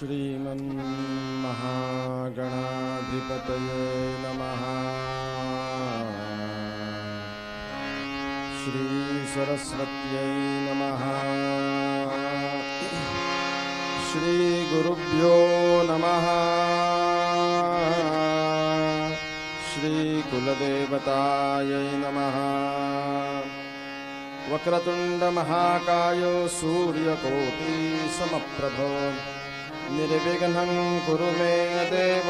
श्रीमन्महागणाधिपतये नमः। श्रीसरस्वत्यै नमः। श्रीगुरुभ्यो नमः। श्रीकुलदेवतायै नमः। वक्रतुण्डमहाकायो सूर्यकोटिसमप्रभो निर्विघ्नं कुरु मे देव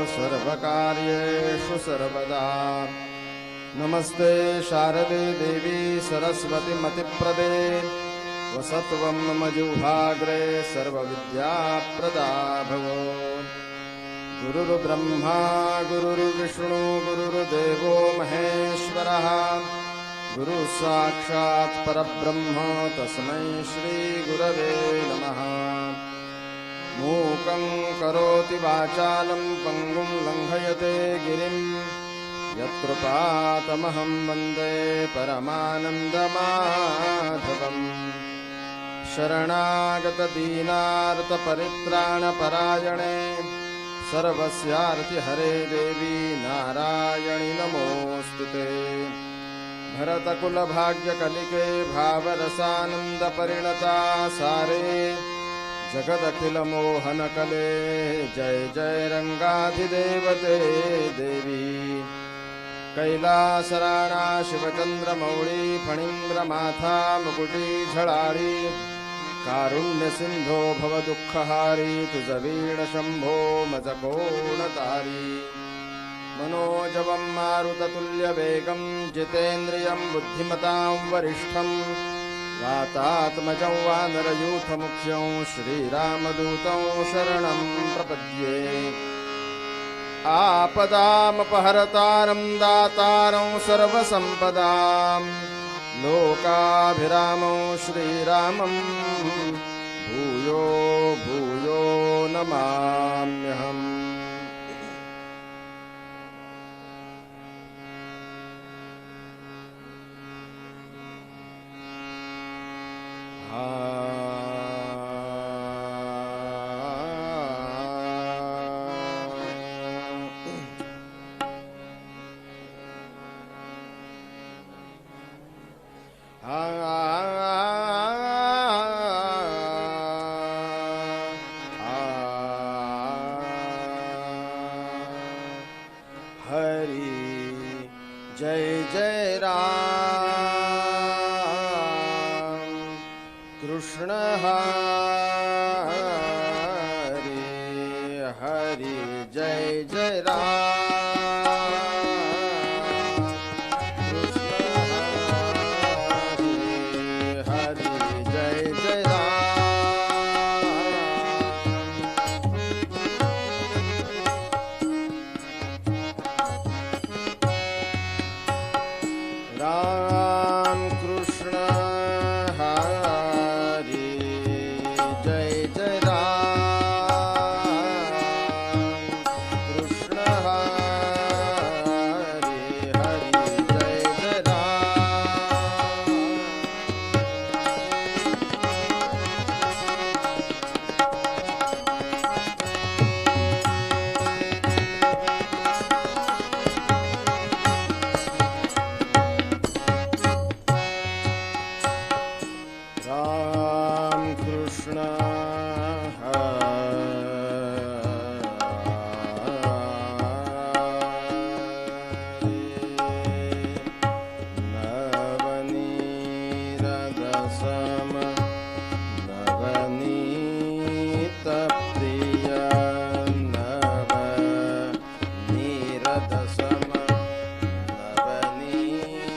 सर्वकार्येषु सर्वदा। नमस्ते शारदे देवी सरस्वती मतिप्रदे वसत्वं मम जिह्वाग्रे सर्वविद्याप्रदा भव। गुरुर्ब्रह्मा गुरुर्विष्णु गुरुर्देवो महेश्वरः गुरु साक्षात् परब्रह्म तस्मै श्रीगुरवे नमः। मूकं करोति वाचालं पङ्गुं लङ्घयते गिरिं यत्कृपातमहं वन्दे परमानन्दमाधवम्। शरणागतदीनार्तपरित्राणपरायणे सर्वस्यार्तिहरे देवी नारायणि नमोऽस्तुते। भरतकुलभाग्यकलिके भावरसानन्दपरिणता सारे जगदखिलमोहनकले जय जय रङ्गाधिदेवते देवी। कैलासराणा शिवचन्द्रमौळी फणीन्द्रमाथा मुकुटी झळाळी कारुण्यसिन्धो भवदुःखहारी तुजवीणशम्भो मजकोणतारी। मनोजवं मारुततुल्यवेगं जितेन्द्रियं बुद्धिमतां वरिष्ठं वातात्मजं वानरयूथमुख्यं श्रीरामदूतं शरणं प्रपद्ये। आपदामपहरतारं दातारं सर्वसम्पदां लोकाभिरामं श्रीरामं भूयो भूयो नमाम्यहम्। हरि जय जय राम कृष्ण हरि हरि जय जय राम कृष्ण हरि हरि जय जय राम कृष्ण हरि जय जय राम कृष्ण हरि हरि जय जय राम कृष्ण नवनीरदसम नवनीतप्रिय नवनीरदसम नवनीतप्रिय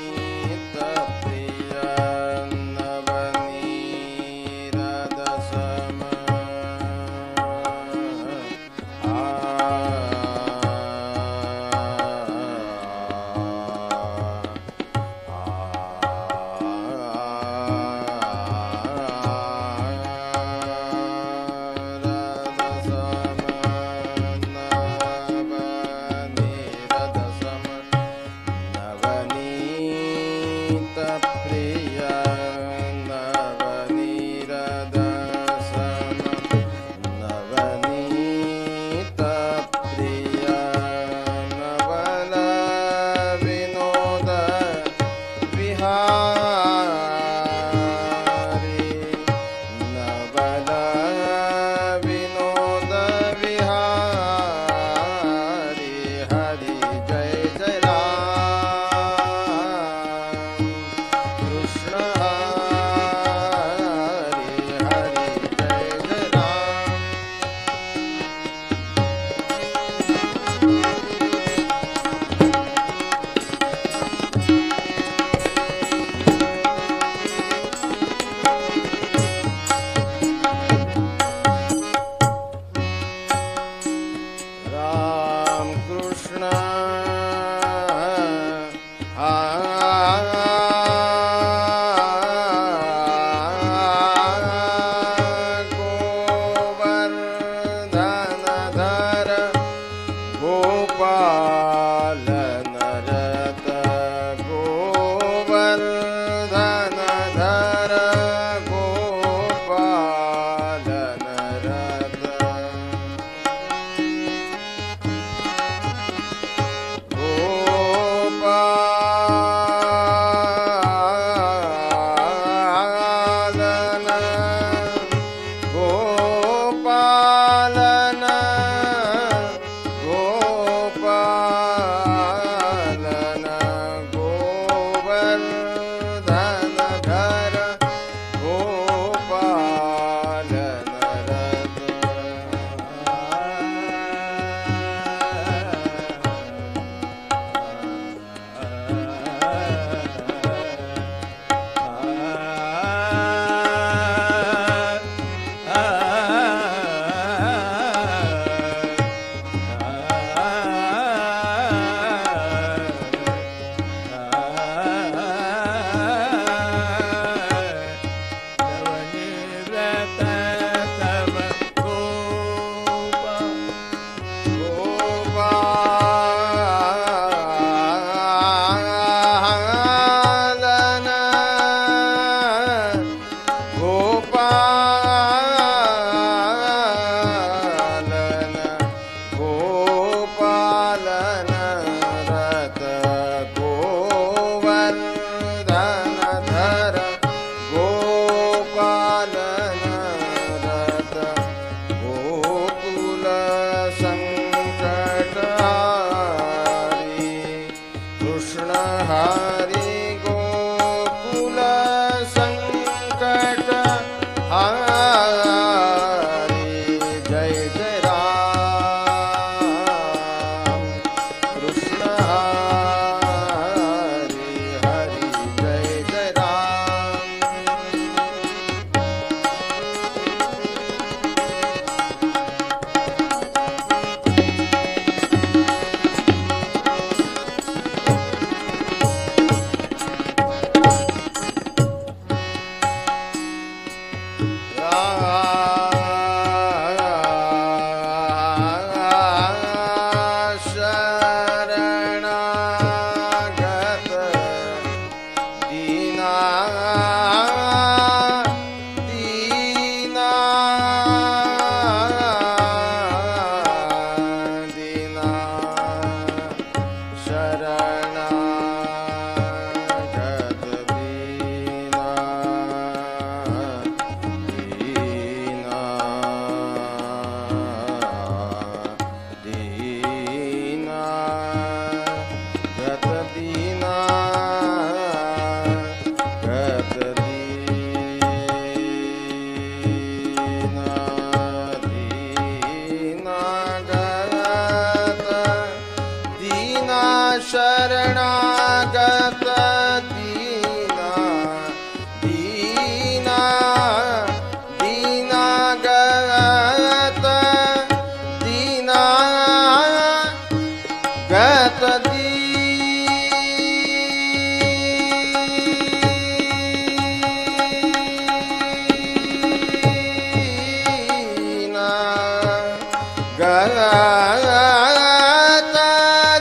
नवनीरदसम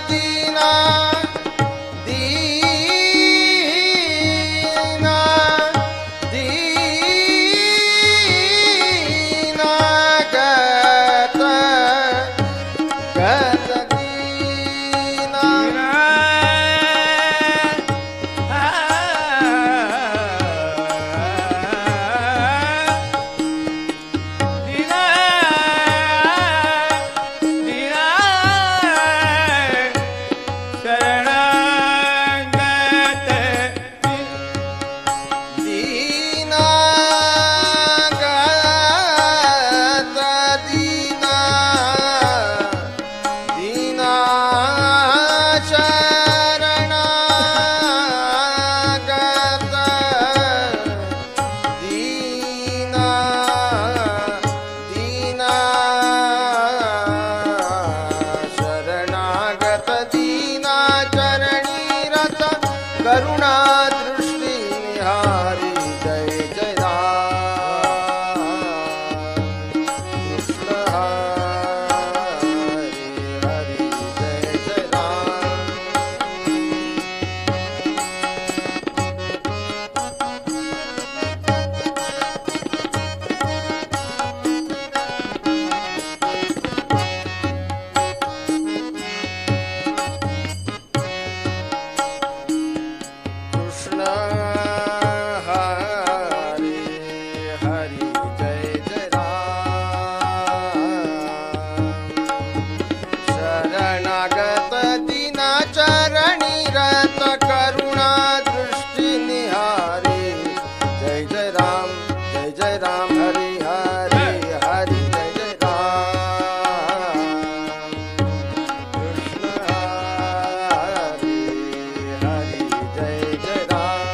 दीना दीना दीना गत गत दीना दीना गत दीना दीना शरणागत दीना दीना शरणागत दीना चरणीरत करुणा दृष्टी निहारी जय जय राम कृष्ण हरी हरी जय जय राम कृष्ण हरी हरी जय जय राम शरणागत दीना चरणी रत करुणा दृष्टि निहारी जय जय राम हरि हरि हरि जय जय राम कृष्ण हरी हरि जय जय राम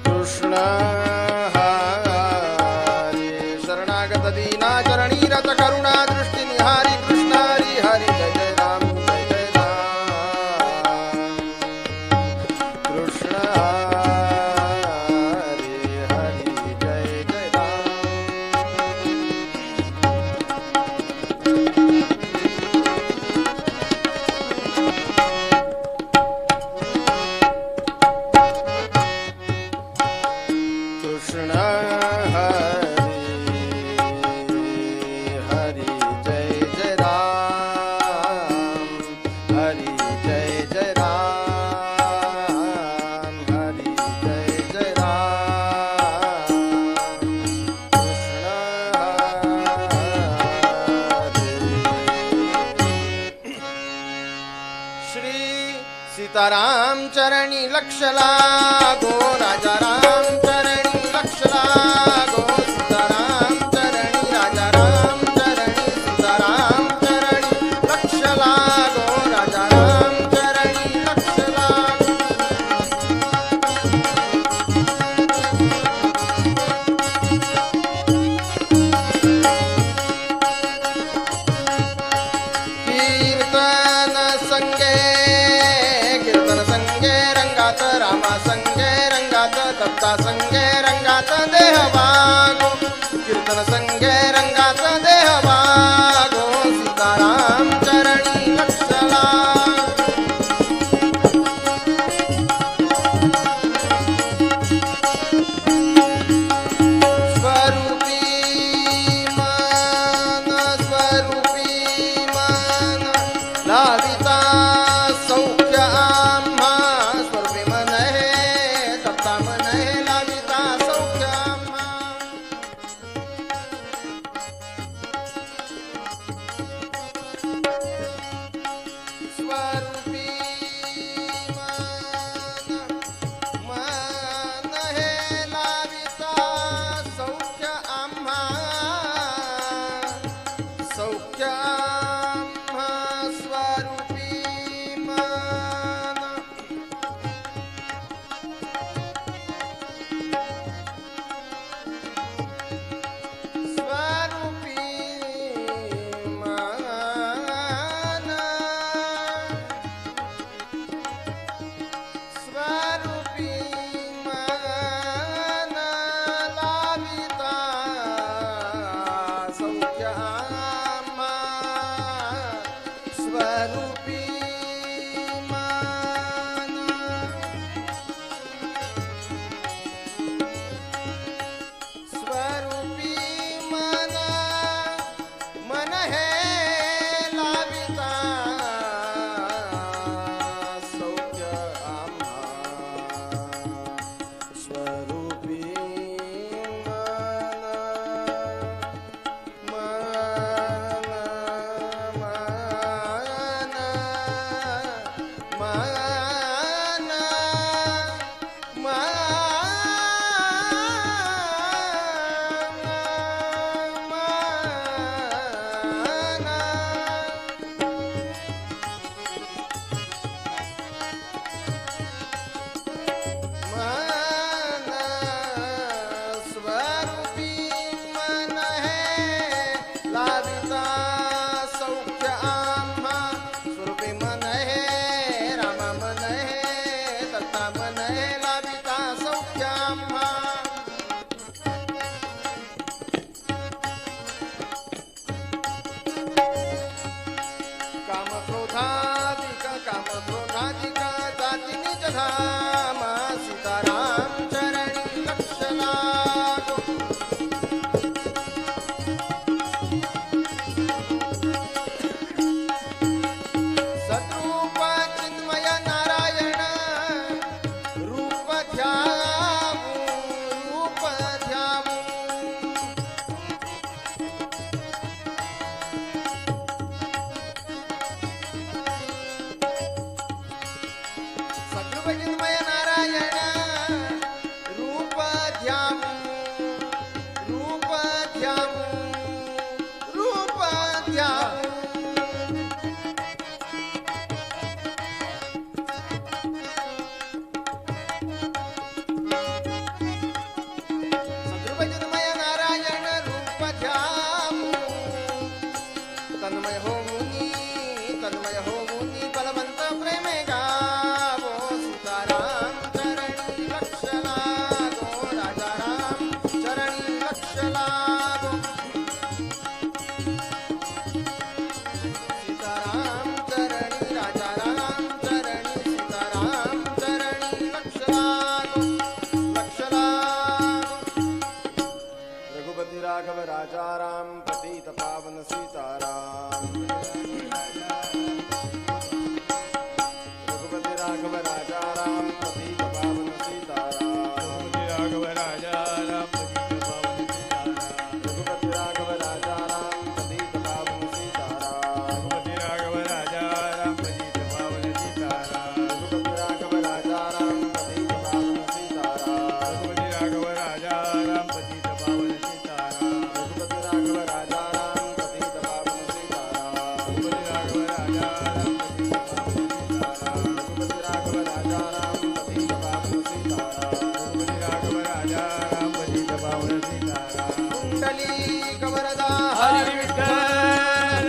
कृष्ण हरी शरणागत दीना चरणी रत करुणा दृष्टि निहारी कृष्ण हरी हरि जय जय राम कृष्ण हरी हरि जय जय राम कृष्ण हरी हरि जय जय राम हरि जय जय राम हरि जय जय राम कृष्ण हरी श्री सीताराम चरणी लक्ष लागो राजा राम चरणी लक्ष लागो सीताराम चरणी राजा राम चरणी सीताराम चरणी लक्ष लागो राजा राम चरणी लक्ष लागो कीर्तन संगे रंगात रामा संगे रंगात दत्ता संगे रंगात देह वागो कीर्तन संगे रंगात देह वागो सीताराम चरणी लक्ष लागो स्वरूपी मन लाविता सौख्य आम्हा स्वरूपी मन हे दत्ता मन हे लाविता सौख्य आम्हा राघव राजा राम पतित पावन सीताराम रघुपति राघव राजा राम पतित पावन सीताराम राघव राजा राम रघुपति राघव राजा राम पतित पावन सीताराम राघव राजा राम पतित पावन सीताराम रघुपति राघव राजा राम पतित पावन सीताराम राघव राजा राम पतित पावन सीताराम रघुपति राघव राजा राम पतित पावन सीताराम राघव राजा राम रघुपति राघव राजा राम पतित पावन सीताराम राघव राजा राम पतित पावन सीताराम कुंडली कवरदा हरि विठ्ठल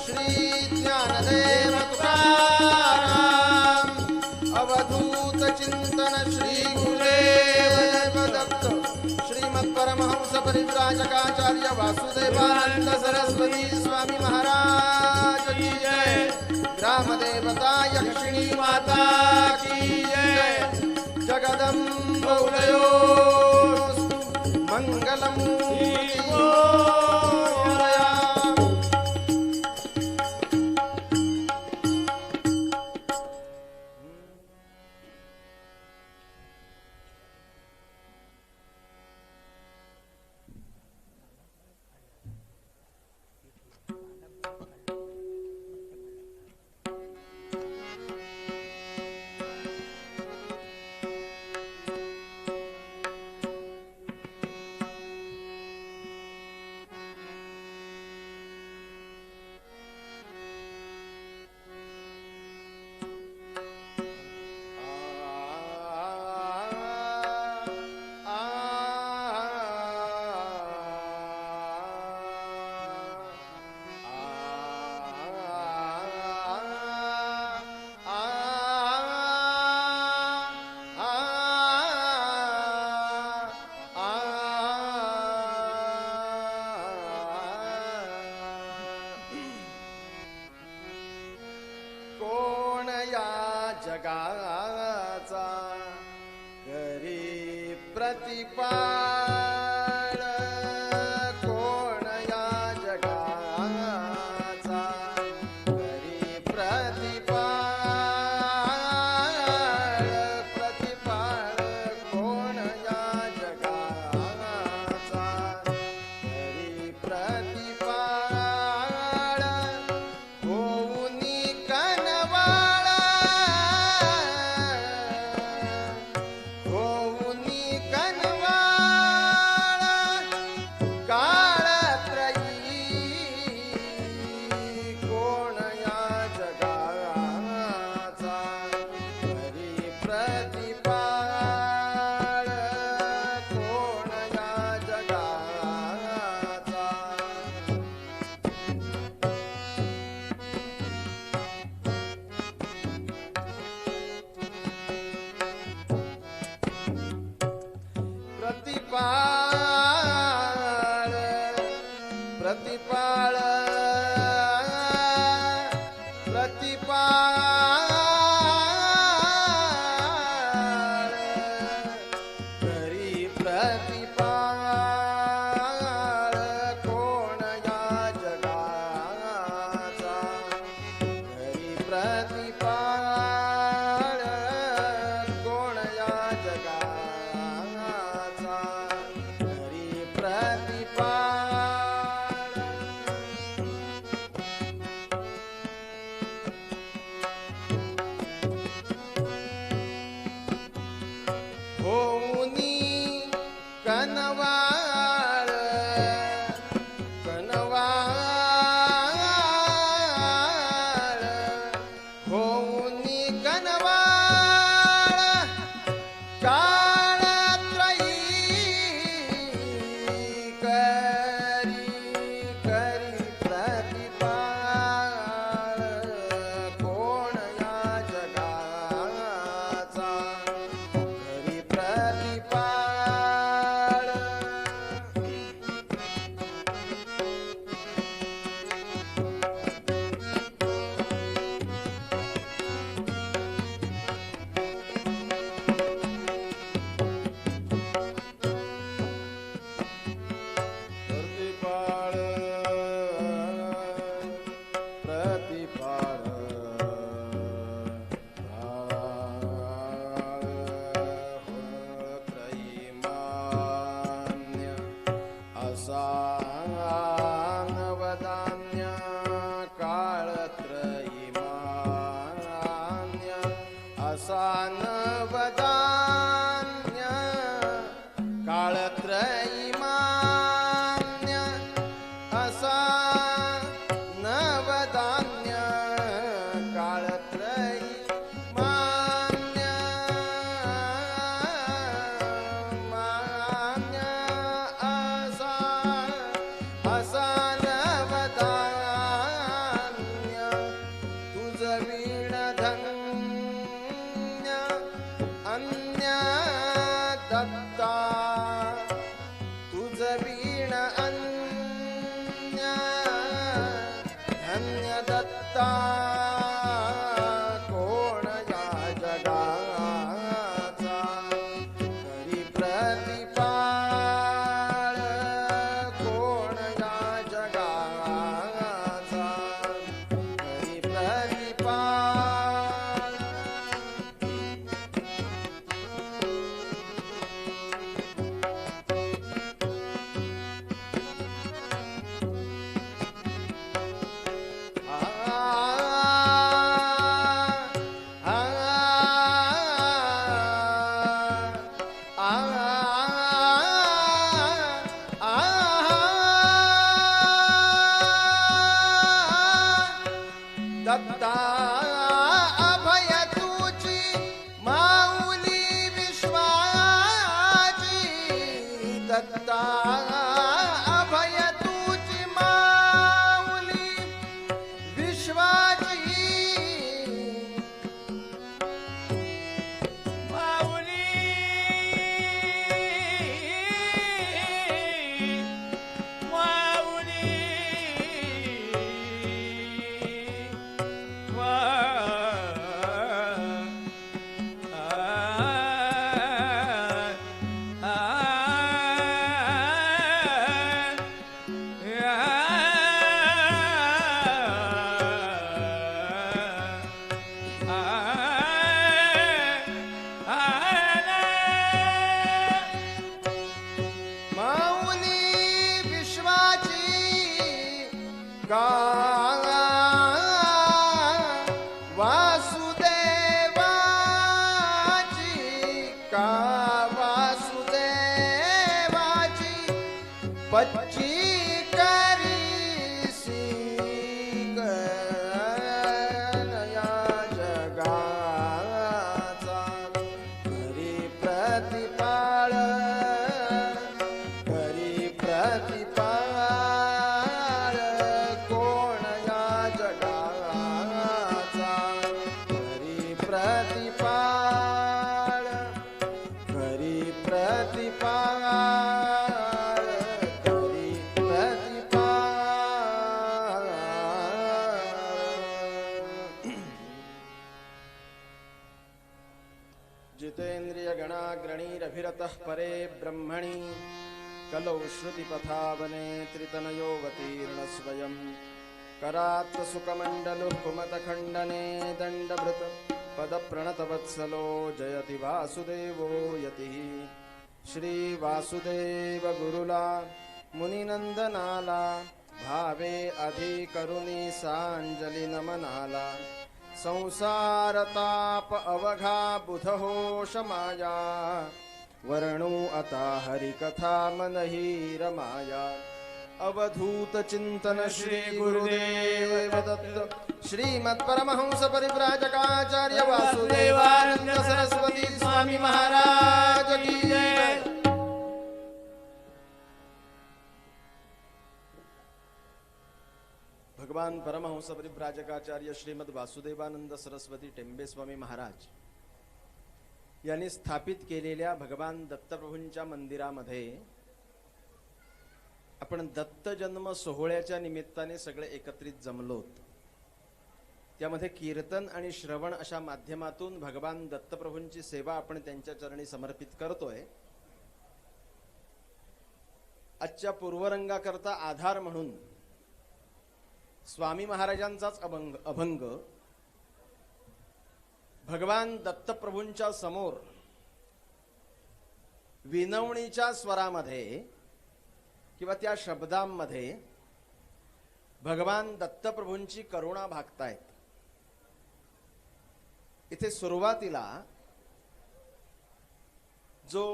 श्री ज्ञानदेव तुकाराम अवधूत चिंतन श्री गुरुदेव दत्त श्रीमत् परमहंस परिव्राजकाचार्य वासुदेवानंद सरस्वती स्वामी महाराज की जय ग्राम देवता यक्षिणी माता की जय जगदम्ब उदयोस्तु मंगलमूर्ति मोरया कोण या जगाचा करी प्रतिपाळ कोण या जगाचा करी प्रतिपाळ प्रतिपाळ कोण या जगाचा करी प्रतिपाळ होऊनी कनवाळा होऊनी कनवाळा काळत्रयी कोण या जगाचा करी प्रतिपाळ कोण या जगाचा प्रतिपाळ प्रतिपाळ प्रतिपाळ करी प्रतिपाळ कोण या जगाचा करी प्रतिपाळ कोण या जगाचा करी प्रतिपाळ नवधान्य काळत्रयी मान्य असा नवधान्य काळत्रयी मान्य असा नवधान्य काळत्रयी मान्य मान्य असा असा नवधान्य तुझ वीण धन्य अन्य दत्ता तुझ वीण अन्य धन्य दत्ता कोण या जगाचा करी प्रतिपाळ कोण या जगाचा करी प्रतिपाळ दत्ता अभय तुझी माऊली विश्वाची दत्ता अभय तुझी माऊली विश्वाची माऊली माऊली माऊली विश्वाची का वासुदेवाची का वासुदेवाची पच्ची करीसी गया जगाचा करी प्रतिपाळ करी प्रतिपाळ कोण या जगाचा करी प्रतिपाळ करी प्रतिपाळ करी प्रतिपाळ जितेन्द्रिय गणाग्रणीरभिरतः परे ब्रह्मणि कलौ श्रुतिपथावने त्रितनयोऽवतीर्ण स्वयं करात् सुकमण्डलुः कुमतखण्डने दण्डभृत पदप्रणतवत्सलो जयति वासुदेवो यतिः श्रीवासुदेव गुरुला मुनिनन्दनाला भावे अधिकरुणी सांजली नमनाला संसारताप अवघा बुधहोष माया वर्णू आता हरिकथा मनही रमाया अवधूत चिंतन श्री गुरुदेव दत्त श्रीमत् परमहंस परिव्राजकाचार्य वासुदेवानंद सरस्वती स्वामी महाराज की जय। भगवान परमहंस परिव्राजकाचार्य श्रीमद वासुदेवानंद सरस्वती टेंबे स्वामी महाराज यांनी स्थापित केलेल्या भगवान दत्तप्रभूंच्या मंदिरामध्ये आपण दत्त जन्म सोहळ्याच्या निमित्ताने सगळे एकत्रित जमलोत। त्यामध्ये कीर्तन आणि श्रवण अशा माध्यमातून भगवान दत्तप्रभूंची सेवा आपण त्यांच्या चरणी समर्पित करतोय। आजच्या पूर्वरंगाकरता आधार म्हणून स्वामी महाराजांचाच अभंग भगवान दत्तप्रभूंच्या समोर विनवणीच्या स्वरामध्ये किंवा त्या शब्दांमध्ये भगवान दत्तप्रभूंची करुणा भागतायत. इथे सुरुवातीला जो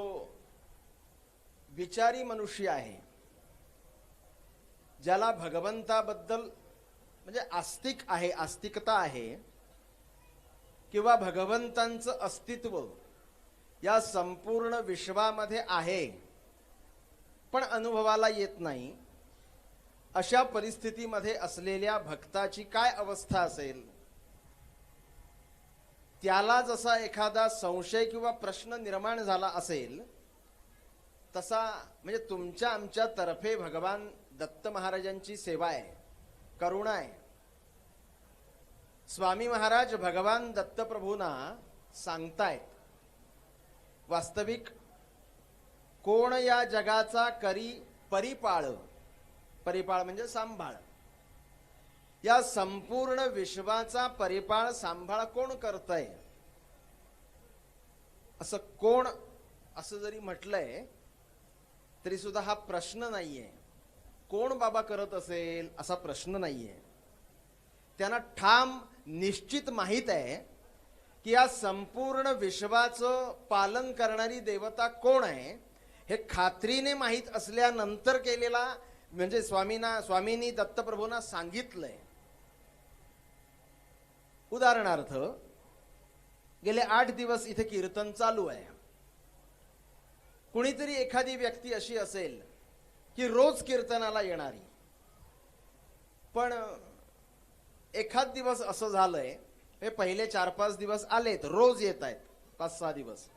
विचारी मनुष्य आहे, ज्याला भगवंताबद्दल म्हणजे आस्तिक आहे, आस्तिकता आहे किंवा भगवंतांचं अस्तित्व या संपूर्ण विश्वामध्ये आहे पण अनुभवाला येत नाही, अशा परिस्थितीमध्ये असलेल्या भक्ताची काय अवस्था असेल. त्याला जसा एखादा संशय किंवा प्रश्न निर्माण झाला असेल तसा म्हणजे तुमच्या आमच्या तर्फे भगवान दत्त महाराजांची सेवा आहे, करुणा आहे. स्वामी महाराज भगवान दत्तप्रभूंना सांगतायत, वास्तविक कोण या जगाचा करी परिपाळ, परिपाळ म्हणजे सांभाळ, या संपूर्ण विश्वाचा परिपाळ सांभाळ कोण करतंय. असं कोण असं जरी म्हटलंय तरी सुद्धा हा प्रश्न नाहीये. कोण बाबा करत असेल असा प्रश्न नाहीये. त्यांना ठाम निश्चित माहित आहे की या संपूर्ण विश्वाचं पालन करणारी देवता कोण आहे. हे खात्रीने माहीत असल्यानंतर केलेला म्हणजे स्वामींनी दत्तप्रभूंना सांगितलंय. उदाहरणार्थ गेले 8 दिवस इथे कीर्तन चालू आहे. कुणीतरी एखादी व्यक्ती अशी असेल की रोज कीर्तनाला येणारी, पण एखाद दिवस असं झालंय हे पहिले 4-5 दिवस आलेत, रोज येत आहेत 5-6 दिवस,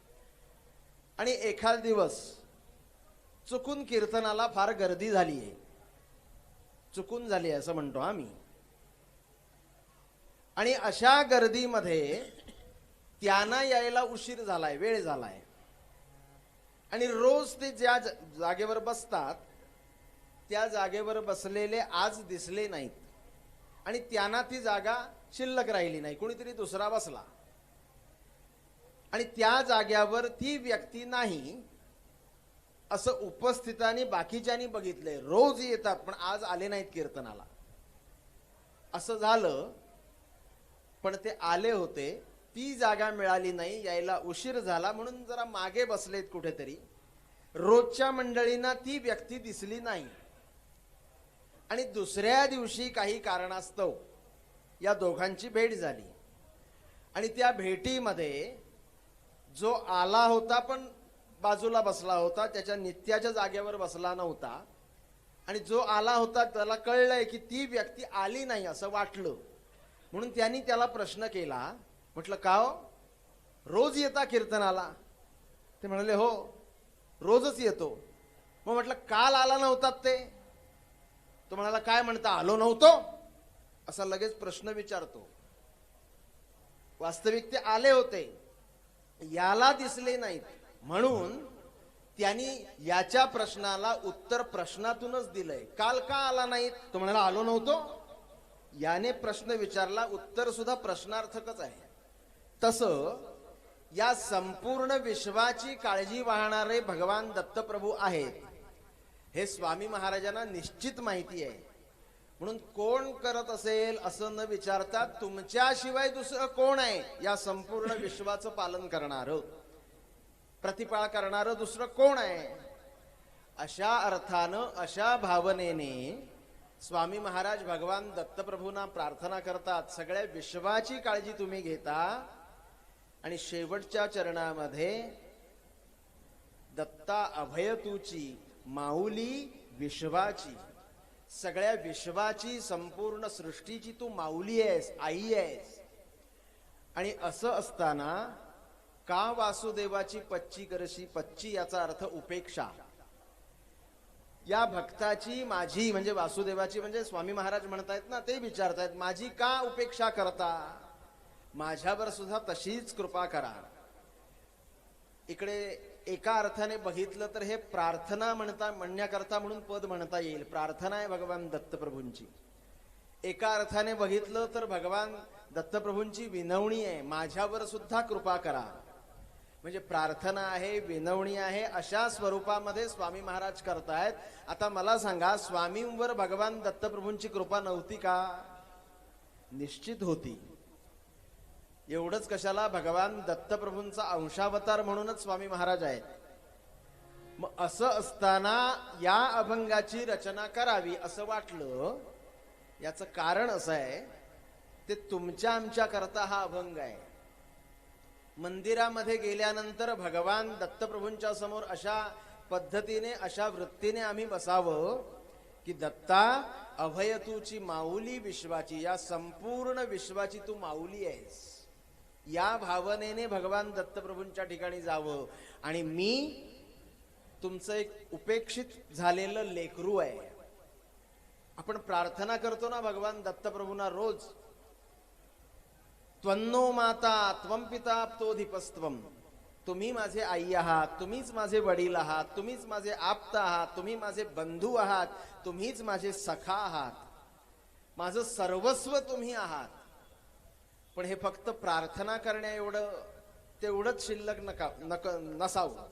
आणि एखाद दिवस चुकून कीर्तनाला फार गर्दी झाली आहे, चुकून झाली आहे असं म्हणतो आम्ही. आणि अशा गर्दीमध्ये त्यांना यायला उशीर झालाय, वेळ झालाय, आणि रोज ते ज्या जागेवर बसतात त्या जागेवर बसलेले आज दिसले नाहीत आणि त्यांना ती जागा शिल्लक राहिली नाही, कोणीतरी दुसरा बसला आणि त्या जाग्यावर ती व्यक्ती नाही असं उपस्थितांनी बाकीच्यांनी बघितलंय. रोज येतात पण आज आले नाहीत कीर्तनाला. असं झालं, पण ते आले होते, ती जागा मिळाली नाही, यायला उशीर झाला म्हणून जरा मागे बसलेत कुठेतरी. रोजच्या मंडळींना ती व्यक्ती दिसली नाही आणि दुसऱ्या दिवशी काही कारणास्तव या दोघांची भेट झाली आणि त्या भेटीमध्ये जो आला होता पण बाजूला बसला होता, त्याच्या नित्याच्या जागेवर बसला नव्हता, आणि जो आला होता त्याला कळलंय की ती व्यक्ती आली नाही असं वाटलं, म्हणून त्यांनी त्याला प्रश्न केला. म्हटलं का हो, रोज येता कीर्तनाला? ते म्हणाले हो रोजच येतो. मग म्हटलं काल आला नव्हतात ते? तो म्हणाला काय म्हणता, आलो नव्हतो असा लगेच प्रश्न विचारतो. वास्तविक ते आले होते, याला दिसले नाहीत, म्हणून त्यांनी याच्या प्रश्नाला उत्तर प्रश्नातूनच दिलंय. काल का आला नाहीत? तो म्हणाला आलो नव्हतो. याने प्रश्न विचारला, उत्तर सुद्धा प्रश्नार्थकच आहे. तसं या संपूर्ण विश्वाची काळजी वाहणारे भगवान दत्तप्रभू आहेत हे स्वामी महाराजांना निश्चित माहिती आहे. म्हणून कोण करत असेल असं न विचारता तुमच्याशिवाय दुसरं कोण आहे या संपूर्ण विश्वाचं पालन करणारं, प्रतिपाळ करणारं दुसरं कोण आहे. अशा अर्थानं, अशा भावनेने स्वामी महाराज भगवान दत्तप्रभूंना प्रार्थना करतात, सगळ्या विश्वाची काळजी तुम्ही घेता. आणि शेवटच्या चरणामध्ये दत्ता अभय तुची माऊली विश्वाची, सगळ्या विश्वाची संपूर्ण सृष्टीची तू माऊली आहेस, आई आहेस. आणि असं असताना का वासुदेवाची पच्ची करशी, पच्ची याचा अर्थ उपेक्षा. या भक्ताची माझी म्हणजे वासुदेवाची म्हणजे स्वामी महाराज म्हणतायत ना, ते विचारतायत माझी का उपेक्षा करता, माझ्यावर सुद्धा तशीच कृपा करा. इकडे एका अर्थाने बघितलं तर हे प्रार्थना म्हणण्याकरता म्हणून पद म्हणता येईल. प्रार्थना आहे भगवान दत्तप्रभूंची. एका अर्थाने बघितलं तर भगवान दत्तप्रभूंची विनवणी आहे, माझ्यावर सुद्धा कृपा करा. म्हणजे प्रार्थना आहे, विनवणी आहे, अशा स्वरूपामध्ये स्वामी महाराज करतायत. आता मला सांगा, स्वामींवर भगवान दत्तप्रभूंची कृपा नव्हती का? निश्चित होती. एवढंच कशाला, भगवान दत्तप्रभूंचा अंशावतार म्हणूनच स्वामी महाराज आहेत. मग असं असताना या अभंगाची रचना करावी असं वाटलं. याचं कारण असं आहे, ते तुमच्या आमच्या करता हा अभंग आहे. मंदिरामध्ये गेल्यानंतर भगवान दत्तप्रभूंच्या समोर अशा पद्धतीने, अशा वृत्तीने आम्ही बसावं की दत्ता, अभय तूची माऊली विश्वाची, या संपूर्ण विश्वाची तू माऊली आहेस, या भावनेने भगवान दत्तप्रभूंच्या ठिकाणी जावं. आणि मी तुमचं एक उपेक्षित झालेलं लेकरू आहे. आपण प्रार्थना करतो ना भगवान दत्तप्रभूंना रोज, त्वन्नो माता त्वं पिता प्तोधिपस्त्वं, तुम्ही माझे आई आहात, तुम्हीच माझे वडील आहात, तुम्हीच माझे आप्त आहात, तुम्ही माझे बंधू आहात, तुम्हीच माझे सखा आहात, माझं सर्वस्व तुम्ही आहात. पण हे फक्त प्रार्थना करण्या एवढं तेवढंच शिल्लक नसावं.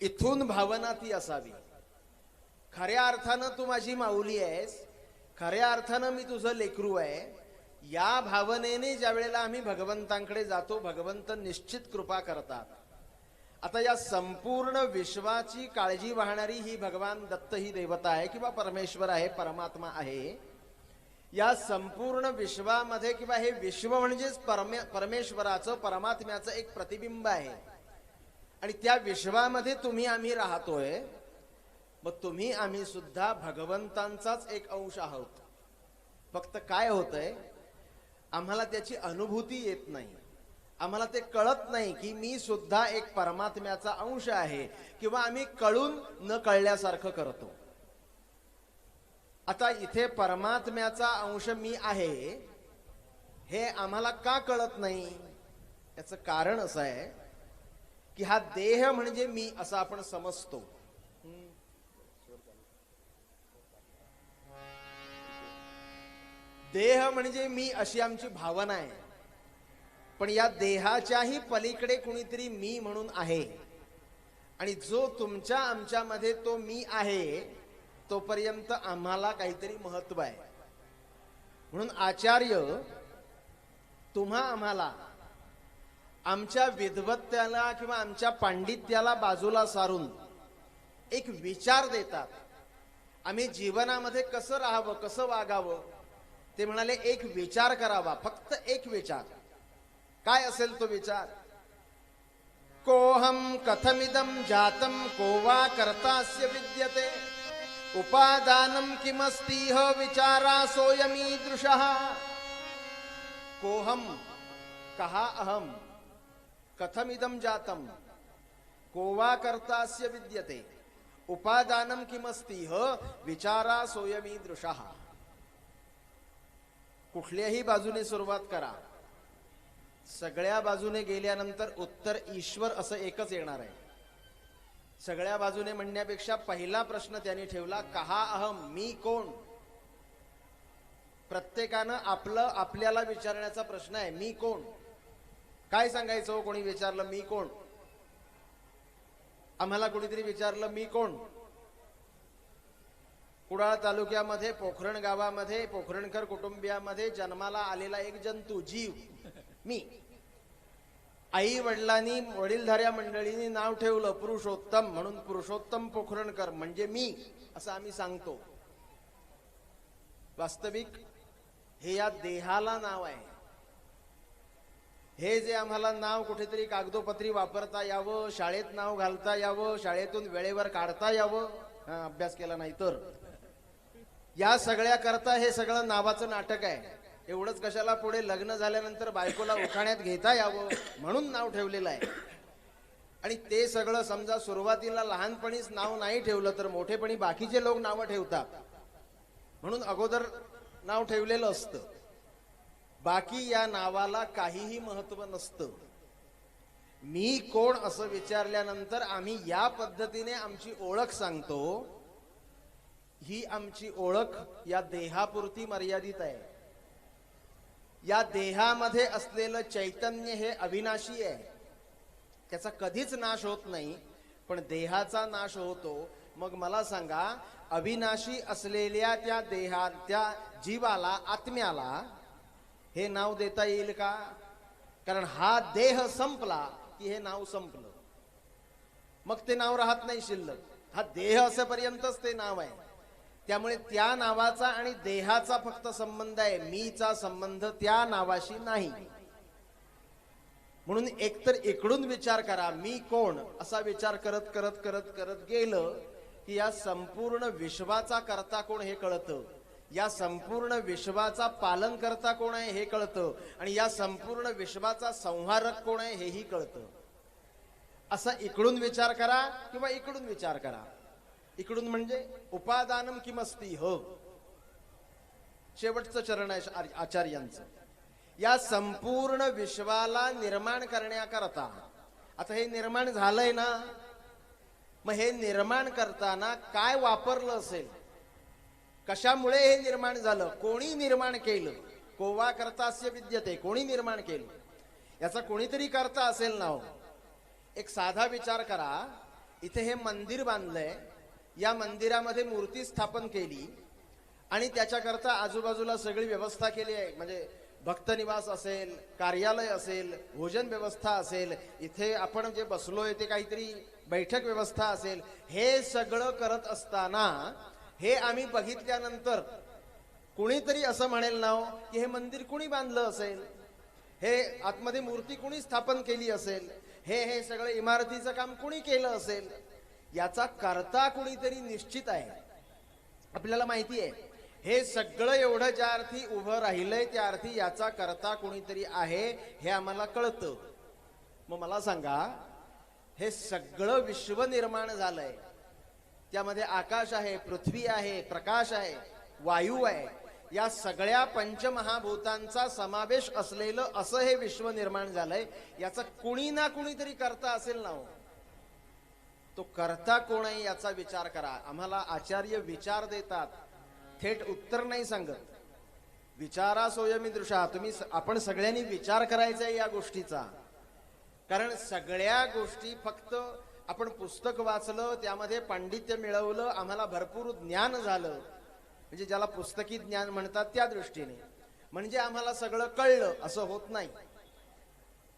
इथून भावना ती असावी. खऱ्या अर्थानं तू माझी माऊली आहेस, खऱ्या अर्थानं मी तुझं लेकरू आहे, या भावनेने ज्या वेळेला आम्ही भगवंतांकडे जातो, भगवंत निश्चित कृपा करतात. आता या संपूर्ण विश्वाची काळजी वाहणारी ही भगवान दत्त ही देवता आहे किंवा परमेश्वर आहे, परमात्मा आहे. या संपूर्ण विश्वामध्ये किंवा हे विश्व म्हणजेच परमेश्वराचं, परमात्म्याचं एक प्रतिबिंब आहे. आणि त्या विश्वामध्ये तुम्ही आम्ही राहतोय. मग तुम्ही आम्ही सुद्धा भगवंतांचाच एक अंश आहोत. फक्त काय होतंय, आम्हाला त्याची अनुभूती येत नाही, आम्हाला ते कळत नाही की मी सुद्धा एक परमात्म्याचा अंश आहे, किंवा आम्ही कळून न कळल्यासारखं करतो. आता इथे परमात्म्याचा अंश मी आहे हे आम्हाला का कळत नाही? याचं कारण असं आहे की हा देह म्हणजे मी असं आपण समजतो. देह म्हणजे मी अशी आमची भावना आहे. पण या देहाच्याही पलीकडे कुणीतरी मी म्हणून आहे. आणि जो तुमच्या आमच्यामध्ये तो मी आहे, तोपर्यंत आम्हाला काहीतरी महत्व आहे. म्हणून आचार्य तुम्हा आम्हाला आमच्या विद्वत्याला किंवा आमच्या पांडित्याला बाजूला सारून एक विचार देतात. आम्ही जीवनामध्ये कसं राहावं, कसं वागावं, ते म्हणाले एक विचार करावा, फक्त एक विचार. काय असेल तो विचार? कोहम कथमिदं जातं को वा कर्तास्य विद्यते उपादानं किमस्तीह विचारा सोयमीदृशः. कोहम कहा अहम, कथमिदं जातं को वा कर्तास्य विद्यते उपादानं किमस्तीह विचारा सोयमीदृशः. कुठल्याही बाजूने सुरुवात करा, सगळ्या बाजूने गेल्यानंतर उत्तर ईश्वर असं एकच येणार आहे. सगळ्या बाजूने म्हणण्यापेक्षा पहिला प्रश्न त्यांनी ठेवला, कहा अहम, मी कोण. प्रत्येकानं आपल्याला विचारण्याचा प्रश्न आहे, मी कोण. काय सांगायचं? कोणी विचारलं मी कोण, आम्हाला कोणीतरी विचारलं मी कोण. कुडाळ तालुक्यामध्ये पोखरण गावामध्ये पोखरणकर कुटुंबियामध्ये जन्माला आलेला एक जंतू, जीव, मी. आई वडिलांनी, वडीलधाऱ्या मंडळींनी नाव ठेवलं पुरुषोत्तम, म्हणून पुरुषोत्तम पोखरणकर म्हणजे मी असं आम्ही सांगतो. वास्तविक हे या देहाला नाव आहे. हे जे आम्हाला नाव कुठेतरी कागदोपत्री वापरता यावं, शाळेत नाव घालता यावं, शाळेतून वेळेवर काढता यावं, अभ्यास केला नाही तर, या सगळ्या करता हे सगळं नावाचं नाटक आहे. एवढंच कशाला, पुढे लग्न झाल्यानंतर बायकोला उखाण्यात घेता यावं म्हणून नाव ठेवलेलं आहे. आणि ते सगळं समजा सुरुवातीला लहानपणीच नाव नाही ठेवलं तर मोठेपणी बाकीचे लोक नावं ठेवतात, म्हणून अगोदर नाव ठेवलेलं असतं. बाकी या नावाला काहीही महत्व नसतं. मी कोण असं विचारल्यानंतर आम्ही या पद्धतीने आमची ओळख सांगतो. ही आमची ओळख या देहापुरती मर्यादित आहे. या देहामध्ये असलेलं चैतन्य हे अविनाशी आहे. त्याचा कधीच नाश होत नाही, पण देहाचा नाश होतो. मग मला सांगा, अविनाशी असलेल्या त्या जीवाला, आत्म्याला हे नाव देता येईल का? कारण हा देह संपला की हे नाव संपलं, मग ते नाव राहत नाही शिल्लक. हा देह असेपर्यंतच ते नाव आहे. त्यामुळे त्या नावाचा आणि देहाचा फक्त संबंध आहे, मीचा संबंध त्या नावाशी नाही. म्हणून एकतर इकडून विचार करा, मी कोण, असा विचार करत करत करत करत गेलं की या संपूर्ण विश्वाचा कर्ता कोण हे कळतं, या संपूर्ण विश्वाचा पालन करता कोण आहे हे कळतं, आणि या संपूर्ण विश्वाचा संहारक कोण आहे हेही कळतं. असा इकडून विचार करा किंवा इकडून विचार करा. इकडून म्हणजे उपादानम किमस्ती हो, शेवटचं चरण आहे आचार्यांचं. या संपूर्ण विश्वाला निर्माण करण्याकरता, आता हे निर्माण झालंय ना, मग हे निर्माण करताना काय वापरलं असेल, कशामुळे हे निर्माण झालं, कोणी निर्माण केलं, कोवा कर्तास्य विद्यते, कोणी निर्माण केलं, याचा कोणीतरी करता असेल ना हो. एक साधा विचार करा, इथे हे मंदिर बांधलंय, या मंदिरामध्ये मूर्ती स्थापन केली आणि त्याच्याकरता आजूबाजूला सगळी व्यवस्था केली आहे, म्हणजे भक्तनिवास असेल, कार्यालय असेल, भोजन व्यवस्था असेल, इथे आपण जे बसलोय ते काहीतरी बैठक व्यवस्था असेल. हे सगळं करत असताना हे आम्ही बघितल्यानंतर कुणीतरी असं म्हणेल ना हो की हे मंदिर कुणी बांधलं असेल, हे आतमध्ये मूर्ती कुणी स्थापन केली असेल, हे सगळं इमारतीचं काम कुणी केलं असेल, याचा करता कुणीतरी निश्चित आहे. आपल्याला माहिती आहे हे सगळं एवढं ज्या अर्थी उभं राहिलंय त्या अर्थी याचा करता कुणीतरी आहे हे आम्हाला कळतं. मग मला सांगा, हे सगळं विश्व निर्माण झालंय, त्यामध्ये आकाश आहे, पृथ्वी आहे, प्रकाश आहे, वायू आहे, या सगळ्या पंचमहाभूतांचा समावेश असलेलं असं हे विश्व निर्माण झालंय. याचा कुणी ना कुणीतरी करता असेल ना हो. तो करता कोण आहे याचा विचार करा. आम्हाला आचार्य विचार देतात, थेट उत्तर नाही सांगत. विचारा सोयमी दृशा, आपण सगळ्यांनी विचार करायचा आहे या गोष्टीचा. कारण सगळ्या गोष्टी फक्त आपण पुस्तक वाचलं, त्यामध्ये पांडित्य मिळवलं, आम्हाला भरपूर ज्ञान झालं, म्हणजे ज्याला पुस्तकी ज्ञान म्हणतात त्या दृष्टीने, म्हणजे आम्हाला सगळं कळलं असं होत नाही.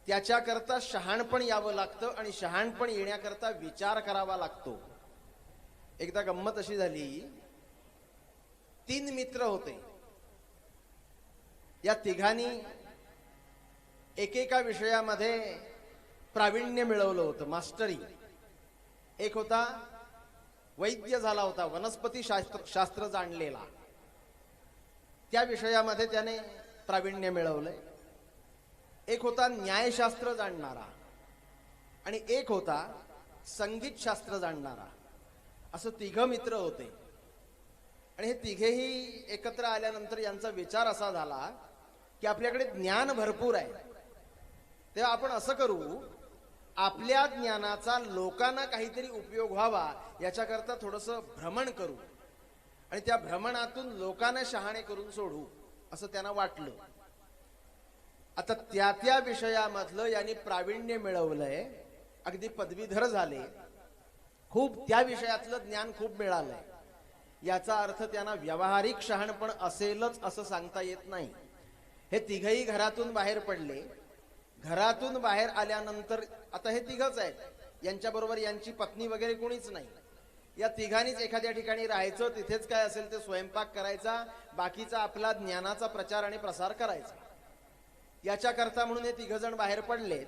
त्याच्याकरता शहाणपण यावं लागतं आणि शहाणपण येण्याकरता विचार करावा लागतो. एकदा गंमत अशी झाली, 3 मित्र होते. या तिघांनी एकेका विषयामध्ये प्रावीण्य मिळवलं होतं, मास्टरी. एक होता वैद्य झाला होता, वनस्पती शास्त्र जाणलेला, त्या विषयामध्ये त्याने प्रावीण्य मिळवलंय. एक होता न्यायशास्त्र जाणणारा आणि एक होता संगीत शास्त्र जाणणारा. असं 3 मित्र होते. आणि हे तिघेही एकत्र आल्यानंतर यांचा विचार असा झाला की आपल्याकडे ज्ञान भरपूर आहे, तेव्हा आपण असं करू, आपल्या ज्ञानाचा लोकांना काहीतरी उपयोग व्हावा याच्याकरता थोडंसं भ्रमण करू आणि त्या भ्रमणातून लोकांना शहाणे करून सोडू, असं त्यांना वाटलं. आता त्या विषयामधलं यांनी प्रावीण्य मिळवलंय, अगदी पदवीधर झाले, खूप त्या विषयातलं ज्ञान खूप मिळालंय. याचा अर्थ त्यांना व्यावहारिक शहाणपण असेलच असं सांगता येत नाही. हे तिघही घरातून बाहेर पडले. घरातून बाहेर आल्यानंतर आता हे तिघच आहेत, यांच्याबरोबर यांची पत्नी वगैरे कोणीच नाही. या तिघांनीच एखाद्या ठिकाणी राहायचं, तिथेच काय असेल ते स्वयंपाक करायचा, बाकीचा आपला ज्ञानाचा प्रचार आणि प्रसार करायचा. याच्याकरता म्हणून हे 3 जण बाहेर पडलेत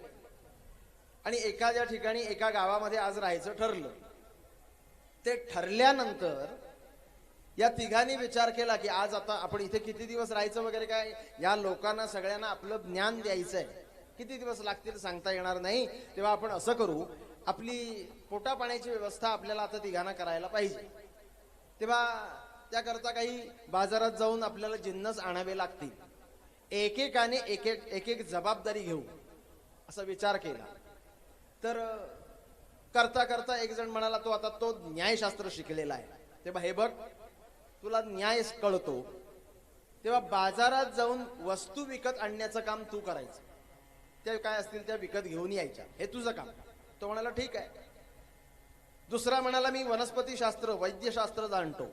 आणि एखाद्या ठिकाणी एका गावामध्ये आज राहायचं ठरलं. ते ठरल्यानंतर या तिघांनी विचार केला की आज आता आपण इथे किती दिवस राहायचं वगैरे, काय या लोकांना सगळ्यांना आपलं ज्ञान द्यायचंय, किती दिवस लागतील सांगता येणार नाही. तेव्हा आपण असं करू, आपली पोटा पाण्याची व्यवस्था आपल्याला आता तिघांना करायला पाहिजे. तेव्हा त्याकरता काही बाजारात जाऊन आपल्याला जिन्नस आणावे लागतील. एकेकाने एक एक जबाबदारी घेऊ असा विचार केला. तर करता करता एक जण म्हणाला, तो न्यायशास्त्र शिकलेला आहे, तेव्हा हे बघ तुला न्याय कळतो, तेव्हा बाजारात जाऊन वस्तू विकत आणण्याचं काम तू करायचं. त्या काय असतील त्या विकत घेऊन यायच्या, हे तुझं काम. तो म्हणाला ठीक आहे. दुसरा म्हणाला मी वनस्पती शास्त्र वैद्यशास्त्र जाणतो.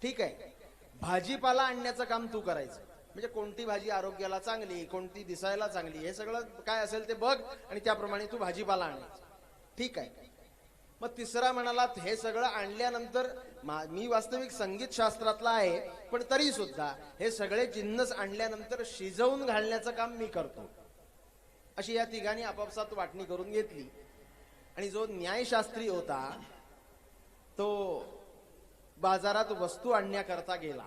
ठीक आहे, भाजीपाला आणण्याचं काम तू करायचं. म्हणजे कोणती भाजी आरोग्याला चांगली, कोणती दिसायला चांगली, हे सगळं काय असेल ते बघ आणि त्याप्रमाणे तू भाजीपाला आणायचं. ठीक आहे. मग तिसरा म्हणाला हे सगळं आणल्यानंतर मी वास्तविक संगीत शास्त्रातला आहे, पण तरी सुद्धा हे सगळे जिन्नस आणल्यानंतर शिजवून घालण्याचं काम मी करतो. अशी या तिघांनी आपापसात वाटणी करून घेतली. आणि जो न्यायशास्त्री होता तो बाजारात वस्तू आणण्याकरता गेला.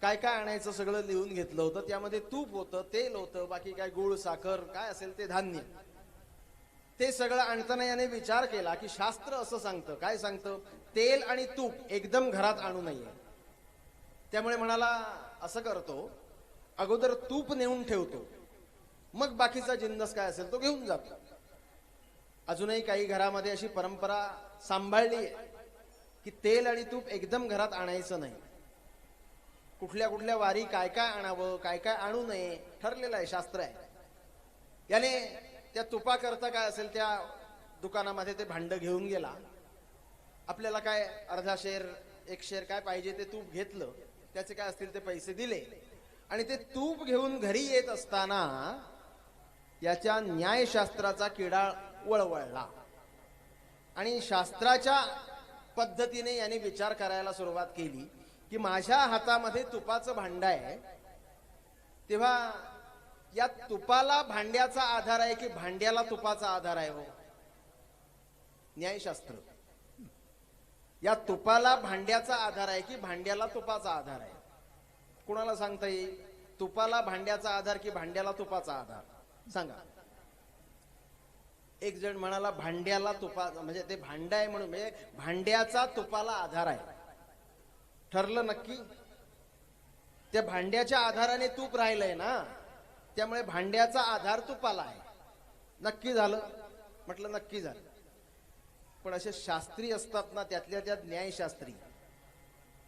काय काय आणायचं सगळं लिहून घेतलं होतं. त्यामध्ये तूप होतं, तेल होतं, बाकी काय गुळ साखर काय असेल ते धान्य. ते सगळं आणताना याने विचार केला की शास्त्र असं सांगतं. काय सांगतं? तेल आणि तूप एकदम घरात आणू नये. त्यामुळे म्हणाला असं करतो, अगोदर तूप नेऊन ठेवतो, मग बाकीचा जिन्नस काय असेल तो घेऊन जातो. अजूनही काही घरामध्ये अशी परंपरा सांभाळली आहे की तेल आणि तूप एकदम घरात आणायचं नाही. कुठल्या कुठल्या वारी काय काय आणावं, काय काय आणू नये ठरलेलं आहे, शास्त्र आहे. याने त्या तुपाकरता काय असेल त्या दुकानामध्ये ते भांड घेऊन गेला. आपल्याला काय अर्धा शेर एक शेर काय पाहिजे ते तूप घेतलं, त्याचे काय असतील ते पैसे दिले आणि ते तूप घेऊन घरी येत असताना याच्या न्यायशास्त्राचा किडा वळवळला आणि शास्त्राच्या पद्धतीने याने विचार करायला सुरुवात केली की माझ्या हातामध्ये तुपाचं भांड आहे, तेव्हा या तुपाला भांड्याचा आधार आहे की भांड्याला तुपाचा आधार आहे? हो, न्यायशास्त्र. या तुपाला भांड्याचा आधार आहे की भांड्याला तुपाचा आधार आहे? कुणाला सांगता येईल? तुपाला भांड्याचा आधार की भांड्याला तुपाचा आधार? सांगा. एक जण म्हणाला भांड्याला तुपा, म्हणजे ते भांड आहे म्हणून, म्हणजे भांड्याचा तुपाला आधार आहे. ठरलं नक्की? त्या भांड्याच्या आधाराने तूप राहिलंय ना, त्यामुळे भांड्याचा आधार तुपाला आहे. नक्की झालं? म्हटलं नक्की झालं. पण असे शास्त्री असतात ना, त्यातल्या त्यात न्यायशास्त्री,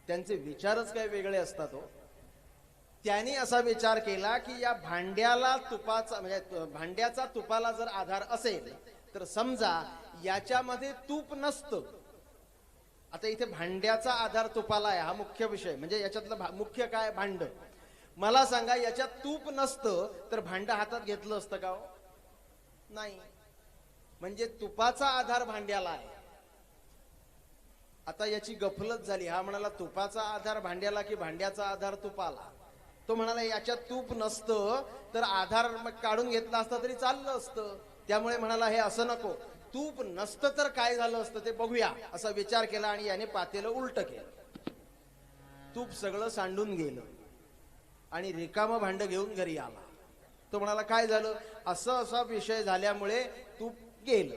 त्यांचे विचारच काय वेगळे असतात. हो, त्यांनी असा विचार केला की या भांड्याला तुपाचा, म्हणजे भांड्याचा तुपाला जर आधार असेल तर समजा याच्यामध्ये तूप नसतं. आता इथे भांड्याचा आधार तुपाला आहे, हा मुख्य विषय. म्हणजे याच्यातलं मुख्य काय? भांड. मला सांगा, याच्यात तूप नसतं तर भांड हातात घेतलं असतं का? नाही. म्हणजे तुपाचा आधार भांड्याला आहे. आता याची गफलत झाली. हा म्हणाला तुपाचा आधार भांड्याला की भांड्याचा आधार तुपाला? तो म्हणाला याच्यात तूप नसतं तर आधार मग काढून घेतला असता तरी चाललं असतं. त्यामुळे म्हणाला हे असं नको, तूप नसतं तर काय झालं असतं ते बघूया, असा विचार केला आणि याने पातेलं उलट केलं. तूप सगळं सांडून गेलं आणि रिकामं भांड घेऊन घरी आला. तो म्हणाला काय झालं? असं असा विषय झाल्यामुळे तूप गेलं.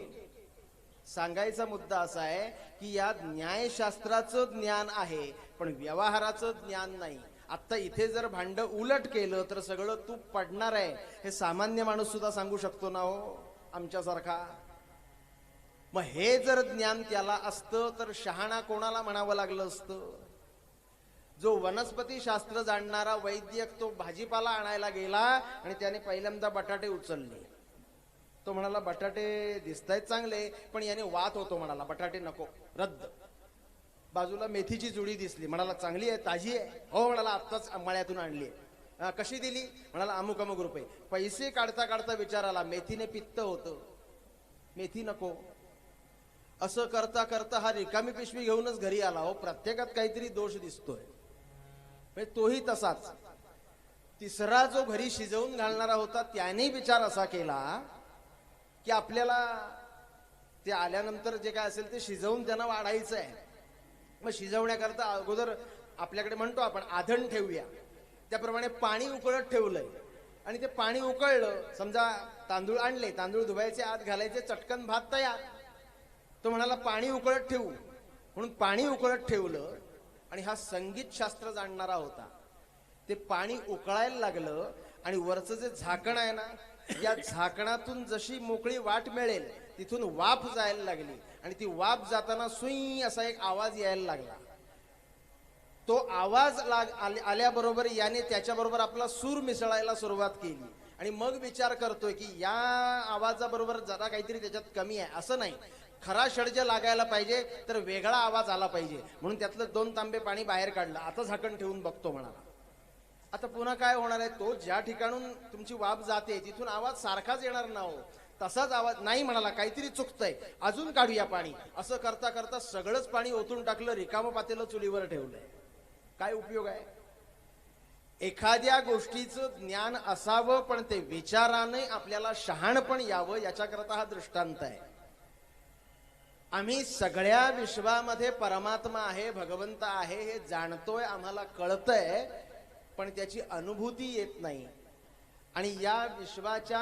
सांगायचा मुद्दा असा आहे की या न्यायशास्त्राचं ज्ञान आहे पण व्यवहाराचं ज्ञान नाही. आता इथे जर भांड उलट केलं तर सगळं तूप पडणार आहे, हे सामान्य माणूस सुद्धा सांगू शकतो ना, हो, आमच्यासारखा. मग हे जर ज्ञान त्याला असतं तर शहाणा कोणाला म्हणावं लागलं असतं? जो वनस्पती शास्त्र जाणणारा वैद्यक तो भाजीपाला आणायला गेला आणि त्याने पहिल्यांदा बटाटे उचलले. तो म्हणाला बटाटे दिसतायत चांगले पण याने वात होतो, म्हणाला बटाटे नको, रद्द. बाजूला मेथीची जुडी दिसली, म्हणाला चांगली आहे, ताजी आहे? हो म्हणाला, आत्ताच मळ्यातून आणली आहे. कशी दिली? म्हणाला अमुक अमुक रुपये. पैसे काढता काढता विचार आला मेथीने पित्त होतं, मेथी नको. असं करता करता हा रिकामी पिशवी घेऊनच घरी आला. हो, प्रत्येकात काहीतरी दोष दिसतोय. तोही तसाच. तिसरा जो घरी शिजवून घालणारा होता त्याने विचार असा केला की आपल्याला ते आल्यानंतर जे काय असेल ते शिजवून त्यांना वाढायचं आहे. मग शिजवण्याकरता अगोदर आपल्याकडे म्हणतो आपण आधण ठेवूया, त्याप्रमाणे पाणी उकळत ठेवलंय आणि ते पाणी उकळलं. समजा तांदूळ आणले, तांदूळ धुवायचे, आत घालायचे, चटकन भात तयार. तो म्हणाला पाणी उकळत ठेवू, म्हणून पाणी उकळत ठेवलं. आणि हा संगीत शास्त्र जाणणारा होता. ते पाणी उकळायला लागलं आणि वरचं जे झाकण आहे ना, या झाकणातून जशी मोकळी वाट मिळेल तिथून वाफ जायला लागली आणि ती वाफ जाताना सुई असा एक आवाज यायला लागला. तो आवाज आल्याबरोबर याने त्याच्याबरोबर आपला सूर मिसळायला सुरुवात केली आणि मग विचार करतोय की या आवाजाबरोबर जरा काहीतरी त्याच्यात कमी आहे, असं नाही. खरा षड्ज लागायला पाहिजे तर वेगळा आवाज आला पाहिजे, म्हणून त्यातलं 2 तांबे पाणी बाहेर काढलं. आता झाकण ठेवून बघतो म्हणाला. आता पुन्हा काय होणार आहे, तो ज्या ठिकाणून तुमची वाफ जाते तिथून आवाज सारखाच येणार ना हो, तसाच आवाज नाही. म्हणाला काहीतरी चुकतंय, अजून काढूया पाणी. असं करता करता सगळंच पाणी ओतून टाकलं, रिकामं पातेलं चुलीवर ठेवलंय. काय उपयोग आहे? एखाद्या गोष्टीचं ज्ञान असावं पण ते विचाराने आपल्याला शहाणपण यावं, याच्याकरता हा दृष्टांत आहे. आम्ही सगळ्या विश्वामध्ये परमात्मा आहे, भगवंत आहे हे जाणतोय, आम्हाला कळतंय, पण त्याची अनुभूती येत नाही. आणि या विश्वाच्या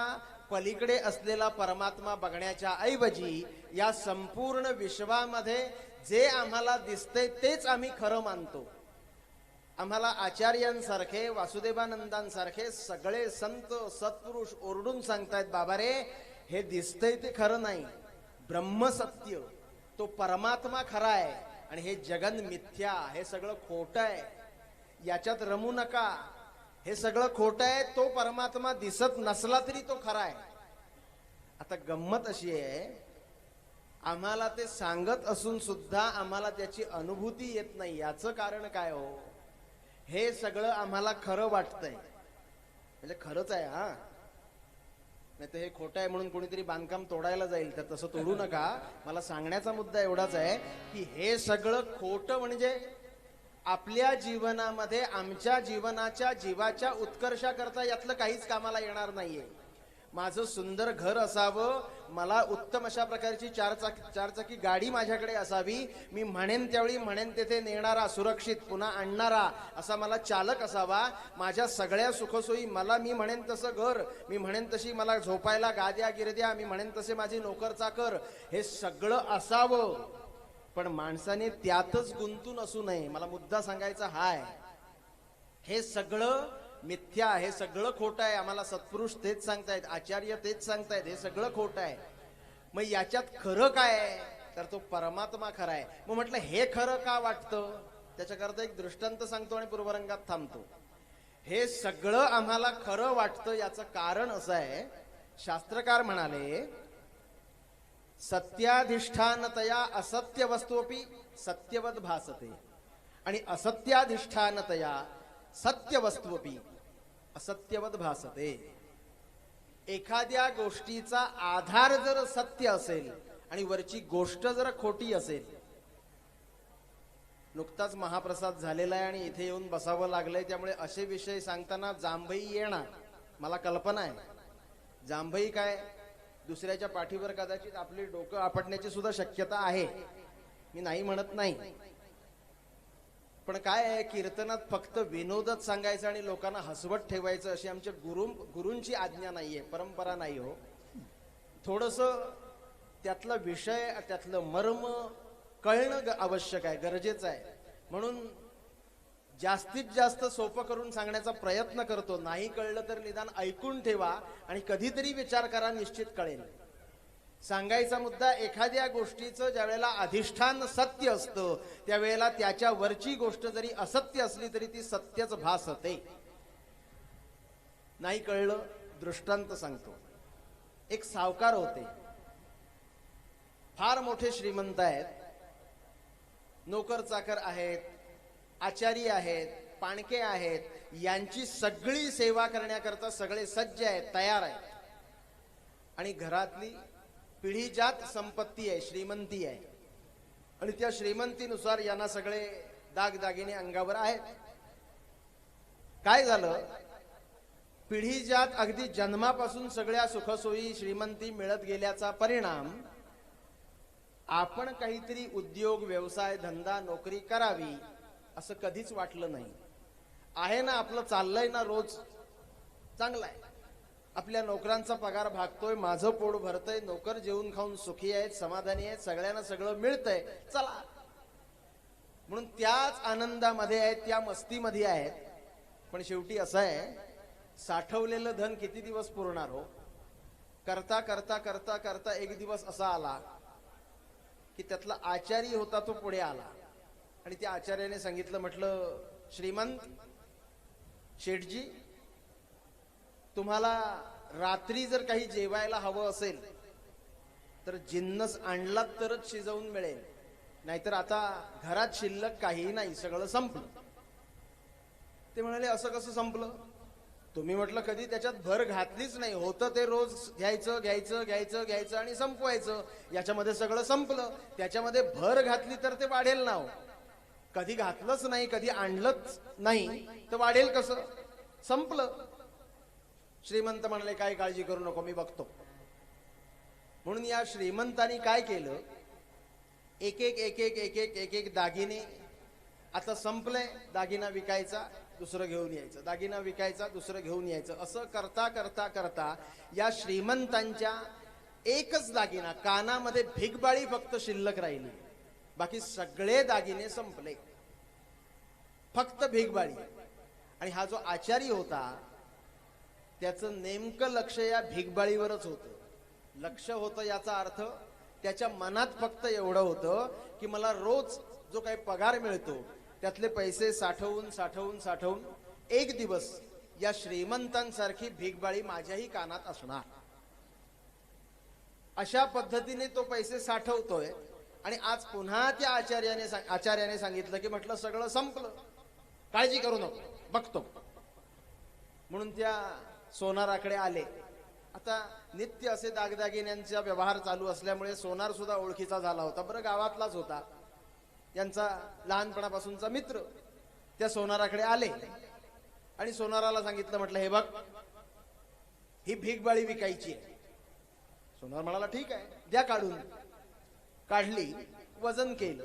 पलीकडे असलेला परमात्मा बघण्याच्या ऐवजी या संपूर्ण विश्वामध्ये जे आम्हाला दिसतंय तेच आम्ही खरं मानतो. आम्हाला आचार्यांसारखे, वासुदेवानंदांसारखे सगळे संत सत्पुरुष ओरडून सांगतायत, बाबा रे, हे दिसतंय ते खरं नाही, ब्रह्मसत्य तो परमात्मा खरा आहे आणि हे जगन मिथ्या, हे सगळं खोटं आहे, याच्यात रमू नका, हे सगळं खोटं आहे. तो परमात्मा दिसत नसला तरी तो खरा आहे. आता गंमत अशी आहे, आम्हाला ते सांगत असून सुद्धा आम्हाला त्याची अनुभूती येत नाही. याचं कारण काय हो? हे सगळं आम्हाला खरं वाटतंय, म्हणजे खरंच आहे हा, नाही तर हे खोटं आहे म्हणून कोणीतरी बांधकाम तोडायला जाईल तर तसं तोडू नका. मला सांगण्याचा मुद्दा एवढाच आहे की हे सगळं खोटं म्हणजे आपल्या जीवनामध्ये, आमच्या जीवनाच्या जीवाच्या उत्कर्षाकरता यातलं काहीच कामाला येणार नाहीये. माझं सुंदर घर असावं, मला उत्तम अशा प्रकारची चारचाकी गाडी माझ्याकडे असावी, मी म्हणेन त्यावेळी म्हणेन तेथे नेणारा, सुरक्षित पुन्हा आणणारा असा मला चालक असावा, माझ्या सगळ्या सुखसोयी, मी म्हणेन तसं घर, मी म्हणेन तशी मला झोपायला गाद्या गिरद्या, मी म्हणेन तसे माझी नोकर चाकर, हे सगळं असावं. पण माणसाने त्यातच गुंतून असू नये. मला मुद्दा सांगायचा हाय, हे सगळं मिथ्या, हे सगळं खोटं आहे. आम्हाला सत्पुरुष तेच सांगतायत, आचार्य तेच सांगतायत, हे सगळं खोटं आहे. मग याच्यात खरं काय आहे? तर तो परमात्मा खरा आहे. मग म्हटलं हे खरं का वाटतं? त्याच्याकरता एक दृष्टांत सांगतो आणि पूर्वरंगात थांबतो. हे सगळं आम्हाला खरं वाटतं याचं कारण असं आहे, शास्त्रकार म्हणाले, सत्याधिष्ठानतया असत्य वस्तूपि सत्यवद भासते आणि असत्याधिष्ठानतया सत्य वस्तूपि असत्यवद भासते. एखाद्या गोष्टीचा आधार जर सत्य असेल आणि वरची गोष्ट जर खोटी असेल. नुकताच महाप्रसाद झालेला आहे आणि इथे येऊन बसावं लागलंय, त्यामुळे असे विषय सांगताना जांभई येणार, मला कल्पना आहे. जांभई काय, दुसऱ्याच्या पाठीवर कदाचित आपले डोकं आपटण्याची सुद्धा शक्यता आहे, मी नाही म्हणत नाही. पण काय आहे, कीर्तनात फक्त विनोदच सांगायचं आणि लोकांना हसवत ठेवायचं अशी आमच्या गुरूंची आज्ञा नाहीये, परंपरा नाही हो. थोडस त्यातला विषय, त्यातलं मर्म कळणं आवश्यक आहे, गरजेचं आहे. म्हणून जास्तीत जास्त सोपं करून सांगण्याचा प्रयत्न करतो. नाही कळलं तर निदान ऐकून ठेवा आणि कधीतरी विचार करा, निश्चित कळेल. सांगायचा मुद्दा, एखाद्या गोष्टीचं ज्या वेळेला अधिष्ठान सत्य असतं त्यावेळेला त्याच्या वरची गोष्ट जरी असत्य असली तरी ती सत्यच भासते. नाही कळलं, दृष्टांत सांगतो. एक सावकार होते, फार मोठे श्रीमंत आहेत, नोकर चाकर आहेत, आचारी आहेत, पाणके आहेत, यांची सगळी सेवा करण्याकरता सगळे सज्ज आहेत, तयार आहेत. आणि घरातली पिढीजात संपत्ती आहे, श्रीमंती आहे, आणि त्या श्रीमंतीनुसार यांना सगळे दागदागिने अंगावर आहेत. काय झालं, पिढीजात अगदी जन्मापासून सगळ्या सुखसोयी श्रीमंती मिळत गेल्याचा परिणाम, आपण काहीतरी उद्योग, व्यवसाय, धंदा, नोकरी करावी असं कधीच वाटलं नाही. आहे ना, आपलं चाललंय ना, रोज चांगलं आहे, आपल्या नोकरांचा पगार भागतोय, माझं पोट भरतंय, नोकर जेवून खाऊन सुखी आहेत, समाधानी आहेत, सगळ्यांना सगळं मिळतंय, चला. म्हणून त्याच आनंदामध्ये आहेत, त्या मस्तीमध्ये आहेत. पण शेवटी असं आहे, साठवलेलं धन किती दिवस पुरणार हो? करता करता करता करता एक दिवस असा आला की त्यातला आचारी होता तो पुढे आला आणि त्या आचार्याने सांगितलं, म्हटलं, श्रीमंत शेठजी, तुम्हाला रात्री जर काही जेवायला हवं असेल तर जिन्नस आणलात तरच शिजवून मिळेल, नाहीतर आता घरात शिल्लक काही नाही, सगळं संपलं. ते म्हणाले असं कसं संपलं? तुम्ही म्हटलं कधी त्याच्यात भर घातलीच नाही, होतं ते रोज घ्यायचं घ्यायचं घ्यायचं घ्यायचं आणि संपवायचं, याच्यामध्ये सगळं संपलं. त्याच्यामध्ये भर घातली तर ते वाढेल ना हो. कधी घातलंच नाही, कधी आणलंच नाही तर वाढेल कसं? संपलं. श्रीमंत म्हणाले काय काळजी करू नको, मी बघतो. म्हणून या श्रीमंतांनी काय केलं, एक एक एक एक एक एक एक एक दागिने, आता संपलंय, दागिना विकायचा दुसरं घेऊन यायचं, दागिना विकायचा दुसरं घेऊन यायचं, असं करता करता करता या श्रीमंतांच्या एकच दागिना, कानामध्ये भिगबाळी फक्त शिल्लक राहिली, बाकी सगळे दागिने संपले, फक्त भिगबाळी. आणि हा जो आचारी होता त्याचं नेमकं लक्ष या भिगबाळीवरच होतं. लक्ष होतं याचा अर्थ त्याच्या मनात फक्त एवढं होतं की मला रोज जो काही पगार मिळतो त्यातले पैसे साठवून साठवून साठवून एक दिवस या श्रीमंतांसारखी भिगबाळी माझ्याही कानात असणार. अशा पद्धतीने तो पैसे साठवतोय. आणि आज पुन्हा त्या आचार्याने सांगितलं की म्हटलं सगळं संपलं, काळजी करू नको, बघतो. म्हणून त्या सोनाराकडे आले. आता नित्य असे दागदागिन्यांचा व्यवहार चालू असल्यामुळे सोनार सुद्धा ओळखीचा झाला होता. बरं, गावातलाच होता, यांचा लहानपणापासूनचा मित्र. त्या सोनाराकडे आले आणि सोनाराला सांगितलं, म्हटलं हे बघ, ही भिगबाळी विकायची आहे. सोनार म्हणाला ठीक आहे, द्या काढून. काढली, वजन केलं.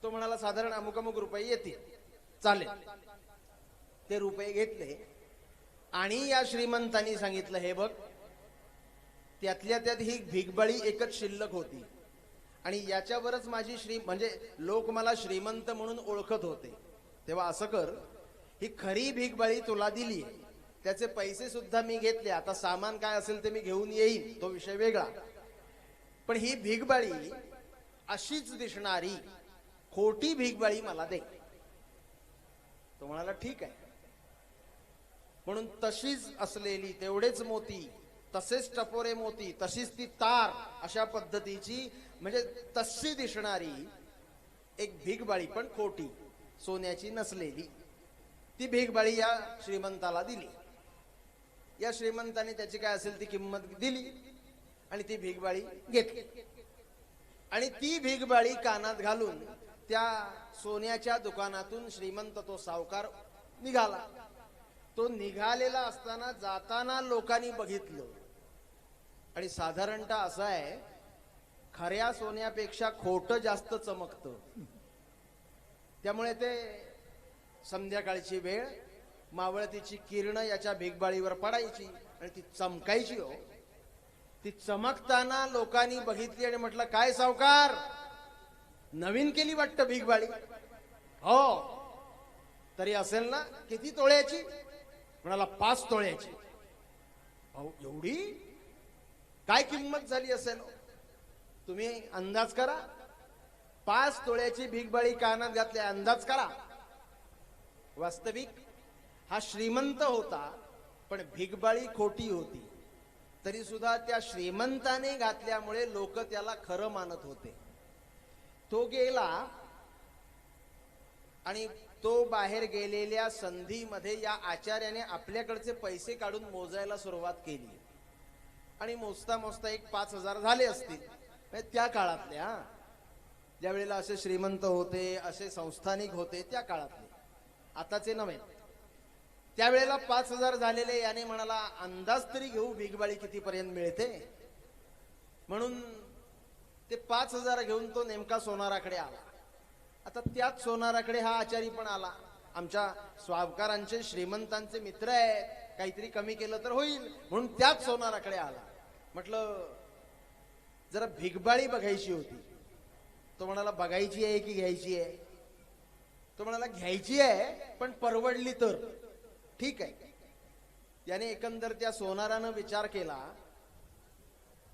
तो म्हणाला साधारण अमुक अमुक रुपये येतील, चालेल. ते रुपये घेतले आणि या श्रीमंतांनी सांगितलं हे बघ, त्यातल्या त्यात ही भिगबाळी एकच शिल्लक होती आणि याच्यावरच माझी म्हणजे लोक मला श्रीमंत म्हणून ओळखत होते. तेव्हा असं कर, ही खरी भिगबाळी तुला दिली, त्याचे पैसे सुद्धा मी घेतले, आता सामान काय असेल ते मी घेऊन येईन, तो विषय वेगळा. पण ही भिगबाळी अशीच दिसणारी खोटी भिगबाळी मला दे. तो म्हणाला ठीक आहे. म्हणून तशीच असलेली, तेवढेच मोती, तसेच टपोरे मोती, तशीच ती तार, अशा पद्धतीची म्हणजे तशी दिसणारी एक भिगबाळी, पण खोटी, सोन्याची नसलेली, ती भिगबाळी या श्रीमंताला दिली. या श्रीमंताने त्याची काय असेल ती किंमत दिली आणि ती भिगबाळी घेतली. आणि ती भिगबाळी कानात घालून त्या सोन्याच्या दुकानातून श्रीमंत, तो सावकार, निघाला. तो निघालेला असताना जाताना लोकांनी बघितलं. आणि साधारणतः असं आहे, खऱ्या सोन्यापेक्षा खोटं जास्त चमकतं. त्यामुळे ते संध्याकाळची वेळ, मावळतीची किरण याच्या भिगबाळीवर पडायची आणि ती चमकायची. हो, ती चमकताना लोकांनी बघितली आणि म्हटलं काय सावकार, नवीन केली वाटतं भिगबाळी? हो, तरी असेल ना, किती तोळ्याची? म्हणाला 5 तोळ्याची. अहो, एवढी? काय किंमत झाली असेल? तुम्ही अंदाज करा. 5 तोळ्याची भिगबाळी कानात घातली, अंदाज करा. वास्तविक हा श्रीमंत होता, पण भिगबाळी खोटी होती. तरी सुद्धा त्या श्रीमंताने घातल्यामुळे लोक त्याला खरं मानत होते. तो गेला आणि तो बाहेर गेलेल्या संधीमध्ये या आचार्याने आपल्याकडचे पैसे काढून मोजायला सुरुवात केली. आणि मोजता मोजता एक 5,000 झाले असतील. त्या काळातल्या, ज्या वेळेला असे श्रीमंत होते, असे संस्थानिक होते, त्या काळातले, आताचे नव्हे. त्यावेळेला 5,000 झालेले. याने म्हणाला अंदाज तरी घेऊ भिगबाळी कितीपर्यंत मिळते. म्हणून ते 5,000 घेऊन तो नेमका सोनाराकडे आला. आता त्याच सोनाराकडे हा आचारी पण आला. आमच्या स्वावकारांचे, श्रीमंतांचे मित्र आहेत, काहीतरी कमी केलं तर होईल म्हणून त्याच सोनाराकडे आला. म्हटलं जरा भिगबाळी बघायची होती. तो म्हणाला बघायची आहे की घ्यायची आहे? तो म्हणाला घ्यायची आहे, पण परवडली तर. ठीक आहे. याने एकंदर त्या सोनारानं विचार केला.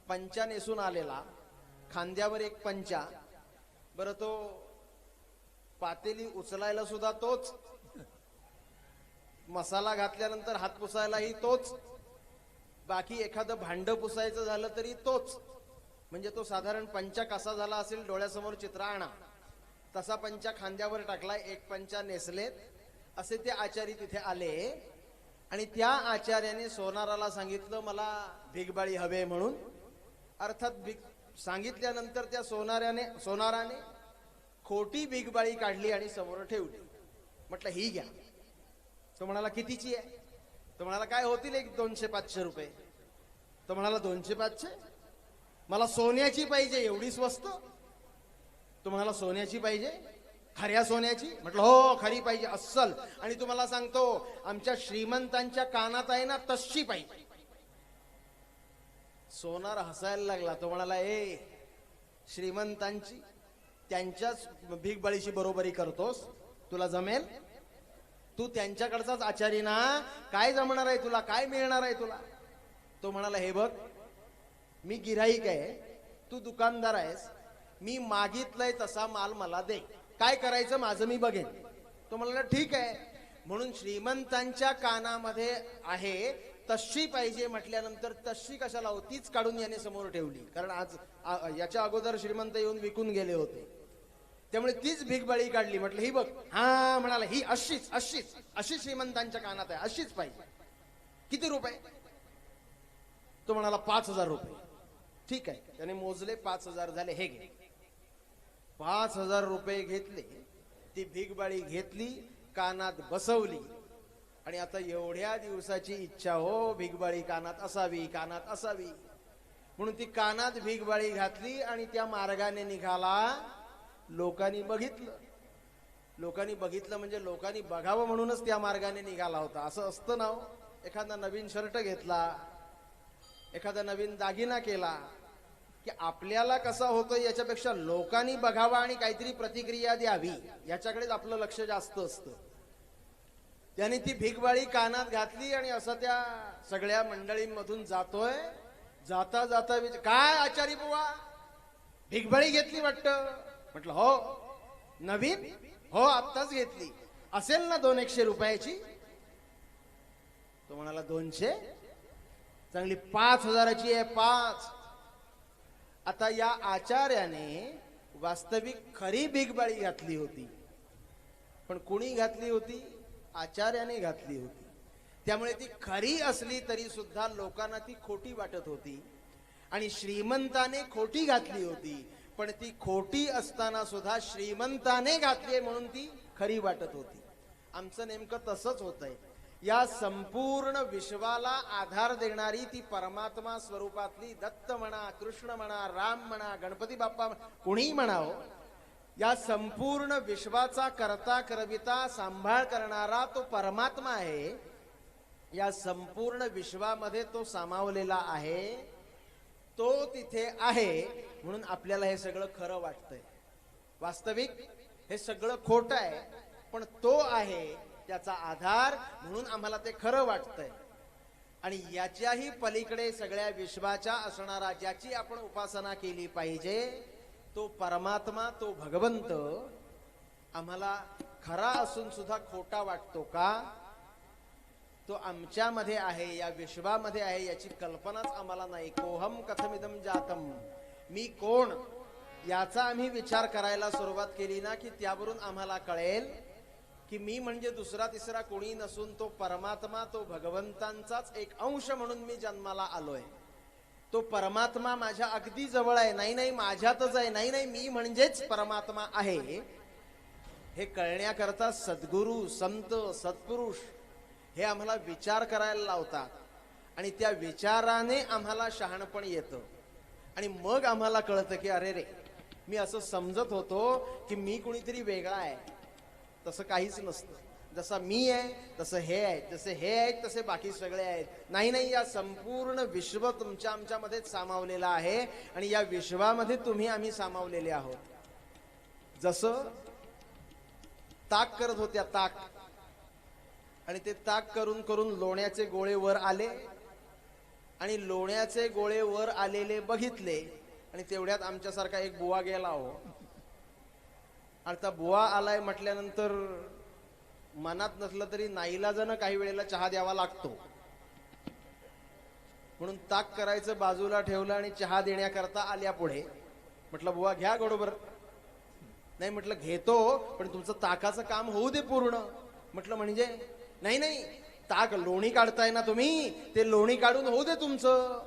पंचा नेसून आलेला, खांद्यावर एक पंचा. बरं, तो पातेली उचलायला सुद्धा तोच, मसाला घातल्यानंतर हात पुसायलाही तोच, बाकी एखादं भांड पुसायचं झालं तरी तोच, म्हणजे तो साधारण पंचा कसा झाला असेल डोळ्यासमोर चित्र आणा तसा पंचा खांद्यावर टाकलाय, एक पंचा नेसलेत असे ते आचारी तिथे आले आणि त्या आचार्याने सोनाराला सांगितलं मला भिगबाळी हवे म्हणून. अर्थात सांगितल्यानंतर त्या सोनाराने खोटी भिगबाळी काढली आणि समोर ठेवली. म्हटलं ही घ्या. तो म्हणाला कितीची आहे? तो म्हणाला काय होतील एक 200-500 रुपये. तो म्हणाला 200-500? मला सोन्याची पाहिजे. एवढी स्वस्त? तो म्हणाला सोन्याची पाहिजे? खऱ्या सोन्याची? म्हटलं हो खरी पाहिजे अस्सल. आणि तुम्हाला सांगतो आमच्या श्रीमंतांच्या कानात आहे ना तशी पाहिजे. सोनार हसायला लागला. तो म्हणाला ए श्रीमंतांची त्यांच्याच भिगबाळीशी बरोबरी करतोस? तुला जमेल? तू त्यांच्याकडचाच आचारी ना, काय जमणार आहे तुला? काय मिळणार आहे तुला? तो म्हणाला हे बघ मी गिऱ्हाईक आहे, तू दुकानदार आहेस, मी मागितलंय तसा माल मला दे, काय करायचं माझं मी बघेन. तो म्हणाला ठीक आहे. म्हणून श्रीमंतांच्या कानामध्ये आहे तशी पाहिजे म्हटल्यानंतर तशी कशाला हो, तीच काढून याने समोर ठेवली. कारण आज याच्या अगोदर श्रीमंत येऊन विकून गेले होते, त्यामुळे तीच भिगबाळी काढली. म्हटलं ही बघ. हा म्हणाला ही अशीच अशीच अशी श्रीमंतांच्या कानात आहे, अशीच पाहिजे. किती रुपये? तो म्हणाला 5,000 रुपये. ठीक आहे. त्याने मोजले, 5,000 झाले. हे घे. 5,000 रुपये घेतले, ती भिगबाळी घेतली, कानात बसवली. आणि आता एवढ्या दिवसाची इच्छा हो भिगबाळी कानात असावी, कानात असावी, म्हणून ती कानात भिगबाळी घातली आणि त्या मार्गाने निघाला. लोकांनी बघितलं म्हणजे लोकांनी बघावं म्हणूनच त्या मार्गाने निघाला होता. असं असतं ना हो. एखादा नवीन शर्ट घेतला, एखादा नवीन दागिना केला की आपल्याला कसा होतो याच्यापेक्षा लोकांनी बघावा आणि काहीतरी प्रतिक्रिया द्यावी याच्याकडेच आपलं लक्ष जास्त असतं. त्याने ती भिगबाळी कानात घातली आणि असं त्या सगळ्या मंडळींमधून जातोय. जाता जाता काय आचारी बुवा भिगबाळी घेतली वाटतं? म्हटलं हो. नवीन? हो आत्ताच घेतली. असेल ना 200-100 रुपयाची? तो म्हणाला 200? चांगली 5,000ची आहे. 5. आता या आचार्याने वास्तविक खरी भिगबाळी घातली होती, पण कुणी घातली होती? आचार्याने घातली होती. त्यामुळे ती खरी असली तरी सुद्धा लोकांना ती खोटी वाटत होती. आणि श्रीमंताने खोटी घातली होती, पण ती खोटी असताना सुद्धा श्रीमंताने घातली म्हणून ती खरी वाटत होती. आमचं नेमकं तसंच होतंय. या संपूर्ण विश्वाला आधार देणारी ती परमात्मा स्वरूपातली दत्त म्हणा, कृष्ण म्हणा, राम म्हणा, गणपती बाप्पा कुणीही म्हणावं, या संपूर्ण विश्वाचा करता करविता सांभाळ करणारा तो परमात्मा आहे. या संपूर्ण विश्वामध्ये तो सामावलेला आहे. तो तिथे आहे म्हणून आपल्याला हे सगळं खरं वाटतंय. वास्तविक हे सगळं खोटं आहे, पण तो आहे त्याचा आधार म्हणून आम्हाला ते खरं वाटतंय. आणि याच्याही पलीकडे सगळ्या विश्वाच्या असणारा ज्याची आपण उपासना केली पाहिजे तो परमात्मा, तो भगवंत आम्हाला खरा असून सुद्धा खोटा वाटतो का? तो आमच्यामध्ये आहे, या विश्वामध्ये आहे, याची कल्पनाच आम्हाला नाही. कोहम कथमिदम जातम, मी कोण याचा आम्ही विचार करायला सुरुवात केली ना की त्यावरून आम्हाला कळेल की मी म्हणजे दुसरा तिसरा कोणी नसून तो परमात्मा, तो भगवंतांचाच एक अंश म्हणून मी जन्माला आलोय. तो परमात्मा माझ्या अगदी जवळ आहे. नाही नाही माझ्यातच आहे. नाही नाही मी म्हणजेच परमात्मा आहे. हे कळण्याकरता सद्गुरू, संत, सत्पुरुष हे आम्हाला विचार करायला लावतात आणि त्या विचाराने आम्हाला शहाणपण येतं. आणि मग आम्हाला कळतं की अरे रे, मी असं समजत होतो की मी कुणीतरी वेगळा आहे. तसं काहीच नसतं. जसा मी आहे तसं हे आहे, जसे हे आहेत तसे बाकी सगळे आहेत. नाही नाही, या संपूर्ण विश्व तुमच्या आमच्यामध्येच सामावलेलं आहे आणि या विश्वामध्ये तुम्ही आम्ही सामावलेले आहोत. जसं ताक करत होत्या, ताक, आणि ते ताक करून करून लोण्याचे गोळे वर आले आणि लोण्याचे गोळे वर आलेले बघितले आणि तेवढ्यात आमच्यासारखा एक बुवा गेला हो. आता बुवा आलाय म्हटल्यानंतर मनात नसलं तरी नाईलाजानं काही वेळेला चहा द्यावा लागतो. म्हणून ताक करायचं बाजूला ठेवलं आणि चहा देण्याकरता आल्या पुढे. म्हटलं बुवा घ्या गोडोबर. नाही म्हटलं घेतो, पण तुमचं ताकाचं काम होऊ दे पूर्ण. म्हटलं म्हणजे नाही नाही, ताक लोणी काढताय ना तुम्ही, ते लोणी काढून होऊ दे तुमचं.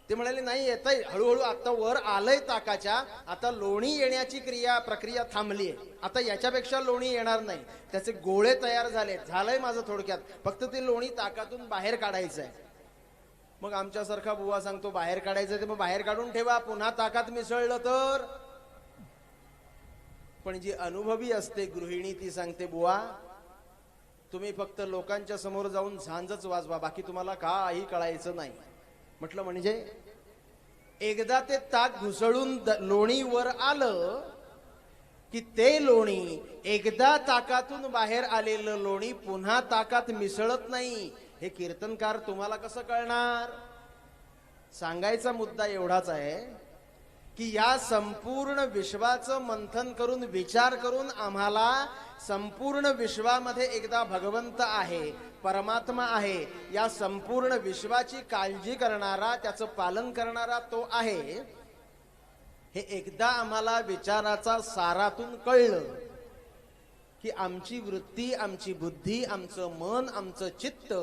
ते म्हणाले नाही येतंय हळूहळू, आता वर आलंय ताकाच्या, आता लोणी येण्याची प्रक्रिया थांबलीये, आता याच्यापेक्षा लोणी येणार नाही. त्याचे गोळे तयार झालंय माझं थोडक्यात, फक्त ते लोणी ताकातून बाहेर काढायचंय. मग आमच्यासारखा बुवा सांगतो बाहेर काढायचं, ते मग बाहेर काढून ठेवा, पुन्हा ताकात मिसळलं तर. पण जी अनुभवी असते गृहिणी ती सांगते बुवा तुम्ही फक्त लोकांच्या समोर जाऊन झांजच वाजवा, बाकी तुम्हाला काही कळायचं नाही. म्हटलं म्हणजे एकदा ते ताक घुसळून लोणी वर आलं की ते लोणी, एकदा ताकातून बाहेर आलेलं लोणी पुन्हा ताकात मिसळत नाही. हे कीर्तनकार तुम्हाला कसं कळणार? सांगायचा मुद्दा एवढाच आहे की या संपूर्ण विश्वाचं मंथन करून विचार करून आम्हाला संपूर्ण विश्वामध्ये एकदा भगवंत आहे, परमात्मा आहे, या संपूर्ण विश्वाची काळजी करणारा, त्याचं पालन करणारा तो आहे, हे एकदा आम्हाला विचाराचा सारातून कळलं की आमची वृत्ती, आमची बुद्धी, आमचं मन, आमचं चित्त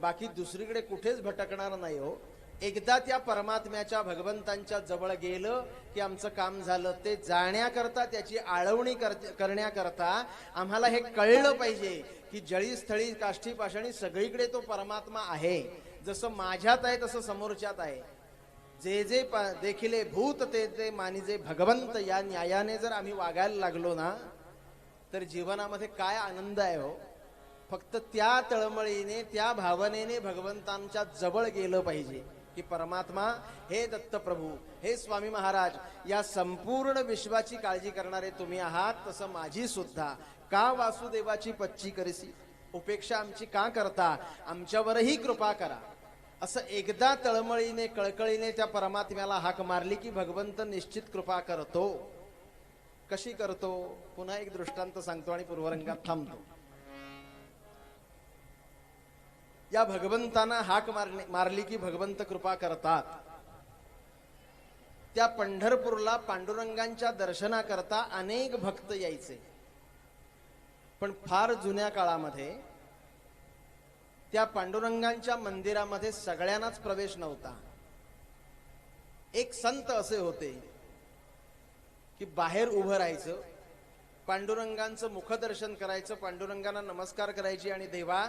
बाकी दुसरीकडे कुठेच भटकणार नाही. हो, एकदा त्या परमात्म्याच्या भगवंतांच्या जवळ गेलं की आमचं काम झालं. ते जाण्याकरता, त्याची आळवणी करण्याकरता आम्हाला हे कळलं पाहिजे की जळी स्थळी काष्ठी पाषाणी सगळीकडे तो परमात्मा आहे. जसं माझ्यात आहे तसं समोरच्यात आहे. जे जे देखिले भूत ते ते मानिजे भगवंत, या न्यायाने जर आम्ही वागायला लागलो ना तर जीवनामध्ये काय आनंद आहे. हो, फक्त त्या तळमळीने, त्या भावनेने भगवंतांच्या जवळ गेलं पाहिजे की परमात्मा, हे दत्तप्रभू, हे स्वामी महाराज, या संपूर्ण विश्वाची काळजी करणारे तुम्ही आहात, तसं माझी सुद्धा. का वासुदेवाची पच्ची करिसी, उपेक्षा आमची का करता, आमच्यावरही कृपा करा. असं एकदा तळमळीने कळकळीने त्या परमात्म्याला हाक मारली की भगवंत निश्चित कृपा करतो. कशी करतो? पुन्हा एक दृष्टांत सांगतो आणि पूर्वरंगात थांबतो. या भगवंतांना हाक मारली की भगवंत कृपा करतात. त्या पंढरपूरला पांडुरंगांच्या दर्शनाकरता अनेक भक्त यायचे. पण फार जुन्या काळामध्ये त्या पांडुरंगांच्या मंदिरामध्ये सगळ्यांनाच प्रवेश नव्हता. एक संत असे होते की बाहेर उभं राहायचं, पांडुरंगांचं मुखदर्शन करायचं, पांडुरंगांना नमस्कार करायची आणि देवा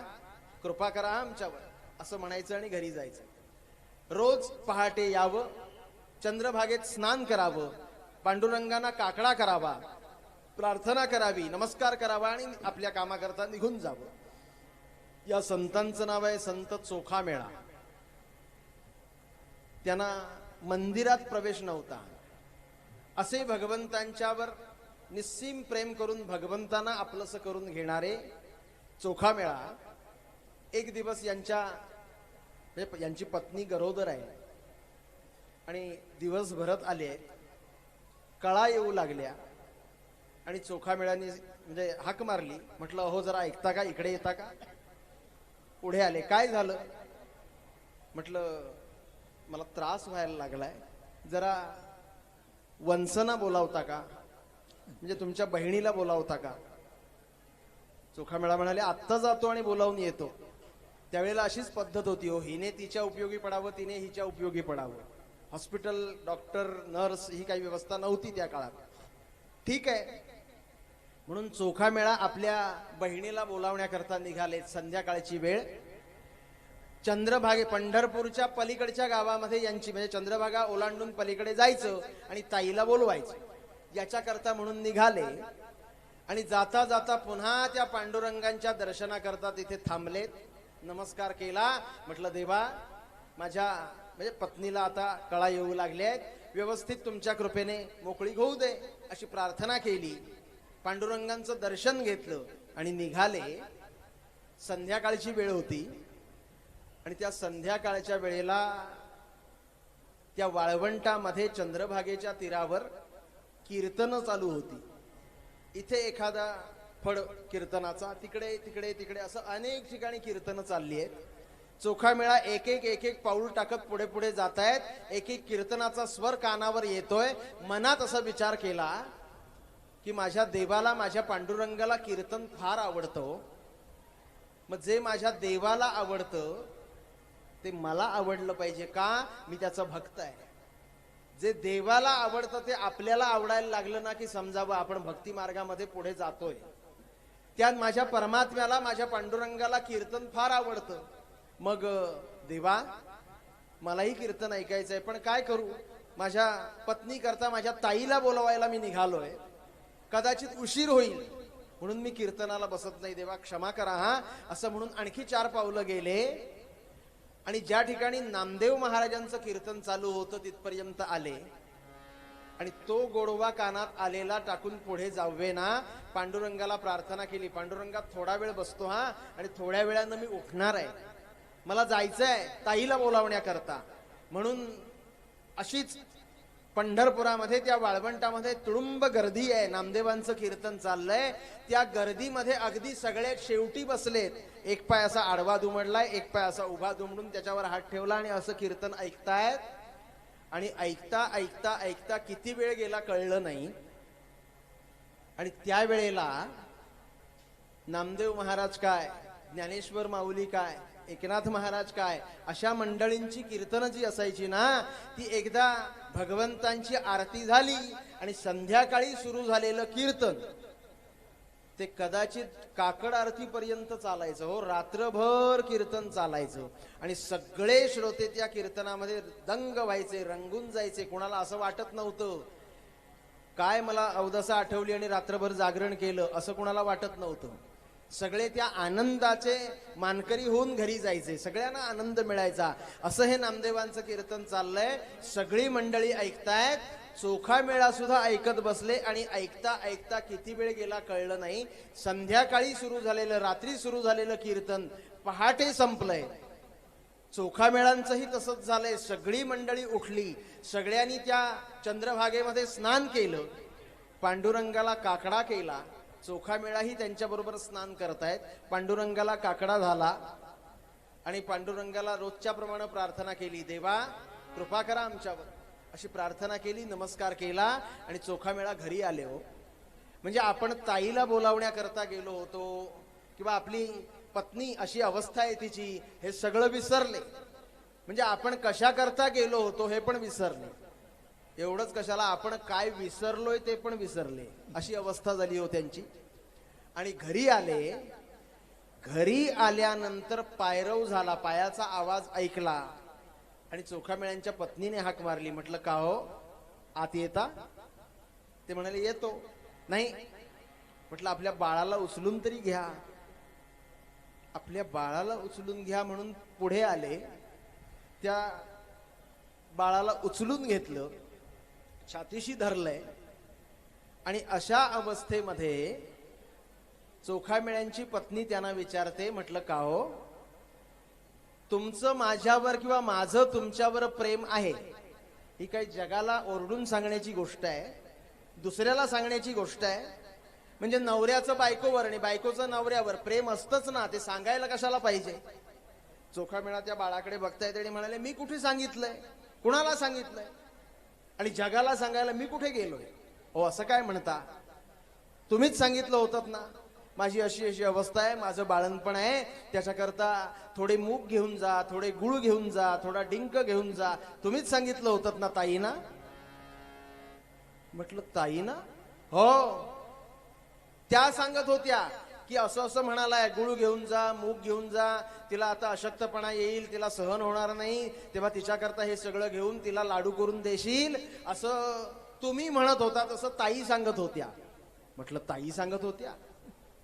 कृपा करा आमच्यावर असं म्हणायचं आणि घरी जायचं. रोज पहाटे यावं, चंद्रभागेत स्नान करावं, पांडुरंगांना काकडा करावा, प्रार्थना करावी, नमस्कार करावा आणि आपल्या कामाकरता निघून जावं. या संतांचं नाव आहे संत चोखामेळा. त्यांना मंदिरात प्रवेश नव्हता. असे भगवंतांच्यावर निस्सीम प्रेम करून भगवंतांना आपलंसं करून घेणारे चोखामेळा एक दिवस यांची पत्नी गरोदर आहे आणि दिवस भरत आले, कळा येऊ लागल्या आणि चोखामेळ्याने म्हणजे हाक मारली. म्हटलं अहो जरा ऐकता का, इकडे येता का? पुढे आले. काय झालं? म्हटलं मला त्रास व्हायला लागलाय, जरा वंसना बोलावता का, म्हणजे तुमच्या बहिणीला बोलावता का? चोखामेळा म्हणाले आत्ता जातो आणि बोलावून येतो. त्यावेळेला अशीच पद्धत होती. हो, हिने तिच्या उपयोगी पडावं, तिने हिच्या उपयोगी पडावं. हॉस्पिटल, डॉक्टर, नर्स ही काही व्यवस्था नव्हती त्या काळात. ठीक आहे, म्हणून चोखामेळा आपल्या बहिणीला बोलावण्याकरता निघाले. संध्याकाळची वेळ, चंद्रभागे पंढरपूरच्या पलीकडच्या गावामध्ये यांची म्हणजे चंद्रभागा ओलांडून पलीकडे जायचं आणि ताईला बोलवायचं याच्याकरता म्हणून निघाले. आणि जाता जाता पुन्हा त्या पांडुरंगांच्या दर्शनाकरता तिथे थांबलेत. नमस्कार केला. म्हटलं देवा माझ्या म्हणजे पत्नीला आता कळा येऊ लागल्या आहेत, व्यवस्थित तुमच्या कृपेने मोकळी होऊ दे अशी प्रार्थना केली. पांडुरंगांचं दर्शन घेतलं आणि निघाले. संध्याकाळची वेळ होती आणि त्या संध्याकाळच्या वेळेला त्या वाळवंटामध्ये चंद्रभागेच्या तीरावर कीर्तन चालू होती. इथे एखादा फड कीर्तनाचा, तिकडे तिकडे तिकडे असं अनेक ठिकाणी कीर्तन चालली आहेत. चोखामेळा एक एक पाऊल टाकत पुढे पुढे जातायत. एक कीर्तनाचा स्वर कानावर येतोय. मनात असा विचार केला की माझ्या देवाला, माझ्या पांडुरंगाला कीर्तन फार आवडतं. मग जे माझ्या देवाला आवडतं ते मला आवडलं पाहिजे का? मी त्याचा भक्त आहे. जे देवाला आवडतं ते आपल्याला आवडायला लागलं ना की समजावं आपण भक्ती मार्गामध्ये पुढे जातोय. त्यात माझ्या परमात्म्याला, माझ्या पांडुरंगाला कीर्तन फार आवडतं. मग देवा, मलाही कीर्तन ऐकायचंय, पण काय करू? माझ्या पत्नी करता माझ्या ताईला बोलवायला मी निघालोय. कदाचित उशीर होईल म्हणून मी कीर्तनाला बसत नाही. देवा क्षमा करा हा. असं म्हणून आणखी 4 पावलं गेले आणि ज्या ठिकाणी नामदेव महाराजांचं कीर्तन चालू होतं तिथपर्यंत आले. आणि तो गोडवा कानात आलेला टाकून पुढे जावे ना, पांडुरंगाला प्रार्थना केली. पांडुरंगा थोडा वेळ बसतो हा, आणि थोड्या वेळानं मी उठणार आहे. मला जायचंय ताईला बोलावण्याकरता. म्हणून अशीच पंढरपुरामध्ये त्या वाळवंटामध्ये तुडुंब गर्दी आहे. नामदेवांचं कीर्तन चाललंय. त्या गर्दीमध्ये अगदी सगळे शेवटी बसलेत. एक पाय असा आडवा दुमडलाय, एक पाय असा उभा दुमडून त्याच्यावर हात ठेवला आणि असं कीर्तन ऐकतायत. आणि ऐकता ऐकता ऐकता किती वेळ गेला कळलं नाही. आणि त्यावेळेला नामदेव महाराज काय, ज्ञानेश्वर माऊली काय, एकनाथ महाराज काय, अशा मंडळींची कीर्तनं जी असायची ना, ती एकदा भगवंतांची आरती झाली आणि संध्याकाळी सुरू झालेलं कीर्तन ते कदाचित काकड आरती पर्यंत चालायचं. हो, रात्रभर कीर्तन चालायचं. आणि सगळे श्रोते त्या कीर्तनामध्ये दंग व्हायचे, रंगून जायचे. कोणाला असं वाटत नव्हतं काय मला अवदसा आठवली आणि रात्रभर जागरण केलं, असं कोणाला वाटत नव्हतं. सगळे त्या आनंदाचे मानकरी होऊन घरी जायचे. सगळ्यांना आनंद मिळायचा. असं हे नामदेवांचं कीर्तन चाललंय. सगळी मंडळी ऐकतायत. चोखामेळा सुद्धा ऐकत बसले. आणि ऐकता ऐकता किती वेळ गेला कळलं नाही. संध्याकाळी सुरू झालेलं, रात्री सुरू झालेलं कीर्तन पहाटे संपलंय. चोखामेळांचंही तसंच झालंय. सगळी मंडळी उठली. सगळ्यांनी त्या चंद्रभागेमध्ये स्नान केलं. पांडुरंगाला काकडा केला. चोखामेळाही त्यांच्याबरोबर स्नान करतायत. पांडुरंगाला काकडा झाला आणि पांडुरंगाला रोजच्या प्रमाणे प्रार्थना केली. देवा कृपा करा आमच्यावर, अशी प्रार्थना केली. नमस्कार केला आणि चोखामेळा घरी आले. हो, म्हणजे आपण ताईला बोलावण्याकरता गेलो होतो किंवा आपली पत्नी अशी अवस्था आहे तिची, हे सगळं विसरले. म्हणजे आपण कशा करता गेलो होतो हे पण विसरले. एवढंच कशाला, आपण काय विसरलोय ते पण विसरले. अशी अवस्था झाली हो त्यांची. आणि घरी आले. घरी आल्यानंतर पायरव झाला, पायाचा आवाज ऐकला आणि चोखामेळ्यांच्या पत्नीने हाक मारली. म्हटलं का हो, आत येता? ते म्हणाले येतो. नाही. म्हटलं आपल्या बाळाला उचलून तरी घ्या. आपल्या बाळाला उचलून घ्या म्हणून पुढे आले. त्या बाळाला उचलून घेतलं, छातीशी धरलंय. आणि अशा अवस्थेमध्ये चोखामेळ्यांची पत्नी त्यांना विचारते, म्हटलं का हो, तुमचं माझ्यावर किंवा माझं तुमच्यावर प्रेम आहे, ही काही जगाला ओरडून सांगण्याची गोष्ट आहे, दुसऱ्याला सांगण्याची गोष्ट आहे? म्हणजे नवऱ्याचं बायकोवर आणि बायकोचं नवऱ्यावर प्रेम असतंच ना, ते सांगायला कशाला पाहिजे? चोखामेळा त्या बाळाकडे बघतायत आणि म्हणाले, मी कुठे सांगितलंय, कुणाला सांगितलंय, आणि जगाला सांगायला मी कुठे गेलोय? हो, असं काय म्हणता? तुम्हीच सांगितलं होतं ना, माझी अशी अशी अवस्था आहे, माझं बाळणपण आहे, त्याच्याकरता थोडे मूग घेऊन जा, थोडे गुळ घेऊन जा, थोडा डिंक घेऊन जा. तुम्हीच सांगितलं होतं ना ताईना? म्हटलं ताईना? हो, त्या सांगत होत्या की असं असं म्हणालाय, गुळ घेऊन जा, मूग घेऊन जा, तिला आता अशक्तपणा येईल, तिला सहन होणार नाही, तेव्हा तिच्याकरता हे सगळं घेऊन तिला लाडू करून देशील, असं तुम्ही म्हणत होता, तसं ताई सांगत होत्या. म्हटलं ताई सांगत होत्या?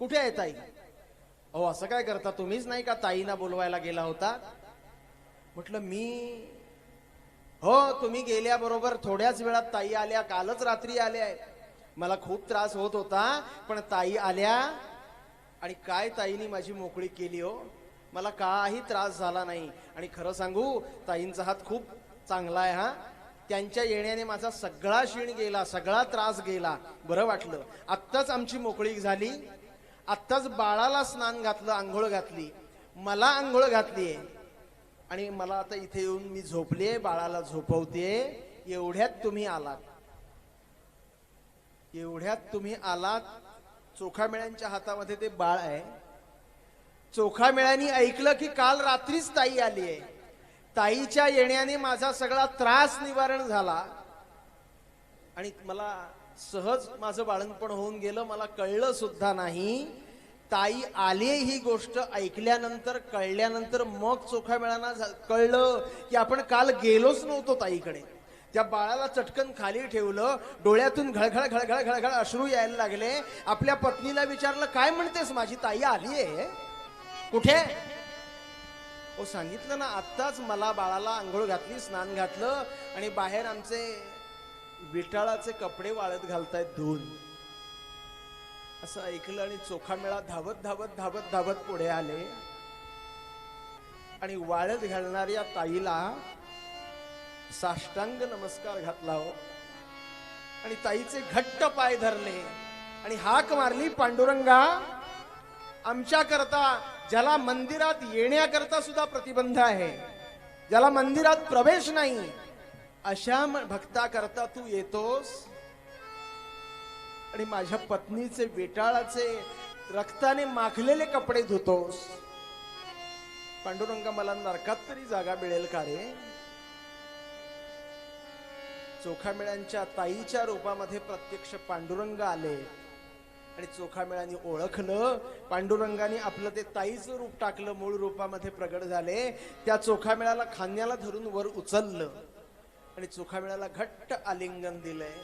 कुठे आहे ताई? अहो असं काय करता, तुम्हीच नाही का ताईना बोलवायला गेला होता? म्हटलं मी, हो, तुम्ही गेल्याबरोबर थोड्याच वेळात ताई आल्या, कालच रात्री आल्या. मला खूप त्रास होत होता, पण ताई आल्या आणि काय ताईनी माझी मोकळी केली. हो, मला काही त्रास झाला नाही. आणि खरं सांगू, ताईंचा हात खूप चांगला आहे हा. त्यांच्या येण्याने माझा सगळा शीण गेला, सगळा त्रास गेला, बरं वाटलं. आत्ताच आमची मोकळीक झाली, आत्ताच बाळाला स्नान घातलं, आंघोळ घातली, मला आंघोळ घातलीये. आणि मला आता इथे येऊन मी झोपले, बाळाला झोपवते, एवढ्यात तुम्ही आलात. चोखामेळ्यांच्या हातामध्ये ते बाळ आहे. चोखामेळ्यांनी ऐकलं की काल रात्रीच ताई आली आहे. ताईच्या येण्याने माझा सगळा त्रास निवारण झाला आणि मला सहज माझं बाळंतपण होऊन गेलं. मला कळलं सुद्धा नाही. ताई आली ही गोष्ट ऐकल्यानंतर, कळल्यानंतर मग चोखामेळ्यांना कळलं की आपण काल गेलोच नव्हतो ताईकडे. त्या बाळाला चटकन खाली ठेवलं. डोळ्यातून घळघळ घळघळ घळघळ अश्रू यायला लागले. आपल्या पत्नीला विचारलं, काय म्हणतेस, माझी ताई आलीये? कुठे? ओ सांगितलं ना, आत्ताच मला बाळाला आंघोळ घातली, स्नान घातलं आणि बाहेर आमचे विटाळाचे कपडे वाळत घालतायत धुवून. असं ऐकलं आणि चोखामेळा धावत धावत धावत धावत पुढे आले आणि वाळत घालणाऱ्या ताईला साष्टांग नमस्कार घातला हो आणि ताईचे घट्ट पाय धरले आणि हाक मारली, पांडुरंगा, आमच्या करता, ज्याला मंदिरात येण्याकरता सुद्धा प्रतिबंध आहे, ज्याला मंदिरात प्रवेश नाही, अशा भक्ता करता तू येतोस आणि माझ्या पत्नीचे वेटाळाचे रक्ताने माखलेले कपडे धुतोस. पांडुरंगा, मला नरकात तरी जागा मिळेल का रे? चोखामेळ्यांच्या ताईच्या रूपामध्ये प्रत्यक्ष पांडुरंग आले आणि चोखामेळ्यांनी ओळखलं. पांडुरंगाने आपलं ते ताईचं रूप टाकलं, मूळ रूपामध्ये प्रगट झाले. त्या चोखामेळ्याला खांद्याला धरून वर उचललं आणि चोखामेळ्याला घट्ट आलिंगन दिलंय.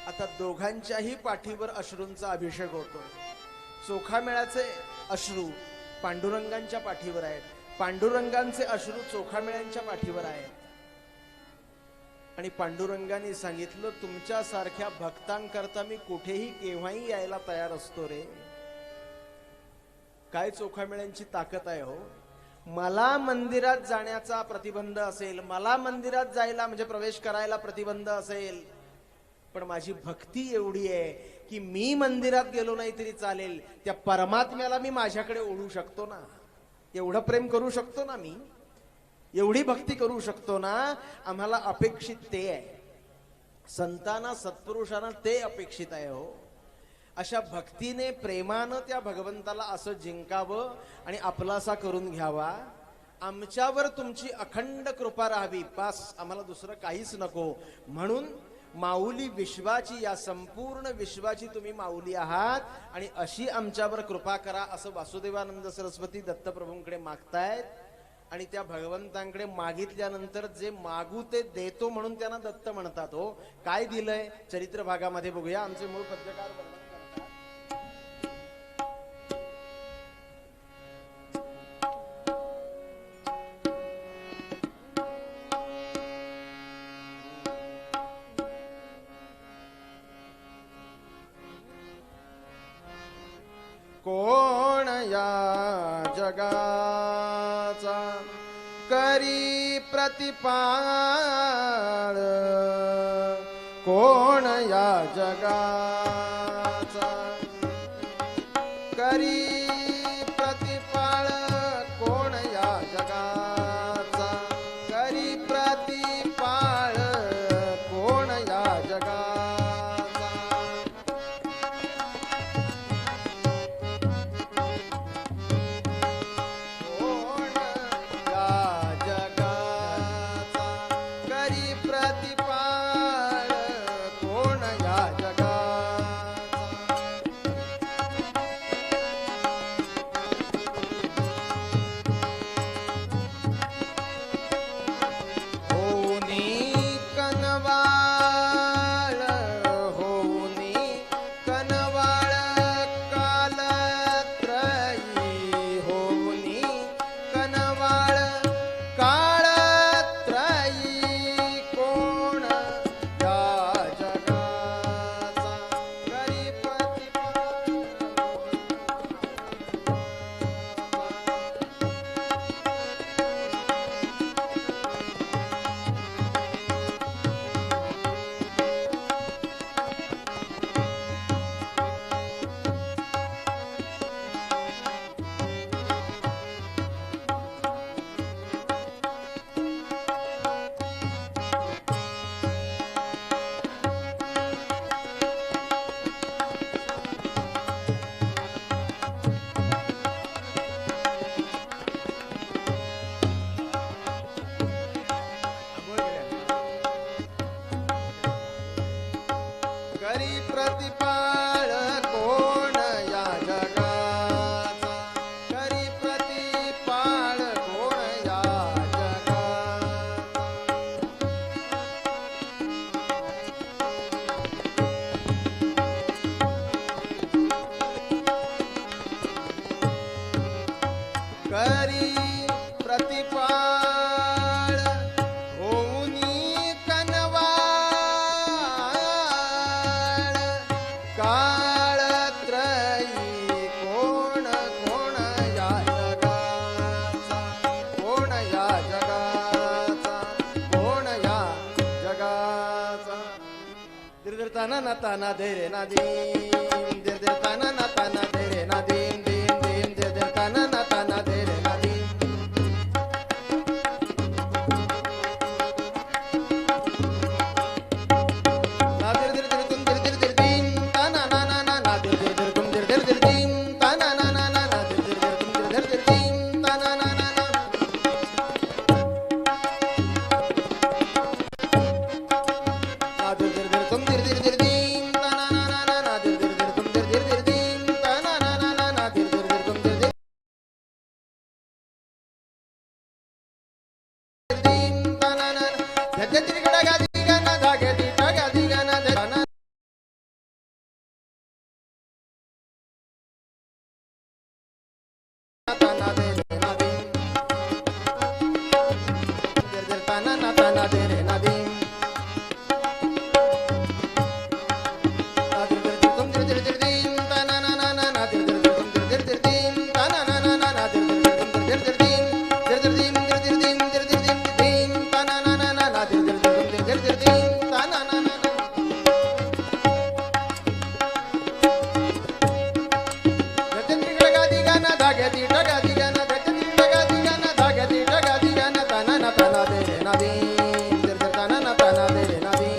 आता दोघांच्याही पाठीवर अश्रूंचा अभिषेक होतो. चोखामेळ्याचे अश्रू पांडुरंगांच्या पाठीवर आहेत, पांडुरंगांचे अश्रू चोखामेळ्यांच्या पाठीवर आहेत. आणि पांडुरंगाने सांगितलं, तुमच्यासारख्या भक्तांकरता मी कुठेही केव्हाही यायला तयार असतो रे. काय चोखामेळ्यांची ताकद आहे हो. मला मंदिरात जाण्याचा प्रतिबंध असेल, मला मंदिरात जायला म्हणजे प्रवेश करायला प्रतिबंध असेल, पण माझी भक्ती एवढी आहे की मी मंदिरात गेलो नाही तरी चालेल, त्या परमात्म्याला मी माझ्याकडे ओढू शकतो ना. एवढं प्रेम करू शकतो ना मी, एवढी भक्ती करू शकतो ना. आम्हाला अपेक्षित ते आहे, संतांना, सत्पुरुषांना ते अपेक्षित आहे हो. अशा भक्तीने, प्रेमानं त्या भगवंताला असं जिंकावं आणि आपलासा करून घ्यावा. आमच्यावर तुमची अखंड कृपा राहावी, पास, आम्हाला दुसरं काहीच नको. म्हणून माऊली विश्वाची, या संपूर्ण विश्वाची तुम्ही माऊली आहात आणि अशी आमच्यावर कृपा करा, असं वासुदेवानंद सरस्वती दत्तप्रभूंकडे मागतायत. आणि त्या भगवंतांकडे मागितल्यानंतर जे मागू ते देतो म्हणून त्यांना दत्त म्हणतात हो. काय दिलंय चरित्र भागामध्ये बघूया. आमचे मूळ पद्यकार वर्णन करतात. कोण या जगाचा करी प्रतिपाळ, कोण या जगाचा करी प्रतिपाळ, कोण या जगाचा करी प्रतिपाळ, कोण या जगाचा. कोण या जगाचा करी प्रतिपाळ होऊनी कनवाळ काळ त्रयी कोण कोण या जगाचा कोण या जगाचा कोण या जगाचा दिर ताना ना ताना दे रे ना दीन दिर ताना ना ताना दे रे ना दीन दीन दीन दिर ताना ना ताना दे रे ना दीन ना दिर दिर दिर तुम दिर दिर दिर दीन ताना ना ना ना ना दिर दिर दिर तुम दिर दिर दिर दीन ताना ना ना ना ना दिर दिर दिर तुम दिर दिर दिर दीन ताना ना ना ना ना दिर दिर दिर तुम दिर दिर दिर दीन ताना ना ना ना ना दिर दिर दिर तुम दिर दिर दिर दीन ताना ना ना ना ना दिर दिर दिर तुम दिर दिर दीन ताना ना धग दिर गडा गादी गाना धाग दी टगा दी गाना ताना ताना दे रे ना दीन दिर दिर ताना ना ताना दे रे ना दीन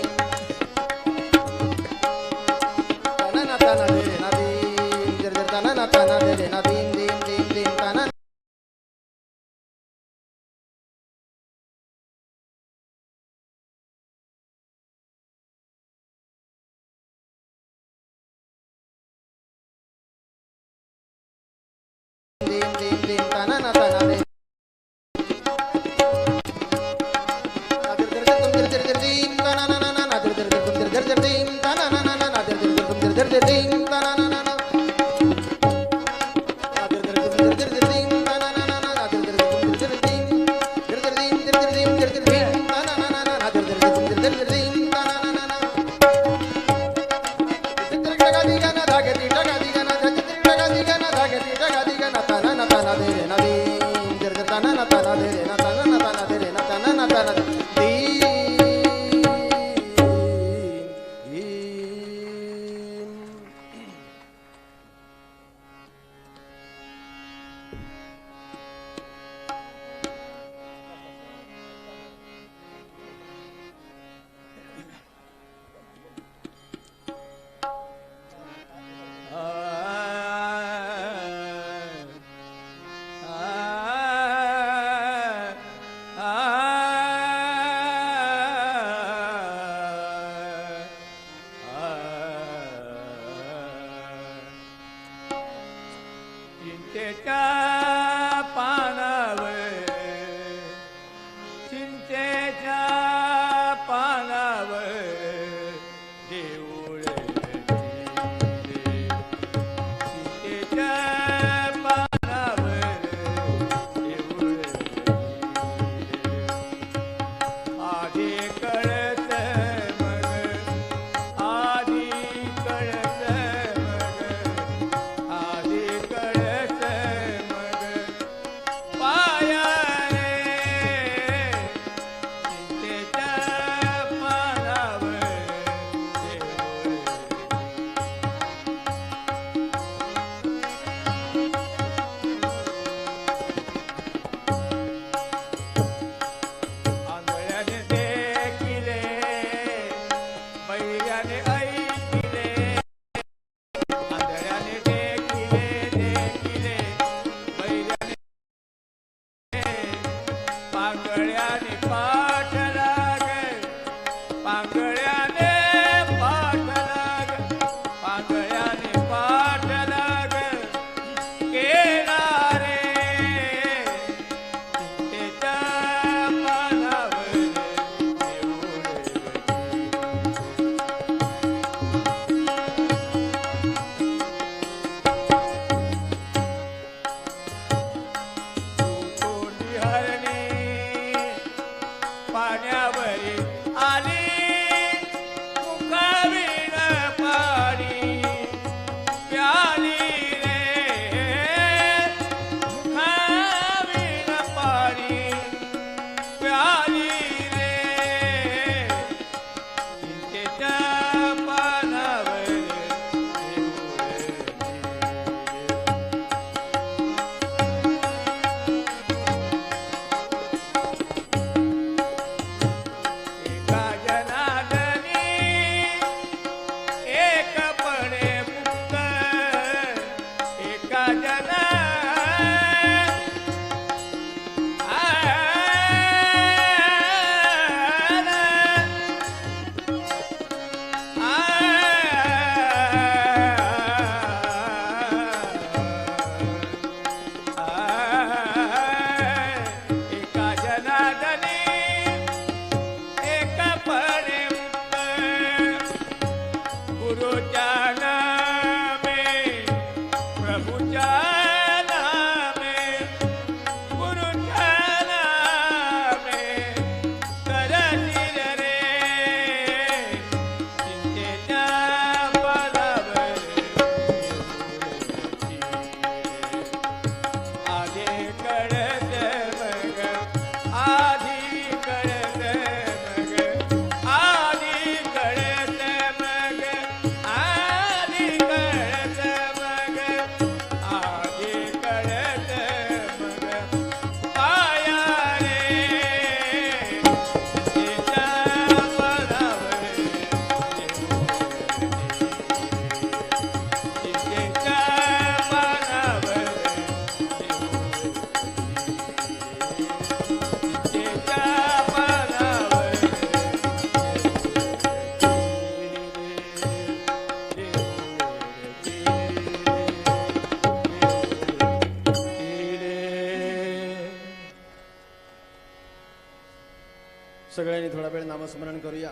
सगळ्यांनी थोडा वेळ नामस्मरण करूया.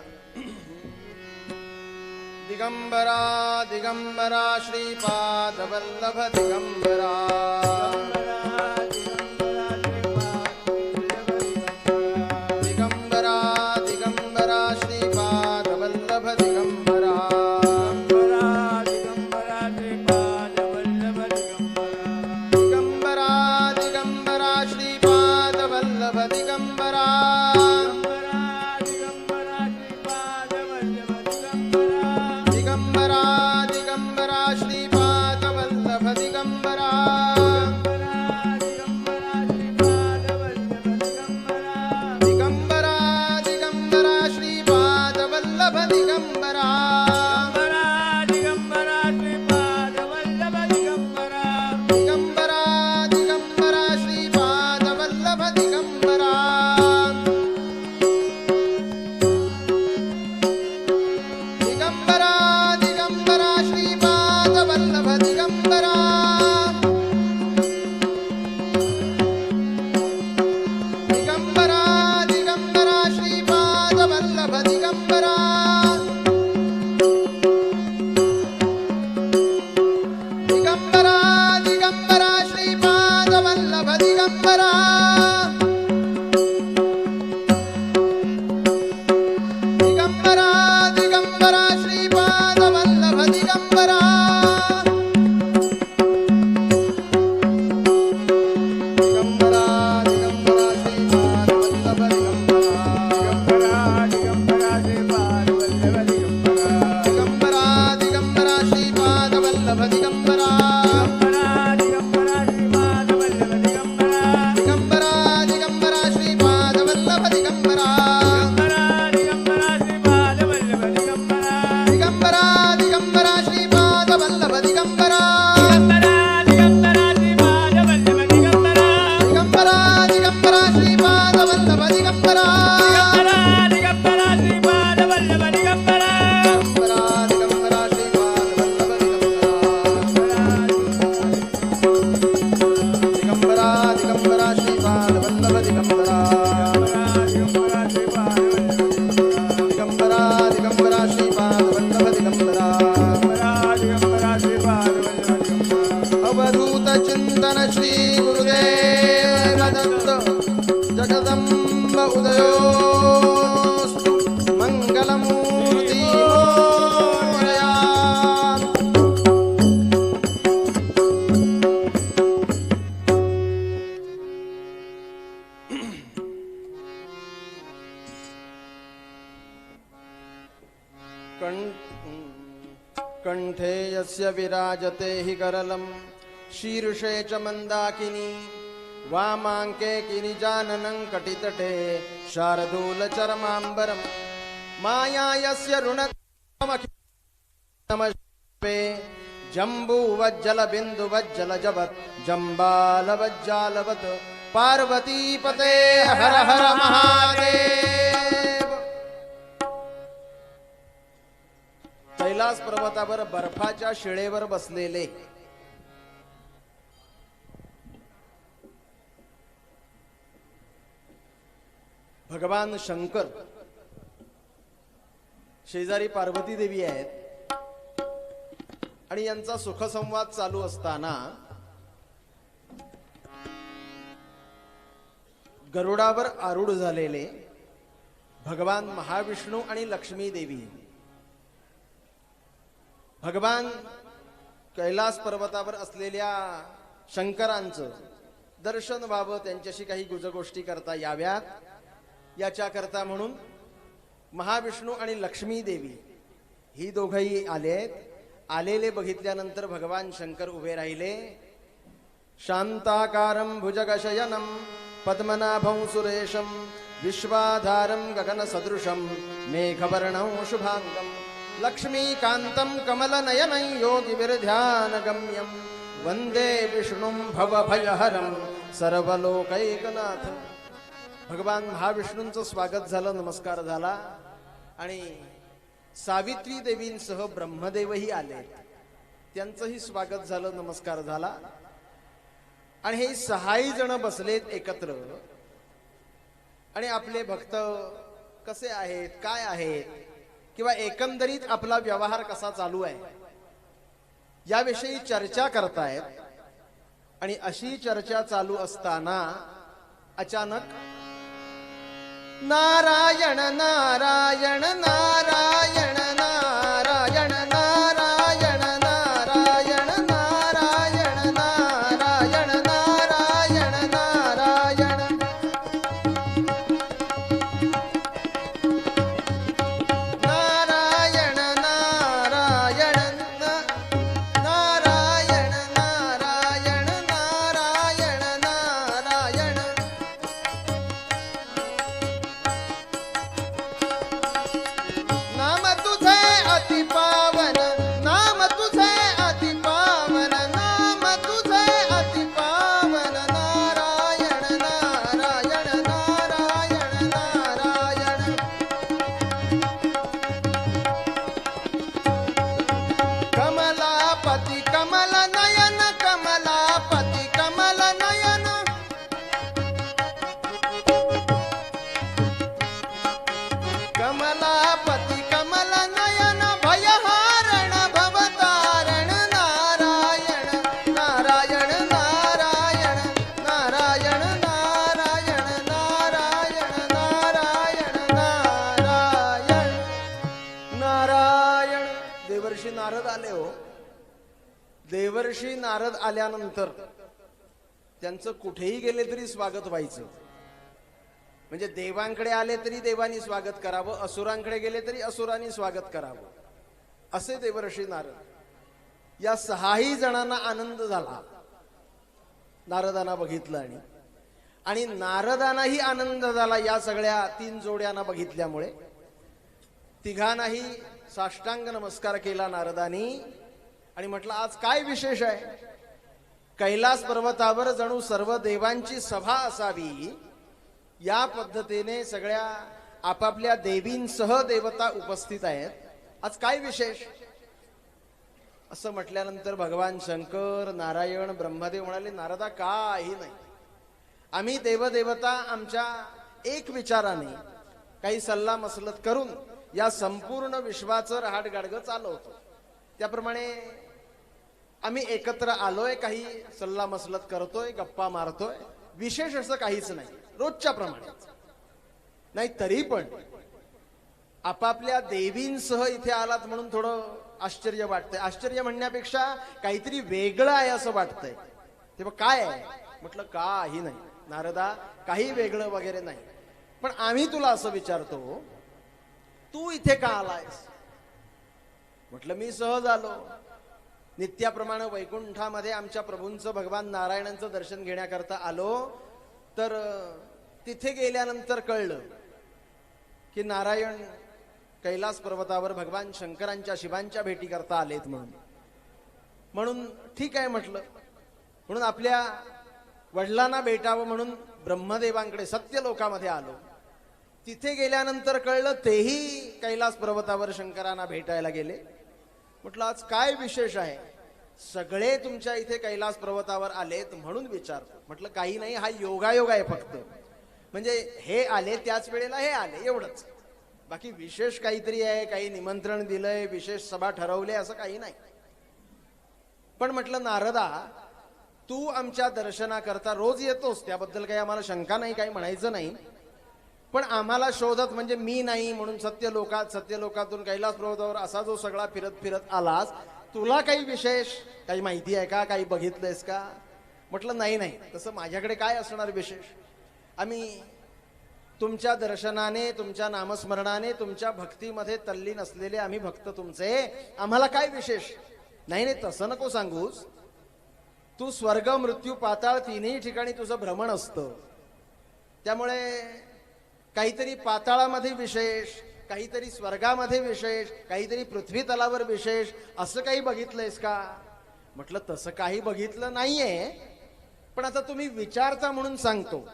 दिगंबरा दिगंबरा श्रीपाद वल्लभ दिगंबरा दिगंबरा दिगंबरा श्रीपाद वल्लभ दिगंबरा दिगंबरा दिगंबरा श्रीपाद वल्लभ दिगंबरा दिगंबरा दिगंबरा श्रीपाद वल्लभ दिगंबरा दिगंबरा दिगंबरा श्रीपाद वल्लभ दिगंबरा दिगंबरा दिगंबरा श्रीपाद वल्लभ दिगंबरा दिगंबरा दिगंबरा श्रीपाद वल्लभ दिगंबरा दिगंबरा दिगंबरा श्रीपाद वल्लभ दिगंबरा दिगंबरा दिगंबरा श्रीपाद वल्लभ दिगंबरा दिगंबरा दिगंबरा श्रीपाद वल्लभ दिगंबरा दिगंबरा दिगंबरा श्रीपाद वल्लभ दिगंबरा दिगंबरा श्रीपाद वल्लभ दिगंबरा दिगंबरा दिगंबरा श्रीपाद वल्लभ दिगंबरा दिगंबरा दिगंबरा श्रीपाद वल्लभ दिगंबरा दिगंबरा दिगंबरा श्रीपाद वल्लभ दिगंबरा दिगंबरा दिगंबरा श्रीपाद वल्लभ दिगंबरा दिगंबरा श्रीपाद वल्लभ दिगंबरा दिगंबरा दिगंबरा श्रीपाद वल्लभ दिगंबरा अवधूत चिंतन श्री गुरुदेव दत्त जगदंब उदयोस्तु मंगलमूर्ति मोरया. कंठे यस्य विराजते हि करलं शीर्षे च मन्दाकिनी वामाङ्के गिरिजाननं कटितटे शार्दूलचरमाम्बरं माया यस्य ऋणमखिलमश्वे जम्बूवज्जलबिन्दुवज्जलजवत् जम्बालवज्जालवत् पार्वतीपते हर हर महादेव. कैलास पर्वतावर बर्फाच्या शिळेवर बसलेले भगवान शंकर शेजारी पार्वती देवी आहेत आणि यांचा सुखसंवाद चालू असताना गरुडावर आरूढ झालेले भगवान महाविष्णू आणि लक्ष्मी देवी भगवान कैलास पर्वतावर असलेल्या शंकरांचं दर्शन व्हावं, त्यांच्याशी काही गुजगोष्टी करता याव्यात याच्या करता म्हणून महाविष्णू आणि लक्ष्मी देवी ही दोघंही आलेत. आलेले बघितल्यानंतर भगवान शंकर उभे राहिले. शांताकारं भुजगशयनं पद्मनाभं सुरेशं विश्वाधारं गगनसदृशं मेघवर्णं शुभांगं लक्ष्मीकान्तं कमलनयनं योगिविरध्यानगम्यं वंदे विष्णुं भवभयहरं सर्वलोकैकनाथं. भगवान महाविष्णूंचं स्वागत झालं, नमस्कार झाला आणि सावित्री देवींसह ब्रह्मदेवही आले, त्यांचंही स्वागत झालं, नमस्कार झाला. आणि हे 6 जण बसलेत एकत्र आणि आपले भक्त कसे आहेत, काय आहेत, किंवा एकंदरीत आपला व्यवहार कसा चालू आहे याविषयी चर्चा करतायत. आणि अशी चर्चा चालू असताना अचानक नारायण नारायण नारायण नारायण नारायण नारायण नारायण नारायण नारायण नारायण नारायण नारायण नारायण नारायण नारायण नारायण नाम तुझे अति पावन, नाम तुझे अति पावन, नाम तुझे अति पावन, नारायण नारायण नारायण नारायण कमलापति कमल नयन, कमलापति कमल नयन कमलापति कमल नयन भयहारण भवतारण नारायण नारायण नारायण नारायण नारायण नारायण नारायण नारायण नारायण. देवर्षी नारद आले हो. देवर्षी नारद आल्यानंतर त्यांचं कुठेही गेले तरी स्वागत व्हायचं. म्हणजे देवांकडे आले तरी देवानी स्वागत करावं, असुरांकडे गेले तरी असुरांनी स्वागत करावं, असे देवर्षी नारद. या 6ही जणांना आनंद झाला नारदांना बघितलं. आणि नारदांनाही आनंद झाला या सगळ्या 3 जोड्यांना बघितल्यामुळे. तिघांनाही साष्टांग नमस्कार केला नारदांनी आणि म्हटलं आज काय विशेष आहे. कैलास पर्वतावर जणू सर्व देवांची सभा असावी या पद्धतीने सगळ्या आपापल्या देवींसह देवता उपस्थित आहेत. आज काय विशेष असं म्हटल्यानंतर भगवान शंकर, नारायण, ब्रह्मदेव म्हणाले नारदा काही नाही. आम्ही देवदेवता आमच्या एक विचाराने काही सल्ला मसलत करून या संपूर्ण विश्वाचं रहाटगाडगं चालवतो. त्याप्रमाणे आम्ही एकत्र आलोय, काही सल्ला मसलत करतोय, गप्पा मारतोय. विशेष असं काहीच नाही, रोजच्या प्रमाणे नाही. तरी पण आपापल्या देवींसह इथे आलात म्हणून थोडं आश्चर्य वाटतंय. आश्चर्य म्हणण्यापेक्षा काहीतरी वेगळं आहे असं वाटतंय. तेव्हा काय आहे म्हटलं काही नाही नारदा, काही वेगळं वगैरे नाही. पण आम्ही तुला असं विचारतो तू इथे का आलायस. म्हटलं मी सहज आलो. नित्याप्रमाणे वैकुंठामध्ये आमच्या प्रभूंचं, भगवान नारायणांचं दर्शन घेण्याकरता आलो. तर तिथे गेल्यानंतर कळलं की नारायण कैलास पर्वतावर भगवान शंकरांच्या, शिवांच्या भेटी करता आलेत म्हणून ठीक आहे म्हटलं. म्हणून आपल्या वडिलांना भेटावं म्हणून ब्रह्मदेवांकडे सत्यलोकामध्ये आलो. तिथे गेल्यानंतर कळलं तेही कैलास पर्वतावर शंकरांना भेटायला गेले. म्हटलं आज काय विशेष आहे. सगळे तुमच्या इथे कैलास पर्वतावर आलेत म्हणून विचारतो. म्हटलं काही नाही, हा योगायोग आहे फक्त. म्हणजे हे आले त्याच वेळेला हे आले एवढंच. बाकी विशेष काहीतरी आहे, काही निमंत्रण दिलंय, विशेष सभा ठरवली असं काही नाही. पण म्हटलं नारदा तू आमच्या दर्शनाकरता रोज येतोस, त्याबद्दल काही आम्हाला शंका नाही, काही म्हणायचं नाही. पण आम्हाला शोधत म्हणजे मी नाही म्हणून सत्यलोकातून कैलास पर्वतावर असा जो सगळा फिरत फिरत आलास, तुला काही विशेष काही माहिती आहे का, काही बघितलंयस का. म्हटलं नाही नाही, तसं माझ्याकडे काय असणार विशेष. आम्ही तुमच्या दर्शनाने, तुमच्या नामस्मरणाने, तुमच्या भक्तीमध्ये तल्लीन असलेले आम्ही भक्त तुमचे, आम्हाला काय विशेष. नाही नाही तसं नको सांगूस. तू स्वर्ग, मृत्यू, पाताळ तिन्ही ठिकाणी तुझं भ्रमण असतं. त्यामुळे काहीतरी पाताळामध्ये विशेष, काहीतरी स्वर्गामध्ये विशेष, काहीतरी पृथ्वी तलावर विशेष, असं काही बघितलंयस का. म्हटलं तसं काही बघितलं नाहीये. पण आता तुम्ही विचारता म्हणून सांगतो.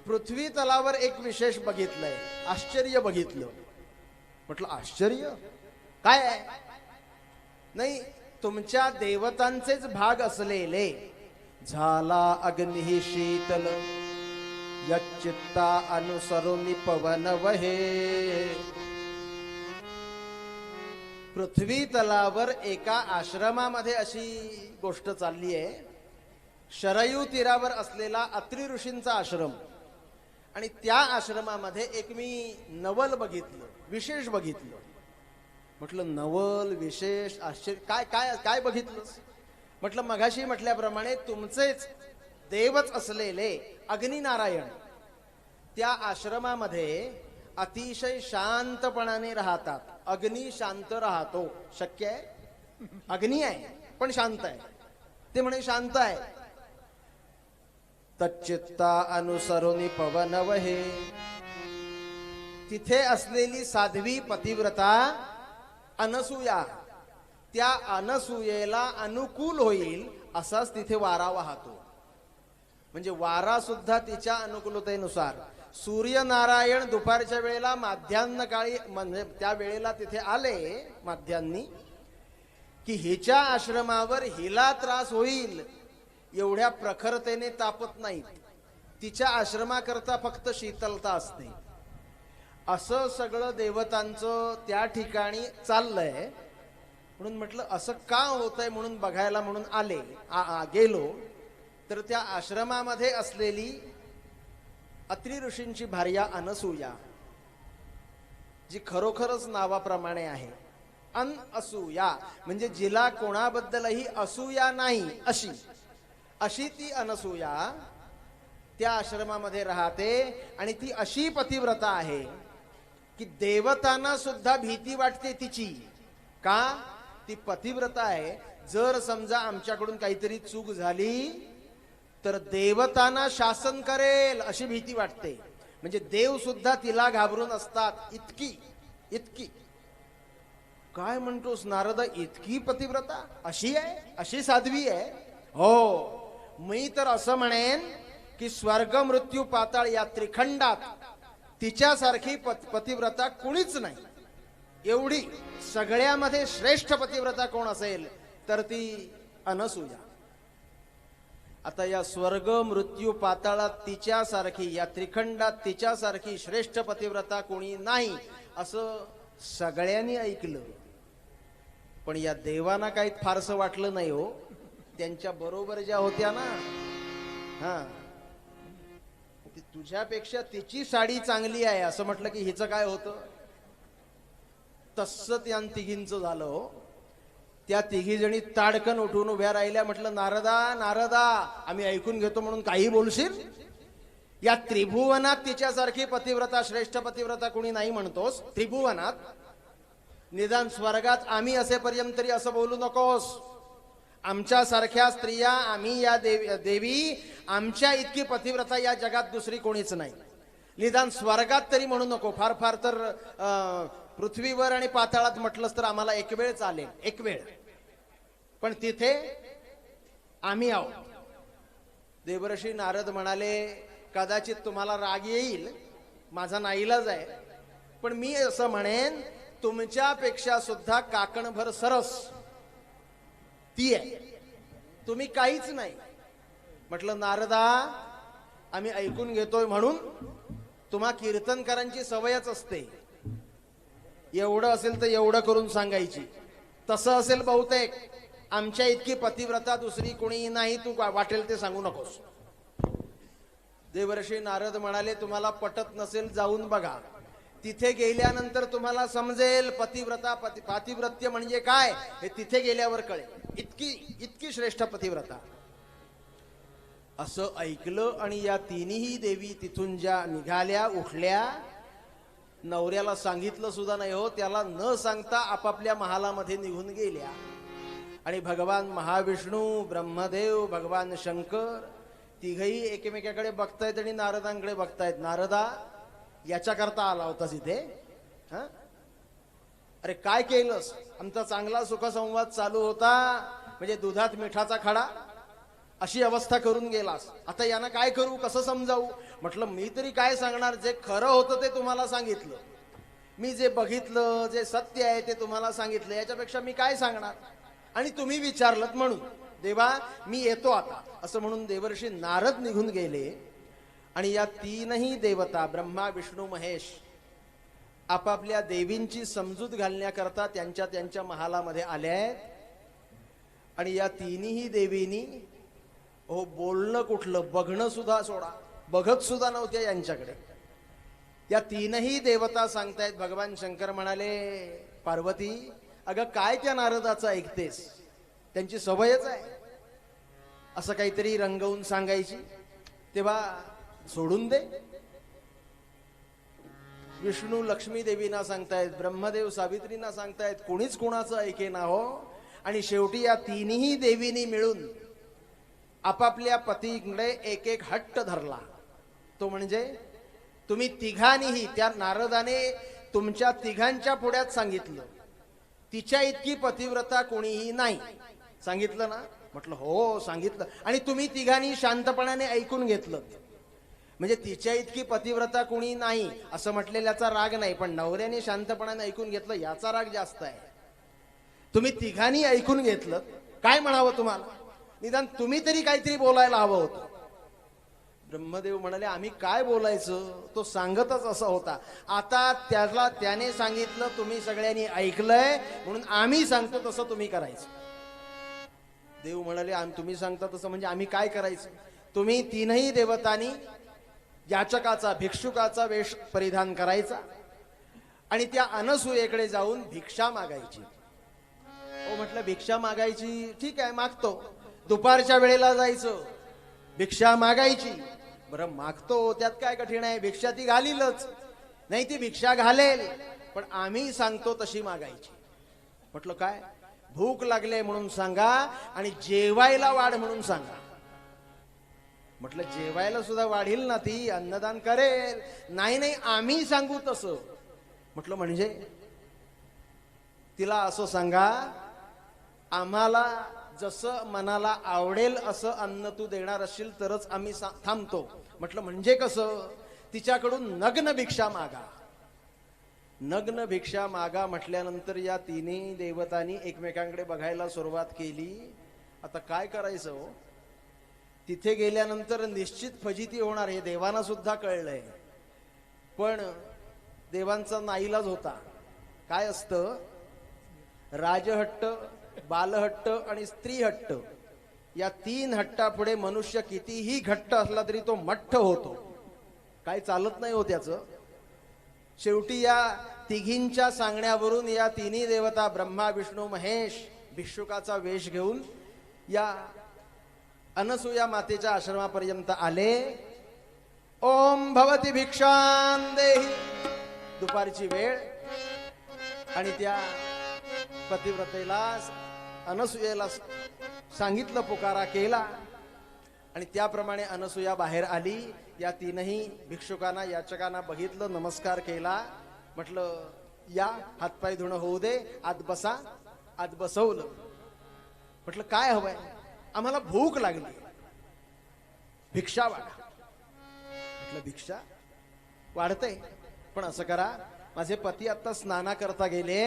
पृथ्वी तलावर एक विशेष बघितलंय, आश्चर्य बघितलं. म्हटलं आश्चर्य काय आहे. नाही, तुमच्या देवतांचेच भाग असलेले झाला अग्नी शीतल यच्चित्ता अनुसरुनि पवन वहे. पृथ्वी तलावर एका आश्रमामध्ये अशी गोष्ट चालली आहे. शरयू तीरावर असलेला अत्री ऋषींचा आश्रम, आणि त्या आश्रमामध्ये एक मी नवल बघितलं, विशेष बघितलं. म्हटलं नवल विशेष आश्चर्य काय काय काय बघितलंस? म्हटलं मघाशी म्हटल्याप्रमाणे तुमचेच देवच असलेले अग्निनारायण त्या आश्रमामध्ये अतिशय शांतपणाने राहतात. अग्नी शांत राहतो शक्य आहे? अग्नी आहे पण शांत आहे. ते म्हणे शांत आहे. तच्चित्ता अनुसरुनि पवन वहे. तिथे असलेली साध्वी पतिव्रता अनसूया, त्या अनसूयेला अनुकूल होईल असाच तिथे वारा वाहतो. म्हणजे वारा सुद्धा तिच्या अनुकूलतेनुसार. सूर्यनारायण दुपारच्या वेळेला माध्यान्हकाळी म्हणजे त्या वेळेला तिथे आले माध्यान्नी, की हिच्या आश्रमावर हिला त्रास होईल एवढ्या प्रखरतेने तापत नाहीत. तिच्या आश्रमाकरता फक्त शीतलता असते. असं सगळं देवतांचं त्या ठिकाणी चाललंय. म्हणून म्हटलं असं का होतंय म्हणून बघायला म्हणून आले. गेलो तर त्या आश्रमामध्ये असलेली अत्री ऋषींची भार्या अनसूया, जी खरोखरच नावाप्रमाणे आहे अनअसूया, म्हणजे जिला कोणाबद्दलही असूया नाही अशी अशी ती अनसूया त्या आश्रमामध्ये राहते. आणि ती अशी पतिव्रता आहे की देवतांना सुद्धा भीती वाटते तिची. का? ती पतिव्रता आहे. जर समजा आमच्याकडून काहीतरी चूक झाली तर देवतांना शासन करेल अशी भीती वाटते. म्हणजे देव सुद्धा तिला घाबरून असतात. इतकी इतकी. काय म्हणतोस नारदा, इतकी पतिव्रता अशी आहे, अशी साध्वी आहे? हो, मी तर असं म्हणेन की स्वर्ग मृत्यू पाताळ या त्रिखंडात तिच्यासारखी पतिव्रता कुणीच नाही. एवढी सगळ्यामध्ये श्रेष्ठ पतिव्रता कोण असेल तर ती अनसूया. आता या स्वर्ग मृत्यू पाताळात तिच्यासारखी, या त्रिखंडात तिच्यासारखी श्रेष्ठ पतिव्रता कोणी नाही असं सगळ्यांनी ऐकलं. पण या देवांना काही फारसं वाटलं नाही हो. त्यांच्या बरोबर ज्या होत्या ना, तुझ्यापेक्षा तिची साडी चांगली आहे असं म्हटलं की हिचं काय होतं. तसं त्या तिघींचं झालं हो. त्या तिघी जणी ताडकन उठून उभ्या राहिल्या. म्हटलं नारदा नारदा, आम्ही ऐकून घेतो म्हणून काही बोलशील? या त्रिभुवनात तिच्यासारखी पतिव्रता, श्रेष्ठ पतिव्रता कोणी नाही म्हणतोस त्रिभुवनात. निदान स्वर्गात आम्ही असेपर्यंत तरी असं बोलू नकोस. आमच्या सारख्या स्त्रिया, आम्ही या देवी, आमच्या इतकी पतिव्रता या जगात दुसरी कोणीच नाही. निदान स्वर्गात तरी म्हणू नको. फार फार तर पृथ्वीवर आणि पाताळात म्हटलंस तर आम्हाला एक वेळ चालेल, एक वेळ. पण तिथे आम्ही आहोत. देवर्षी नारद म्हणाले कदाचित तुम्हाला राग येईल, माझा नाईलाज आहे, पण मी असं म्हणेन तुमच्यापेक्षा सुद्धा काकणभर सरस ती आहे, तुम्ही काहीच नाही. म्हटलं नारदा, आम्ही ऐकून घेतोय म्हणून. तुम्हा कीर्तनकारांची सवयच असते, एवढं असेल तर एवढं करून सांगायची. तसं असेल बहुतेक. आमच्या इतकी पतिव्रता दुसरी कोणी नाही, तू वाटेल ते सांगू नकोस. देवर्षी नारद म्हणाले तुम्हाला पटत नसेल जाऊन बघा. तिथे गेल्यानंतर तुम्हाला समजेल पतिव्रता पातिव्रत्य म्हणजे काय हे तिथे गेल्यावर कळेल. इतकी इतकी श्रेष्ठ पतिव्रता. असं ऐकलं आणि या तिन्ही देवी तिथून ज्या निघाल्या, उठल्या, नवऱ्याला सांगितलं सुद्धा नाही हो. त्याला न सांगता आपापल्या महालामध्ये निघून गेल्या. आणि भगवान महाविष्णू, ब्रह्मदेव, भगवान शंकर तिघही एकमेकाकडे बघतायत आणि नारदांकडे बघतायत. नारदा, याच्याकरता आला होतास इथे? अरे काय केलंस? आमचा चांगला सुखसंवाद चालू होता, म्हणजे दुधात मिठाचा खडा अशी अवस्था करून गेलास. आता यांना काय करू, कसं समजावू? म्हटलं मी तरी काय सांगणार, जे खरं होतं ते तुम्हाला सांगितलं. मी जे बघितलं, जे सत्य आहे ते तुम्हाला सांगितलं. याच्यापेक्षा मी काय सांगणार? आणि तुम्ही विचारलत म्हणून देवा मी येतो आता, असं म्हणून देवर्षी नारद निघून गेले. आणि या तीनही देवता ब्रह्मा विष्णू महेश आपापल्या देवींची समजूत घालण्याकरता त्यांच्या त्यांच्या महालामध्ये आल्या आहेत. आणि या तिन्ही देवींनी हो बोलणं कुठलं, बघणं सुद्धा सोडा, बघत सुद्धा नव्हत्या यांच्याकडे. या तीनही देवता सांगतायत. भगवान शंकर म्हणाले, पार्वती अगं काय त्या नारदाचं ऐकतेस, त्यांची सवयच आहे असं काहीतरी रंगवून सांगायची, तेव्हा सोडून दे. विष्णू लक्ष्मी देवींना सांगतायत, ब्रह्मदेव सावित्रींना सांगतायत, कोणीच कोणाचं ऐके ना हो. आणि शेवटी या तिन्ही देवींनी मिळून आपापल्या पतीकडे एक एक हट्ट धरला. तो म्हणजे तुम्ही तिघांनीही, त्या नारदाने तुमच्या तिघांच्या पुढ्यात सांगितलं, तिच्या इतकी पतिव्रता कोणीही नाही. सांगितलं ना? म्हटलं हो सांगितलं. आणि तुम्ही तिघांनी शांतपणाने ऐकून घेतलं. म्हणजे तिच्या इतकी पतिव्रता कोणी नाही असं म्हटलेल्याचा राग नाही, पण नवऱ्याने शांतपणाने ऐकून घेतलं याचा राग जास्त आहे. तुम्ही तिघांनी ऐकून घेतलं, काय म्हणावं तुम्हाला, निदान तुम्ही तरी काहीतरी बोलायला हवं होतं. ब्रह्मदेव म्हणाले, आम्ही काय बोलायचं, तो सांगतच असा होता. आता त्याने सांगितलं, तुम्ही सगळ्यांनी ऐकलंय, म्हणून आम्ही सांगतो तसं तुम्ही करायचं. देव म्हणाले, तुम्ही सांगता तसं म्हणजे आम्ही काय करायचं. तुम्ही तीनही देवतांनी याचकाचा, भिक्षुकाचा वेश परिधान करायचा आणि त्या अनसूयेकडे जाऊन भिक्षा मागायची. हो म्हटलं भिक्षा मागायची, ठीक आहे मागतो. दुपारच्या वेळेला जायचं, भिक्षा मागायची. बरं मागतो त्यात काय कठीण आहे, भिक्षा ती घालीलच. नाही ती भिक्षा घालेल, पण आम्ही सांगतो तशी मागायची. म्हटलं काय, भूक लागले म्हणून सांगा आणि जेवायला वाढ म्हणून सांगा. म्हटलं जेवायला सुद्धा वाढील ना ती, अन्नदान करेल. नाही नाही आम्ही सांगू तसं. म्हटलं म्हणजे तिला असं सांगा, आम्हाला जसं मनाला आवडेल असं अन्न तू देणार असशील तरच आम्ही थांबतो. म्हटलं म्हणजे कसं, तिच्याकडून नग्न भिक्षा मागा. नग्न भिक्षा मागा म्हटल्यानंतर या तिन्ही देवतांनी एकमेकांकडे बघायला सुरुवात केली. आता काय करायचं हो, तिथे गेल्यानंतर निश्चित फजिती होणार हे देवांना सुद्धा कळलंय. पण देवांचा नाईलाज होता. काय असतं, राजहट्ट, बालहट्ट आणि स्त्रीहट्ट या तीन हट्टापुढे मनुष्य कितीही घट्ट असला तरी तो मठ्ठ होतो. काय चालत नाही हो त्याचं. शेवटी या तिघींच्या सांगण्यावरून या तिन्ही देवता ब्रह्मा विष्णू महेश भिक्षुकाचा वेश घेऊन या अनसूया मातेच्या आश्रमापर्यंत आले. ओम भवती भिक्षां देहि. दुपारची वेळ आणि त्या पतिव्रतेला अनसूयेला सांगितलं, पुकारा केला आणि त्याप्रमाणे अनसूया बाहेर आली. या तीनही भिक्षुकांना, याचकांना बघितलं, नमस्कार केला. म्हटलं या हातपाय धुणं होऊ दे, आत बसा. आत बसवलं. म्हटलं काय हवंय, आम्हाला भूक लागली, भिक्षा वाढा. म्हटलं भिक्षा वाढते, पण असं करा, माझे पती आता स्नाना करता गेले,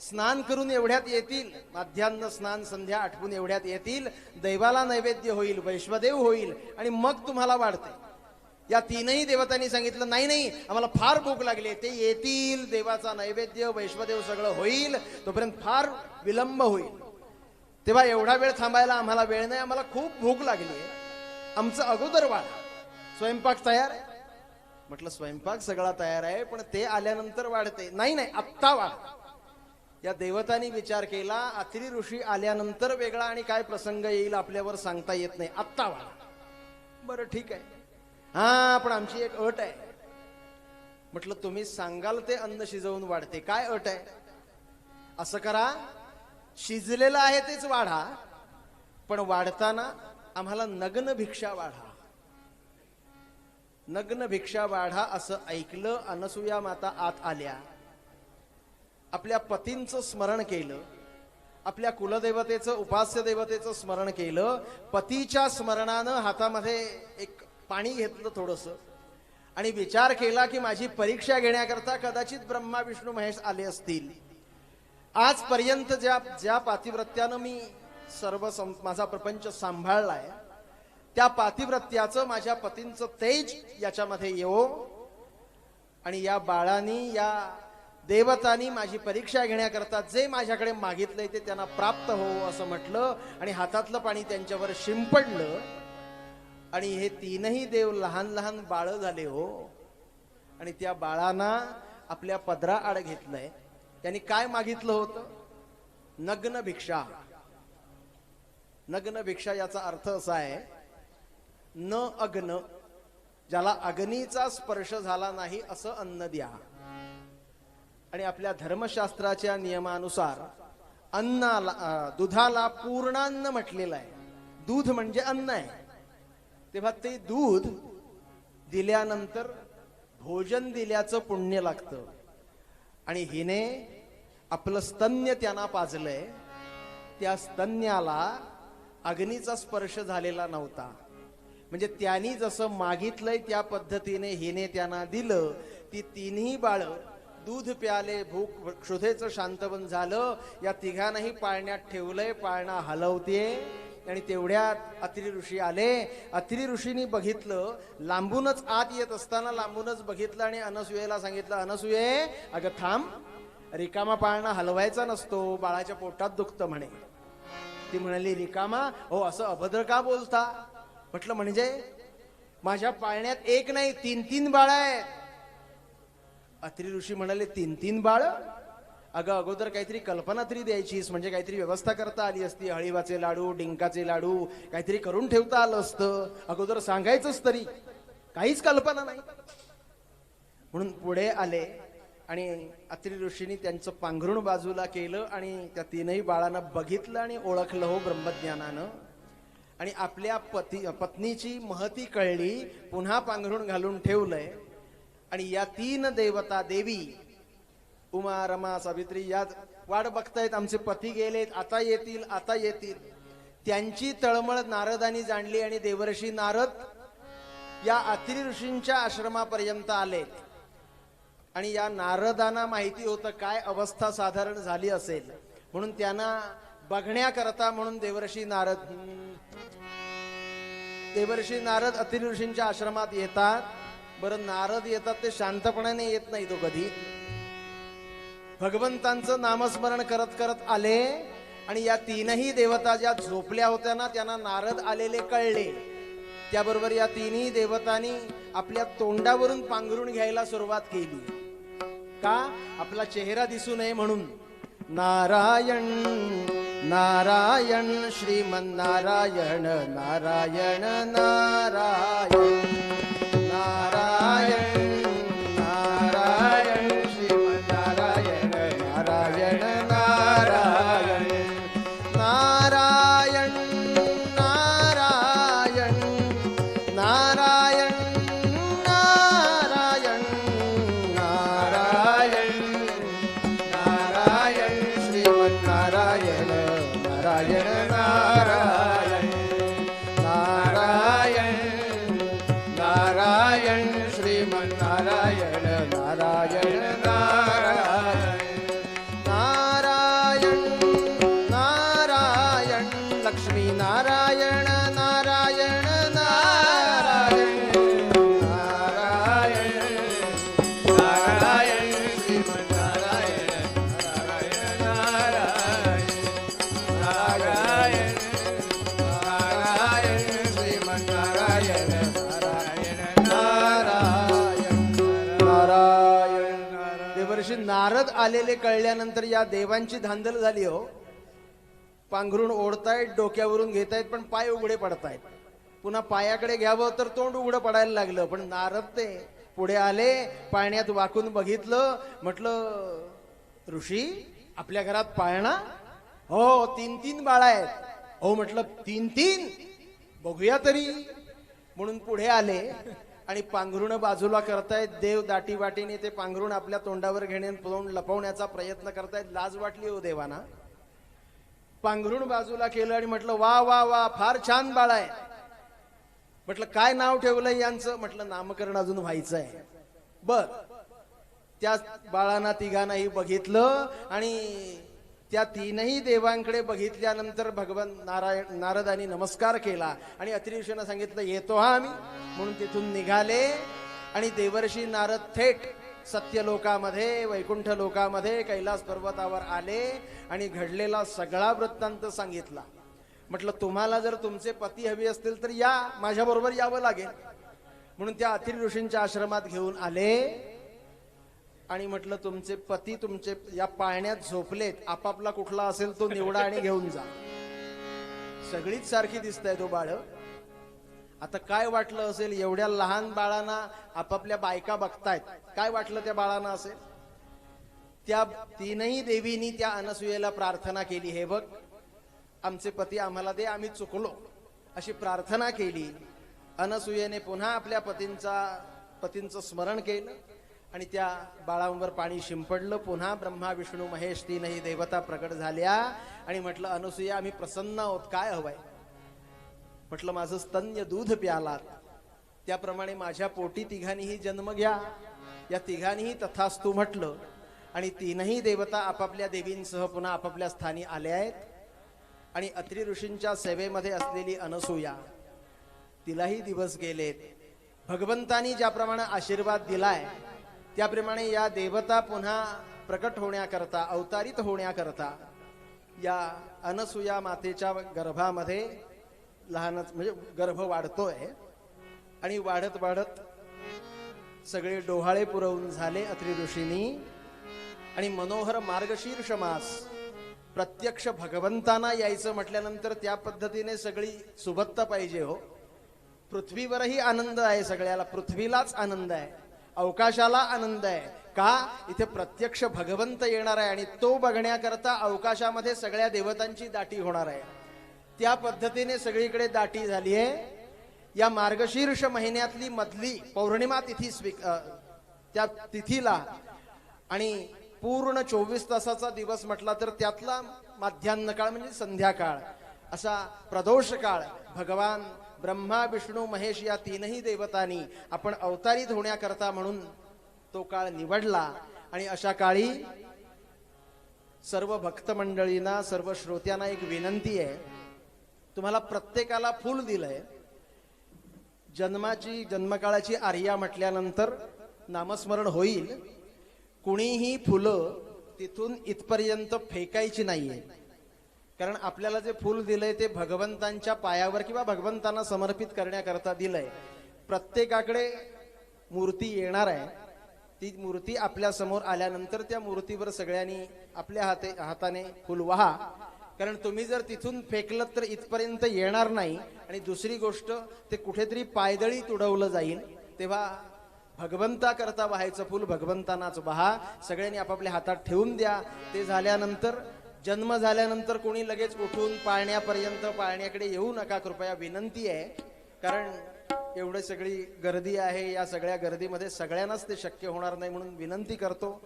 स्नान करून एवढ्यात येतील, माध्यान्ह स्नान संध्या आठवून एवढ्यात येतील, दैवाला नैवेद्य होईल, वैश्वदेव होईल आणि मग तुम्हाला वाढते. या तीनही देवतांनी सांगितलं नाही नाही आम्हाला फार भूक लागली, ते येतील, देवाचा नैवेद्य वैश्वदेव सगळं होईल, तोपर्यंत फार विलंब होईल, तेव्हा एवढा वेळ थांबायला आम्हाला वेळ नाही, आम्हाला खूप भूक लागली आहे, आमचं अगोदर वाढा. स्वयंपाक तयार आहे. म्हटलं स्वयंपाक सगळा तयार आहे, पण ते आल्यानंतर वाढते. नाही नाही आत्ता वाढा. या देवतांनी विचार केला, अत्रि ऋषी आल्यानंतर वेगळा आणि काय प्रसंग येईल आपल्यावर सांगता येत नाही, आत्ता वाढा. बरं ठीक आहे, हा पण आमची एक अट आहे. म्हटलं तुम्ही सांगाल ते अन्न शिजवून वाढते, काय अट आहे. असं करा, शिजलेलं आहे तेच वाढा, पण वाढताना आम्हाला नग्न भिक्षा वाढा. नग्न भिक्षा वाढा असं ऐकलं. अनसूया माता आत आल्या, आपल्या पतींचं स्मरण केलं, आपल्या कुलदेवतेचं, उपास्य देवतेचं स्मरण केलं. पतीच्या स्मरणानं हातामध्ये एक पाणी घेतलं थोडंसं आणि विचार केला की माझी परीक्षा घेण्याकरता कदाचित ब्रह्मा विष्णू महेश आले असतील. आजपर्यंत ज्या पातिव्रत्यानं मी माझा प्रपंच सांभाळलाय त्या पातिव्रत्याचं माझ्या पतींचं तेज याच्यामध्ये येवो आणि या बाळांनी या देवतांनी माझी परीक्षा घेण्याकरता जे माझ्याकडे मागितलंय ते त्यांना प्राप्त हो असं म्हटलं आणि हातातलं पाणी त्यांच्यावर शिंपडलं आणि हे तीनही देव लहान लहान बाळ झाले हो आणि त्या बाळांना आपल्या पदरा आड घेतलंय. त्यांनी काय मागितलं होतं? नग्न भिक्षा. नग्न भिक्षा याचा अर्थ असा आहे, न अग्न, ज्याला अग्नीचा स्पर्श झाला नाही असं अन्न द्या. आणि आपल्या धर्मशास्त्राच्या नियमानुसार अन्नाला दुधाला पूर्णान्न म्हटलेलं आहे. दूध म्हणजे अन्न आहे. तेव्हा ते दूध दिल्यानंतर भोजन दिल्याचं पुण्य लागतं. आणि हिने आपलं स्तन्य त्यांना पाजलंय. त्या स्तन्याला अग्नीचा स्पर्श झालेला नव्हता. म्हणजे त्यांनी जसं मागितलंय त्या पद्धतीने हिने त्यांना दिलं. ती तिन्ही बाळ दूध प्याले, भूक क्षुधेचं शांतवन झालं. या तिघांनाही पाळण्यात ठेवलंय. पाळणा हलवते आणि तेवढ्यात अत्रि ऋषी आले. अत्रि ऋषींनी बघितलं, लांबूनच आत येत असताना लांबूनच बघितलं आणि अनसुयेला सांगितलं, अनसुये अगं थांब, रिकामा पाळणा हलवायचा नसतो, बाळाच्या पोटात दुखतं म्हणे. ती म्हणाली, रिकामा? हो, असं अभद्र का बोलता? म्हटलं म्हणजे माझ्या पाळण्यात एक नाही 3-3 बाळ आहेत. अत्रि ऋषी म्हणाले, 3-3 बाळ? अगं अगोदर काहीतरी कल्पना तरी द्यायचीस, म्हणजे काहीतरी व्यवस्था करता आली असती. हळीवाचे लाडू, डिंकाचे लाडू काहीतरी करून ठेवता आलं असतं. अगोदर सांगायचंच तरी. काहीच कल्पना नाही. म्हणून पुढे आले आणि अत्रि ऋषींनी त्यांचं पांघरुण बाजूला केलं आणि त्या तीनही बाळांना बघितलं आणि ओळखलं हो ब्रह्मज्ञानानं. आणि आपल्या पत्नीची महती कळली. पुन्हा पांघरुण घालून ठेवलंय. आणि या 3 देवता देवी उमा, रमा, सावित्री या वाट बघतायत. आमचे पती गेलेत, आता येतील, आता येतील. त्यांची तळमळ नारदांनी जाणली आणि देवर्षी नारद या अत्रि ऋषींच्या आश्रमापर्यंत आले. आणि या नारदांना माहिती होतं काय अवस्था साधारण झाली असेल, म्हणून त्यांना बघण्याकरता म्हणून देवर्षी नारद अत्रि ऋषींच्या आश्रमात येतात. बरं, नारद येतात ते शांतपणाने येत नाही तो कधी. भगवंतांचं नामस्मरण करत करत आले आणि या तीनही देवता ज्या झोपल्या होत्या ना, त्यांना नारद आलेले कळले. त्याबरोबर या तिन्ही देवतांनी आपल्या तोंडावरून पांघरुण घ्यायला सुरुवात केली. का? आपला चेहरा दिसू नये म्हणून. नारायण नारायण श्रीमन्नारायण नारायण नारायण नारायण नारायण श्रीमन्नारायण नारायण नारायण नारायण नारायण नारायण नारायण नारायण नारायण श्रीमन्नारायण नारायण नारायण नारायण नारायण श्रीमन्नारायण नारायण नारायण नारायण नारायण लक्ष्मी नारायण नारायण नारायण नारायण नारायण श्रीमन्नारायण नारायण नारायण नारायण नारायण श्रीमन्नारायण नारायण नारायण नारायण. देवर्षी नारद आलेले कळल्यानंतर या देवांची धांदल झाली हो. पांघरुण ओढतायत, डोक्यावरून घेतायत, पण पाय उघडे पडतायत. पुन्हा पायाकडे घ्यावं तर तोंड उघडं पडायला लागलं. पण नारद ते पुढे आले, पाळण्यात वाकून बघितलं. म्हटलं, ऋषी आपल्या घरात पाळणा? हो, 3-3 बाळ आहेत. हो म्हटलं, 3-3? बघूया तरी. म्हणून पुढे आले आणि पांघरुण बाजूला करतायत. देव दाटी वाटीने ते पांघरुण आपल्या तोंडावर घेणे, तोंड लपवण्याचा प्रयत्न करतायत. लाज वाटली हो देवाना. पांघरुण बाजूला केलं आणि म्हटलं, वा वा वा, फार छान बाळ आहे. म्हटलं, काय नाव ठेवलंय यांचं? म्हटलं, नामकरण अजून व्हायचं आहे. बर, त्या बाळांना तिघांनाही बघितलं आणि त्या तीनही देवांकडे बघितल्यानंतर भगवान नारदांनी नमस्कार केला आणि अत्रि ऋषींना सांगितलं येतो हा आम्ही, म्हणून तिथून निघाले. आणि देवर्षी नारद थेट सत्यलोकामध्ये, वैकुंठ लोकामध्ये, कैलास पर्वतावर आले आणि घडलेला सगळा वृत्तांत सांगितला. म्हटलं तुम्हाला जर तुमचे पती हवी असतील तर या, माझ्या बरोबर यावं लागेल. म्हणून त्या अत्रि ऋषींच्या आश्रमात घेऊन आले आणि म्हटलं तुमचे पती तुमचे या पाळण्यात झोपलेत, आपापला कुठला असेल तो निवडा आणि घेऊन जा. सगळीच सारखी दिसताय तो बाळ. आता काय वाटलं असेल, एवढ्या लहान बाळांना आपापल्या बायका बघतायत, काय वाटलं त्या बाळांना असेल. त्या तीनही देवींनी त्या अनसुयेला प्रार्थना केली, हे बघ आमचे पती आम्हाला दे, आम्ही चुकलो, अशी प्रार्थना केली. अनसुयेने पुन्हा आपल्या पतींचं स्मरण केलं आणि त्या बाळांवर पाणी शिंपडलं. पुन्हा ब्रह्मा विष्णू महेश तीनही देवता प्रकट झाल्या आणि म्हटलं अनसुया आम्ही प्रसन्न आहोत, काय हवंय. म्हटलं माझं स्तन्य दूध प्यालात, त्याप्रमाणे माझ्या पोटी तिघांनीही जन्म घ्या. या तिघांनीही तथास्तु म्हटलं आणि तीनही देवता आपापल्या देवींसह पुन्हा आपापल्या स्थानी आल्या आहेत. आणि अत्रि ऋषींच्या सेवेमध्ये असलेली अनसुया, तिलाही दिवस गेलेत. भगवंतानी ज्याप्रमाणे आशीर्वाद दिलाय त्याप्रमाणे या देवता पुन्हा प्रकट होण्याकरता, अवतारित होण्याकरता या अनसुया मातेच्या गर्भामध्ये लहानच म्हणजे गर्भ वाढतोय. आणि वाढत वाढत सगळे डोहाळे पुरवून झाले अत्रि ऋषींनी. आणि मनोहर मार्गशीर्ष मास, प्रत्यक्ष भगवंतांना यायचं म्हटल्यानंतर त्या पद्धतीने सगळी सुबत्ता पाहिजे हो. पृथ्वीवरही आनंद आहे, सगळ्याला पृथ्वीलाच आनंद आहे, अवकाशाला आनंद आहे. का इथे प्रत्यक्ष भगवंत येणार आहे आणि तो बघण्याकरता अवकाशामध्ये सगळ्या देवतांची दाटी होणार आहे. त्या पद्धतीने सगळीकडे दाटी झाली आहे. या मार्गशीर्ष महिन्यातली मधली पौर्णिमा तिथी त्या तिथीला आणि पूर्ण 24 तासाचा दिवस म्हटला तर त्यातला माध्यान्ह काळ म्हणजे संध्याकाळ, असा प्रदोष काळ भगवान ब्रह्मा विष्णू महेश या तीनही देवतांनी आपण अवतारित होण्याकरता म्हणून तो काळ निवडला. आणि अशा काळी सर्व भक्त मंडळींना, सर्व श्रोत्यांना एक विनंती आहे. तुम्हाला प्रत्येकाला फूल दिलंय. जन्मकाळाची आर्या म्हटल्यानंतर नामस्मरण होईल. कुणीही फुलं तिथून इथपर्यंत फेकायची नाहीये, कारण आपल्याला जे फूल दिलंय ते भगवंतांच्या पायावर किंवा भगवंतांना समर्पित करण्याकरता दिलंय. प्रत्येकाकडे मूर्ती येणार आहे. ती मूर्ती आपल्या समोर आल्यानंतर त्या मूर्तीवर सगळ्यांनी आपल्या हाताने फुल वाहा, कारण तुम्ही जर तिथून फेकलं तर इथपर्यंत येणार नाही. आणि दुसरी गोष्ट, ते कुठेतरी पायदळी तुडवलं जाईल. तेव्हा भगवंता करता वाहायचं फुल भगवंतांनाच वाहा. सगळ्यांनी आपापल्या हातात ठेवून द्या. ते झाल्यानंतर, जन्म झाल्यानंतर कोणी लगेच उठून पाळण्याकडे येऊ नका, कृपया विनंती आहे. कारण एवढी सगळी गर्दी आहे, या सगळ्या गर्दीमध्ये सगळ्यांनाच ते शक्य होणार नाही, म्हणून विनंती करतो.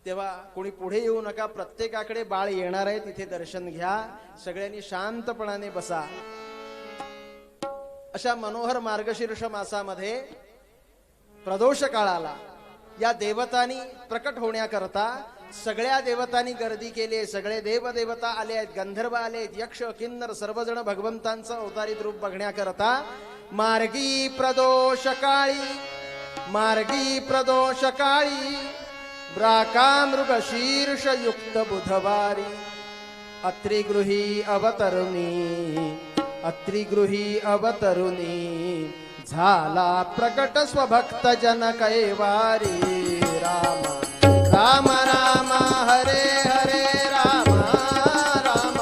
तेव्हा कोणी पुढे येऊ नका. प्रत्येकाकडे बाळ येणार आहे, तिथे दर्शन घ्या. सगळ्यांनी शांतपणाने बसा. अशा मनोहर मार्गशीर्ष मासामध्ये प्रदोष काळाला या देवतांनी प्रकट होण्याकरता सगळ्या देवतांनी गर्दी केली. सगळे देवदेवता आले आहेत, गंधर्व आले आहेत, यक्ष किन्नर सर्वजण भगवंतांचं अवतारित रूप बघण्याकरता मार्गी प्रदोष काळी ब्राकामृग शीर्ष युक्त बुधवारी अत्रिगृही अवतरुणी झाला प्रकट स्वभक्त जन कैवारी. राम राम राम हरे हरे राम राम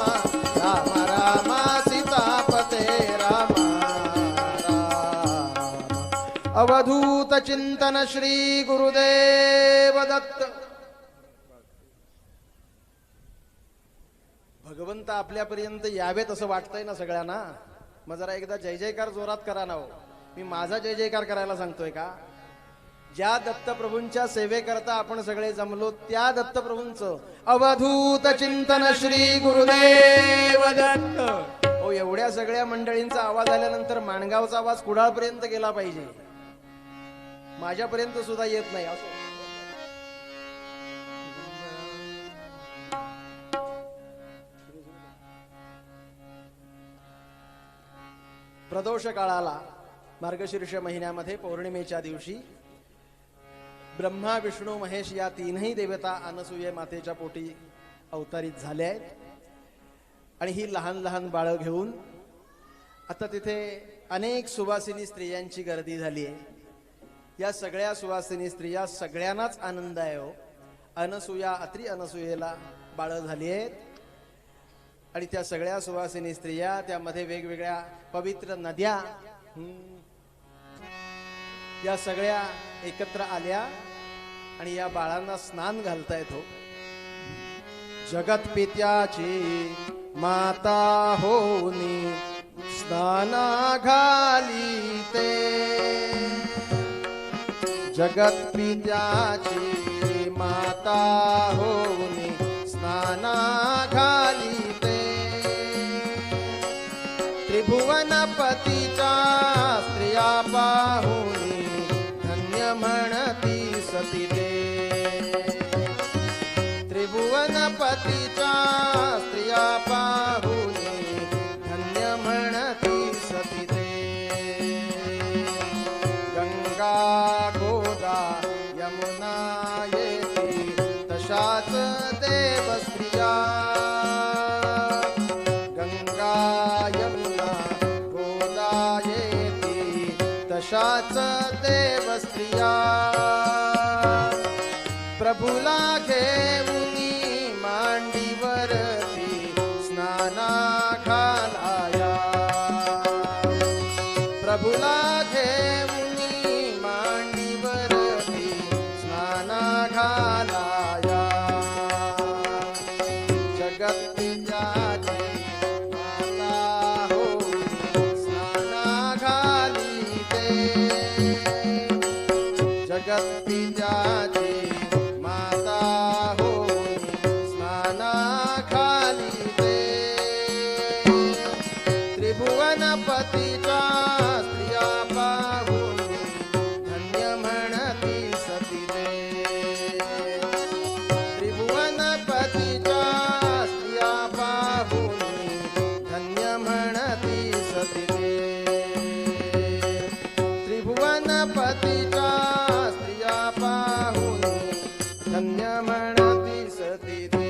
राम राम सीतापते राम राम. अवधूत चिंतन श्री गुरुदेव दत्त. भगवंत आपल्यापर्यंत यावेत असं वाटतंय ना सगळ्यांना. मग जरा एकदा जय जयकार जोरात करा ना हो. मी माझा जय जयकार करायला सांगतोय का? ज्या दत्तप्रभूंच्या सेवेकरता आपण सगळे जमलो त्या दत्तप्रभूंचं अवधूत चिंतन श्री गुरुदेव दत्त. हो, एवढ्या सगळ्या मंडळींचा आवाज आल्यानंतर माणगावचा आवाज कुडाळपर्यंत गेला पाहिजे. माझ्यापर्यंत सुद्धा येत नाही. असो प्रदोष काळाला मार्गशीर्ष महिन्यामध्ये पौर्णिमेच्या दिवशी ब्रह्मा विष्णू महेश या तीनही देवता अनसूये मातेच्या पोटी अवतारित झाले आहेत. आणि ही लहान लहान बाळं घेऊन आता तिथे अनेक सुवासिनी स्त्रियांची गर्दी झाली आहे. या सगळ्या सुवासिनी स्त्रिया सगळ्यांनाच आनंद आहे हो. अनसूया अत्री अनसूयेला बाळं झाली आहेत आणि त्या सगळ्या सुवासिनी स्त्रिया त्यामध्ये वेगवेगळ्या पवित्र नद्या या सगळ्या एकत्र आल्या आणि या बाळांना स्नान घालतायत हो. जगत पित्याची माता होनी स्नाना घाली ते, जगत पित्याची माता होनी स्नाना घाली ते, त्रिभुवनपतीच्या स्त्रिया पाहुनी धन्य म्हणती सती ते, त्रिभुवनपतीच्या स्त्रिया पाहुनी धन्य म्हणती सती ते, गंगा गोदा यमुना येती तशाच देव स्त्रिया, गंगा यमुना गोदा येती तशाच देव स्त्रिया, प्रभुला घेऊनी मांडीवरती स्नाना घालाया, प्रभुला घेऊनी मांडीवरती स्नाना घालाया, जगत पित्याची माता होनी स्नाना घाली ते, जगत पित्याची त्रिभुवनपतीच्या स्त्रिया पाहुनी धन्य म्हणती सती ते, त्रिभुवनपतीच्या स्त्रिया पाहुनी धन्य म्हणती सती ते, त्रिभुवनपतीच्या स्त्रिया पाहुनी धन्य म्हणती सती ते.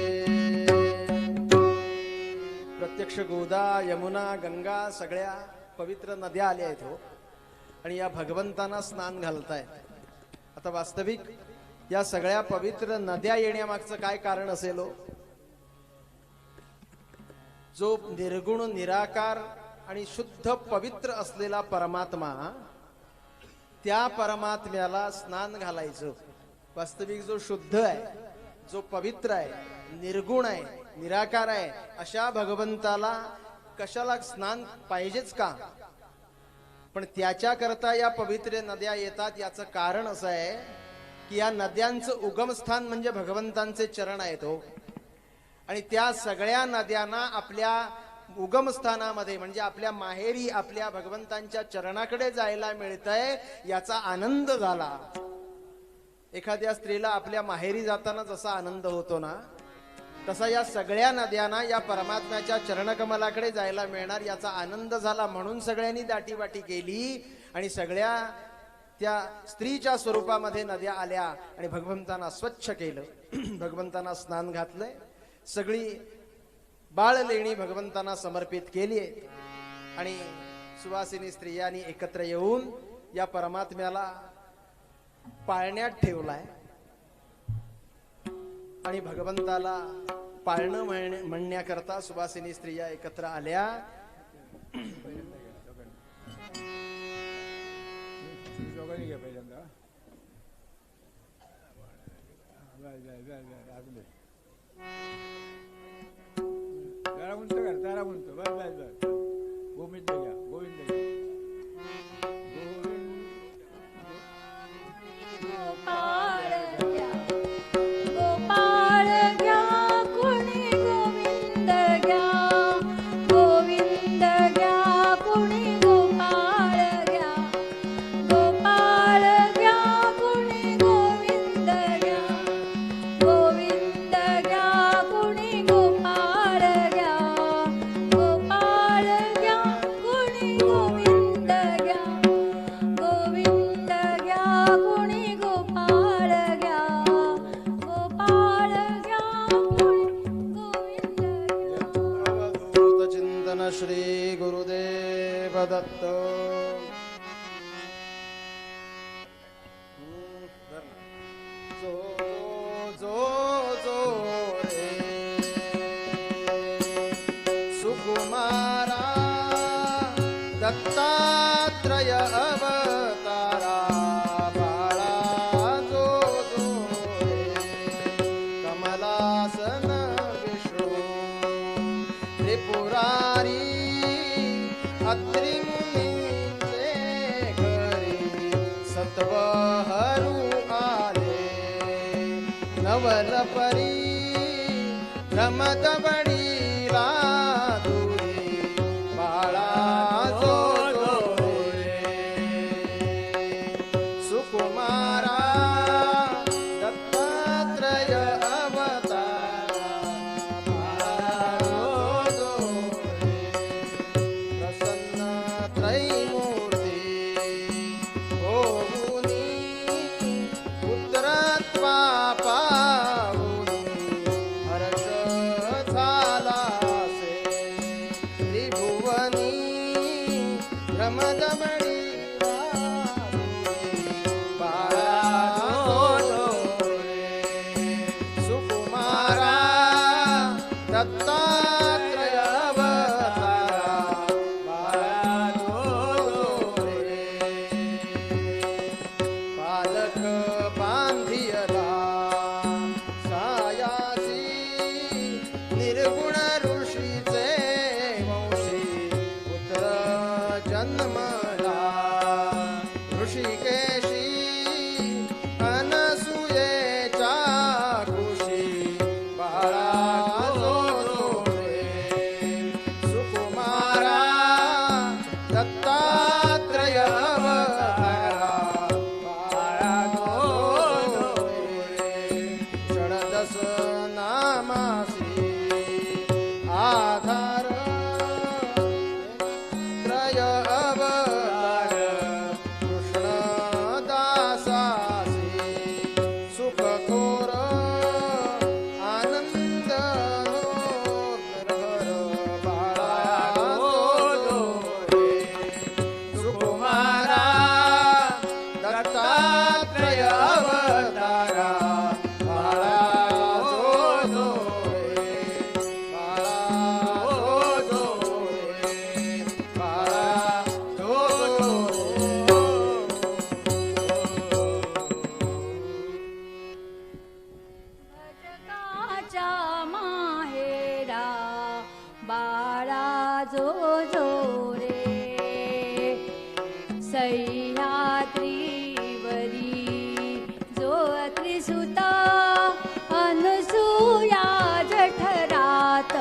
प्रत्यक्ष गोदा यमुना गंगा सगळ्या पवित्र नद्या आल्या आहेत हो. आणि या भगवंतांना स्नान घालतायत. आता वास्तविक या सगळ्या पवित्र नद्या येण्यामागचं काय कारण असेल हो? जो निर्गुण निराकार आणि शुद्ध पवित्र असलेला परमात्मा, त्या परमात्म्याला स्नान घालायचं. वास्तविक जो शुद्ध आहे, जो पवित्र आहे, निर्गुण आहे, निराकार आहे, अशा भगवंताला कशाला स्नान पाहिजेच का? पण त्याच्या करता या पवित्र नद्या येतात. याचं कारण असं आहे की या नद्यांचं उगमस्थान म्हणजे भगवंतांचे चरण आहेत हो. आणि त्या सगळ्या नद्यांना आपल्या उगमस्थानामध्ये म्हणजे आपल्या माहेरी आपल्या भगवंतांच्या चरणाकडे जायला मिळतंय, याचा आनंद झाला. एखाद्या स्त्रीला आपल्या माहेरी जाताना जसा आनंद होतो ना, तसा या सगळ्या नद्यांना या परमात्म्याच्या चरणकमलाकडे जायला मिळणार याचा आनंद झाला. म्हणून सगळ्यांनी दाटीवाटी केली आणि सगळ्या त्या स्त्रीच्या स्वरूपामध्ये नद्या आल्या आणि भगवंतांना स्वच्छ केलं. भगवंतांना स्नान घातलंय. सगळी बाळ लेणी भगवंतांना समर्पित केली आहे आणि सुवासिनी स्त्रियांनी एकत्र येऊन या परमात्म्याला पाळण्यात ठेवलाय. आणि भगवंताला पाळणं म्हणण्याकरता सुवासिनी स्त्रिया एकत्र आल्या. जरा उंच कर, जरा उंच. बस बस बस. गोविंद घ्या, गोविंद घ्या. गोविंद दत्त जो जो जो रे सुकुमारा दत्तात्रय अवतारा बाळा जो जो रे कमलासन विष्णू त्रिपुरारी अत्रि मुनीचे घरी सत्वहरू आले नवल परी रमत बडीला दुरी बाळा जो जो रे सुकुमारा दत्तात्रय अवतारा बाळा जो जो रे प्रसन्न त्रैमूर्ती होऊनी पुत्रत्वा पाऊनी हर्ष झालासे त्रिभुवनी रमदमणी बाळा जो रे सुकुमारा दत्तात्रय अवतारा बाळा जो रे पालक बांधियला सायासी निर्गुण ऋषीचे वंशी पुत्र जन्मला ऋषिकेशी अनसूयेच्या कुशी बाळा जो जो रे सुकुमारा दत्तात्रय अवतारा बाळा जो रे षडदश नामासी आधार त्रय अवतार कृष्ण दासासी सुखखोर आनंद नोर बाळा जो रे सुकुमारा दत्तात्रय अवतारा बाळा जो रे बाळा जो रे बाळा जो भजकाच्या माहेरा बाळा जो जो रे सह्याद्रीवरी जो त्रिसुता अनुसूया जठरात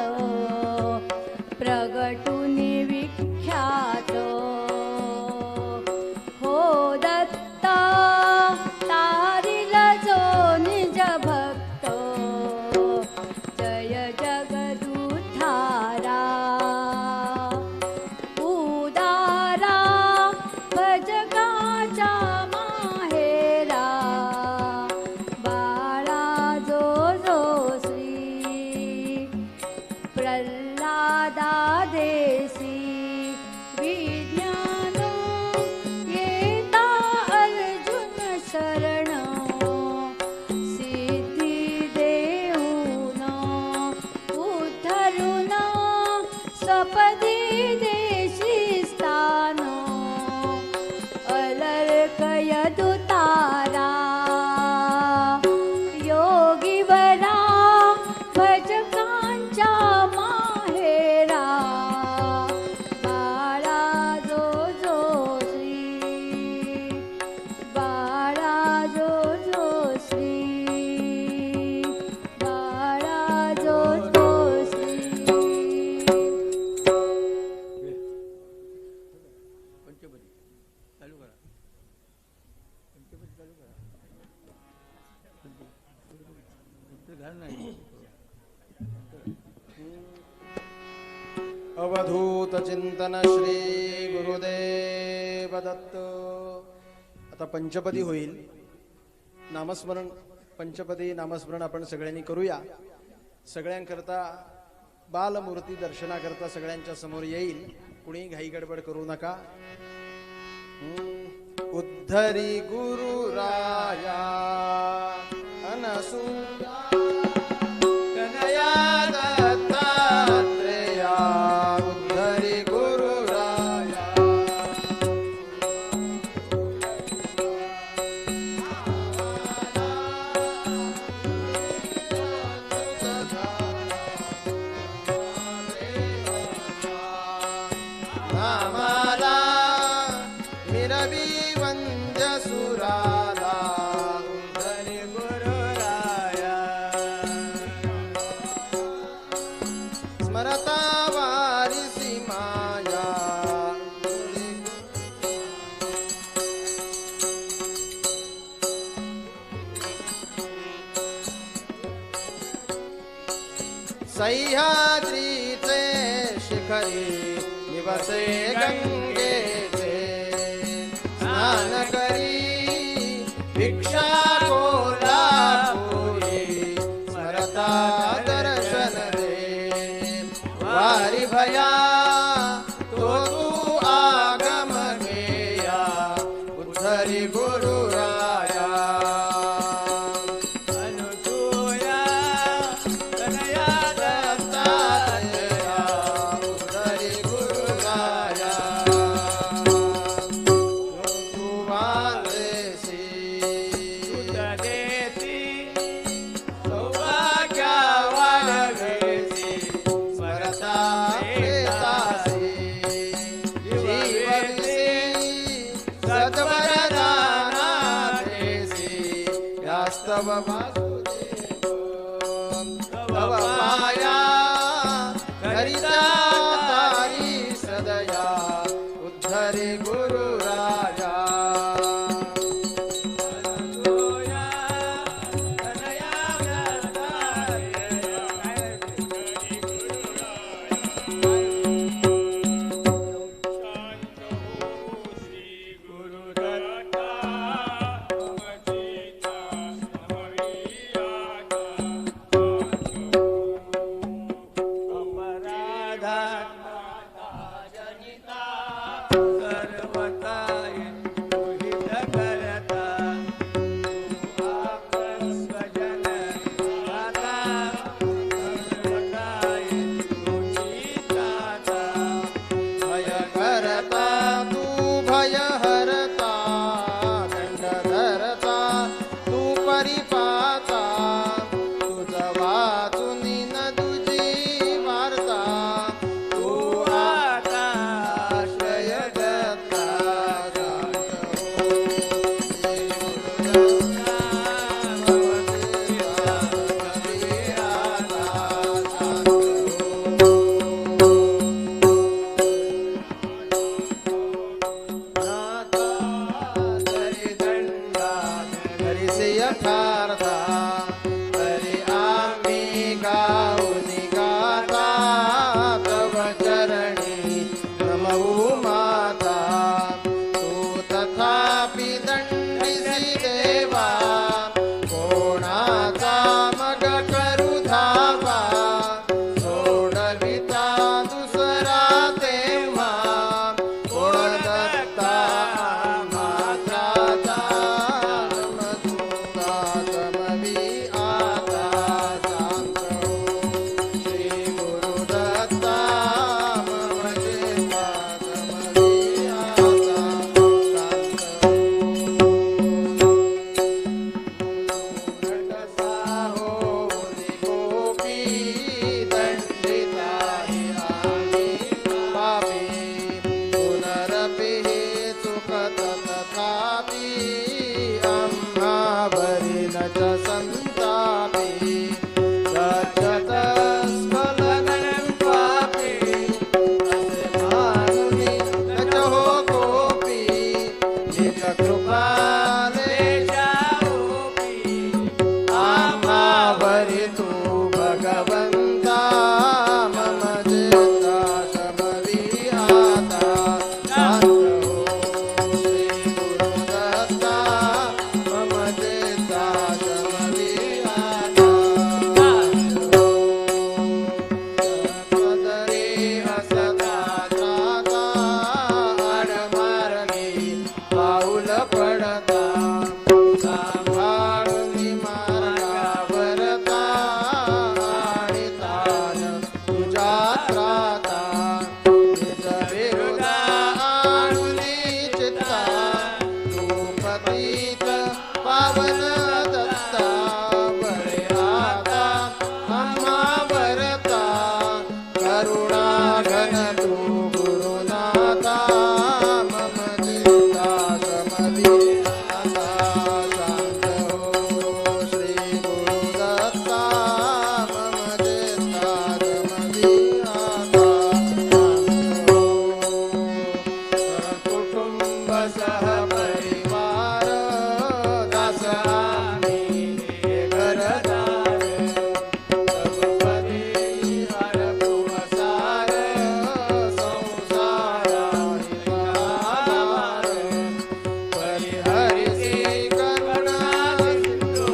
प्रगटुनी विख्यात हो दत्ता तारिल जो निज भक्त जय जगदुद्धारा उदारा भजकाच्या माहेरा बाळा जो जो श्री प्रल्हादा देसी विज्ञान येता अर्जुन शरण सिद्धी देऊन उद्धरून सपदी देशी स्थान अलर्कय दुतारा योगीवरा भजकांच्या माहेरा बाळा जो जो श्री बाळा जो जो श्री बाळा जो जो श्री पंचपदी चालू करा पंचपदी चालू करा घाल नाही अवधूत चिंतन श्री गुरुदेव दत्त. आता पंचपदी होईल. नामस्मरण, पंचपदी नामस्मरण आपण सगळ्यांनी करूया. सगळ्यांकरता बालमूर्ती दर्शनाकरता सगळ्यांच्या समोर येईल. कुणी घाई गडबड करू नका. उद्धरी गुरु राया अनसूया कनया दत्तात्रेया. उद्धरी गुरु राया नामाला मिरवी वंद्य सुराला. उद्धरी गुरु राया स्मरता वारिसी माया. सह्याद्रीचे शिखरी निवसे गंगेचे. स्नान करी भिक्षा कोल्हापुरी. स्मरता दर्शन दे वारी भया तो तू आगम घेया. उद्धरी गुरु राया अनुसूया कनया दत्तात्रेया. उद्धरी गुरु राया तू वांदेसी देसी सौभाग्या वाढवेसी. स्मरता प्रेतासी जीवविसी सद्वरदाना देसी. यास्तव वासुदेव तव माया करिता तारी सदया. उद्धरी गुरु राया अनुसूया कनया दत्तात्रेया. भय करता तू भय हरता. दंड धरता तू परिपाता. तुझ वाचुनी न तुझी वार्ता. तू आता आश्रय दत्ता. तरी दंडा धरिसी यथार्था. तरी आम्ही गाऊनी गाता तव चरणी नमवू माता. तू तथापि दंडिसी देवा. कोणाचा मग करू धावा. सोडविता दुसरा तेव्हा. कोण दत्ता मात्राचा. नमस्ता समवी आता शांत हो. श्री गुरु दत्ता मम जेता समवी आता शांत हो. कसा होनी गोपी दंडिता हि आम्ही पापी. पुनरपि हि सुखत तथापि. आम्हावरी न च संतापि. गच्छत स्खलनं पापी. असे मानुनी न च हो कोपी. निज कृपाले जाओपी. आम्हावरी तू भगवंता. मम जेता समवी आता शांत हो. श्री गुरु दत्ता मम जेता समवी पावन दत्ता बळे आता आम्हा भरता करुणा घन तू गुरुनाथा मम चित्ता समधी आता शांत हो श्री गुरुदत्ता मम चित्ता समधी आता शांत हो कुटुंब सह परिवार दास आम्ही हे घरदार सबपदी हरपू सार संसाराही आधार परिहरिसी करुणा सिंधू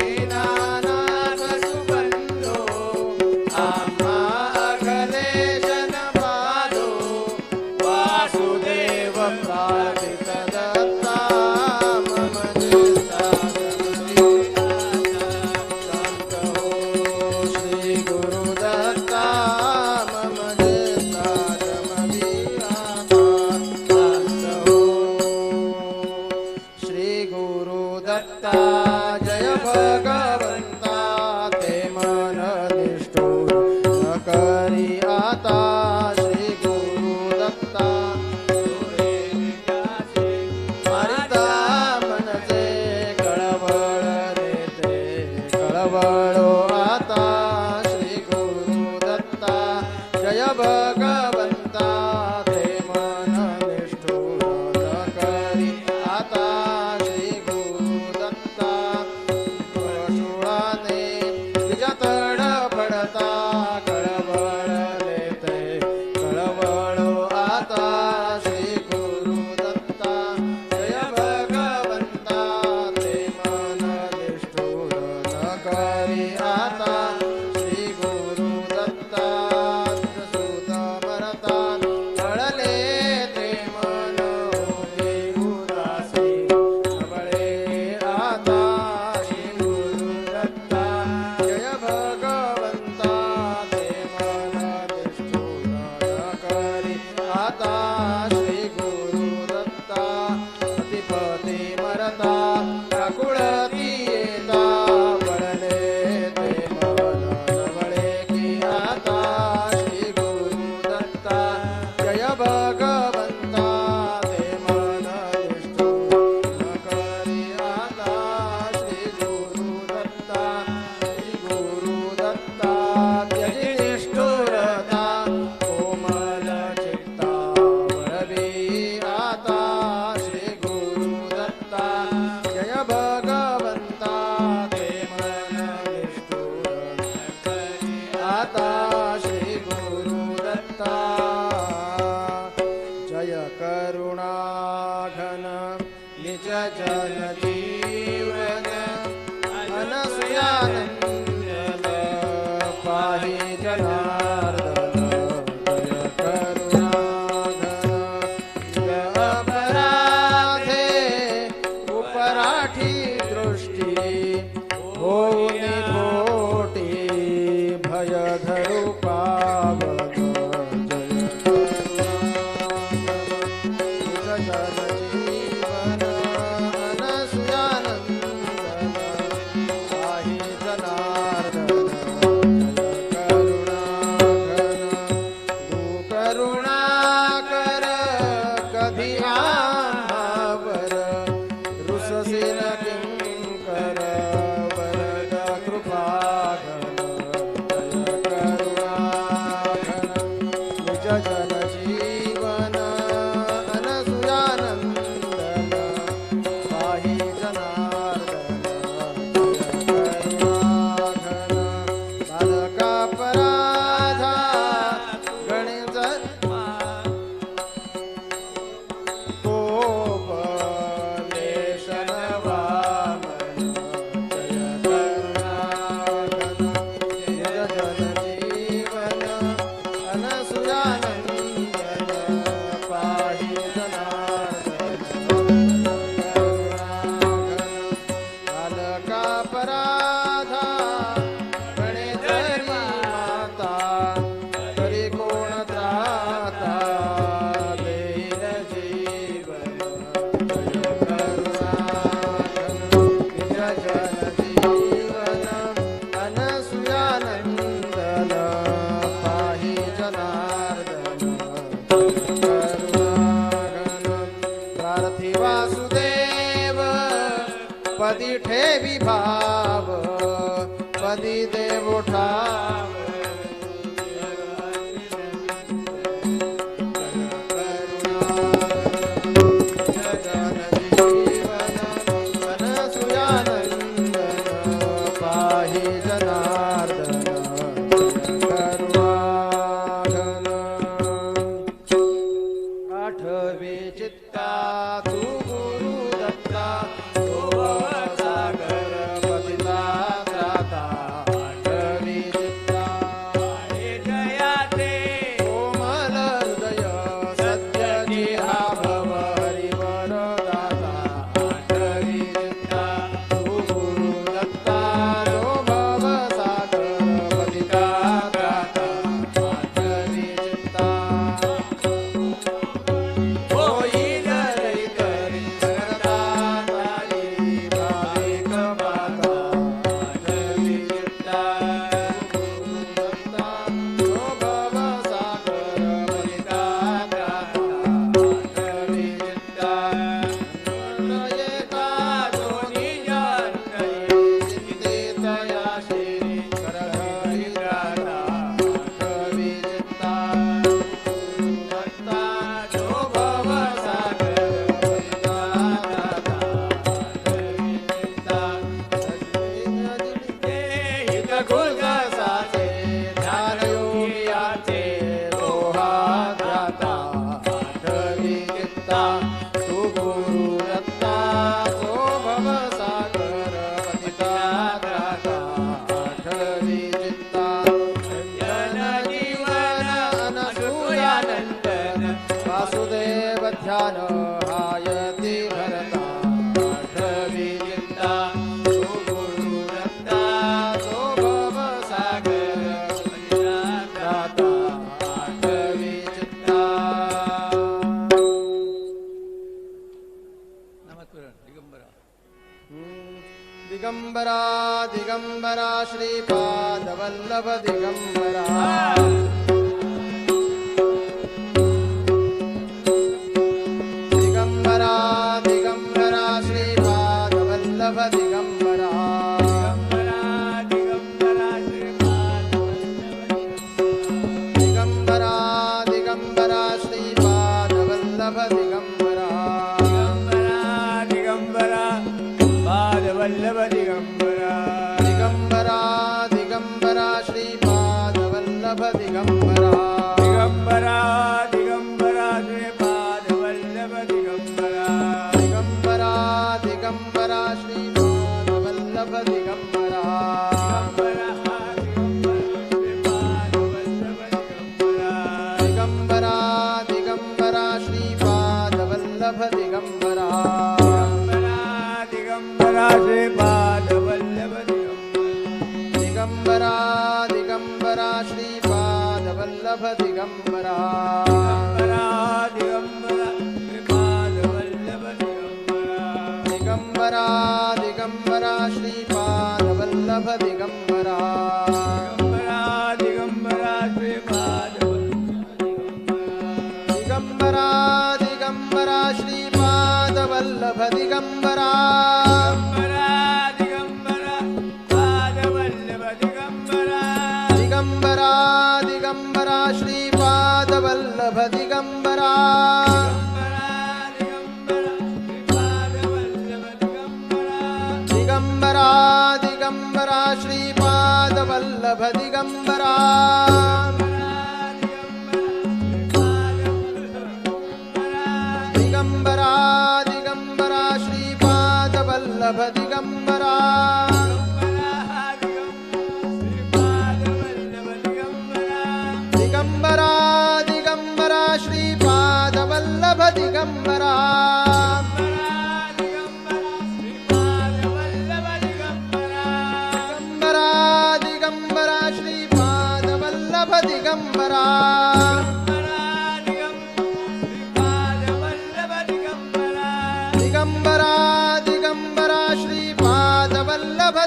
गोदीनानाथ सुबंधू आम्हा अखिलेशन पादो वासुदेव प्रार्थित दत्ता मम चित्ता समधी शांत हो श्री गुरुदत्ता मम चित्ता समधी आता शांत हो श्री गुरुदत्ता जय भगवंता ते मन निष्ठुर न करी आता श्री गुरुदत्ता मारिता मनचे कळवळ देते कळवळो आता श्री गुरुदत्ता जय भगवंता ते मन निष्ठुर न करी आता श्री गुरुदत्ता पशुळाने निजतड पडता कळवळ देते कळवळो आता श्री गुरुदत्ता जय भगवंता ते मन निष्ठुर न करी आता श्री गुरुदत्ता सुत मरता कळले ते मन होते उदासी सबळे आता श्री गुरुदत्ता जय भगवंता ते मन निष्ठुर न करी आता श्री गुरुदत्ता अधिपती मरता काकुळती येता पडले ते मन नवळे की आता श्री गुरुदत्ता जय भगवंता ते मन निष्ठुर न करी आता श्री गुरुदत्ता त्यजी निष्ठुरता कोमल चित्ता वळवी आता श्री गुरुदत्ता जय भगवंता ते मन निष्ठुर न करी आता श्री गुरुदत्ता जय करुणाघन निज जन जीवन अनसुयानंद पाहि जनार्दन जय करुणाघन निज अपराधे उपराठी दृष्टी होऊनी पोटी भय धरू पावन जय करुणाघन निज जन जीवन अनसुयानंद पदी ठेवी भाव पदी देव ठाव ध्यान हायती भरता आठवी चिंता तो गुरु दत्ता तो भव सागर दाता आठवी चिंता. नमस्कार दिगंबरा. दिगंबरा दिगंबरा श्रीपाद वल्लभ दिगंबरा. दिगंबरा श्रीपाद वल्लभ दिगंबरा. दिगंबरा दिगंबरा श्रीपाद वल्लभ दिगंबरा. दिगंबरा पाद वल्लभ दिगंबरा. दिगंबरा दिगंबरा श्रीपाद वल्लभ दिगंबरा. दिगंबरा दिगंबरा श्रीपाद वल्लभ दिगंबरा. दिगंबरा दिगंबरा श्रीपाद वल्लभ दिगंबरा. दिगंबरा दिगंबरा श्रीपाद वल्लभ दिगंबरा. दिगंबरा श्रीपाद वल्लभ दिगंबरा. दिगंबरा दिगंबरा श्रीपाद वल्लभ दिगंबरा. दिगंबरा श्रीपाद वल्लभ दिगंबरा. दिगंबरा दिगंबरा श्रीपाद वल्लभ दिगंबरा. दिगंबरा श्रीपाद दिगंबरा दिगंबरा श्रीपाद वल्लभ दिगंबरा. दिगंबरा पाद वल्लभ दिगंबरा. दिगंबरा दिगंबरा श्रीपाद वल्लभ दिगंबरा. दिगंबरा दिगंबरा श्रीपाद वल्लभ दिगंबरा. दिगंबरा दिगंबरा श्रीपाद वल्लभ दिगंबरा. दिगंबरा दिगंबरा श्रीपाद वल्लभ दिगंबरा. दिगंबरा दिगंबरा श्रीपाद वल्लभ दिगंबरा. दिगंबरा दिगंबरा श्रीपाद वल्लभ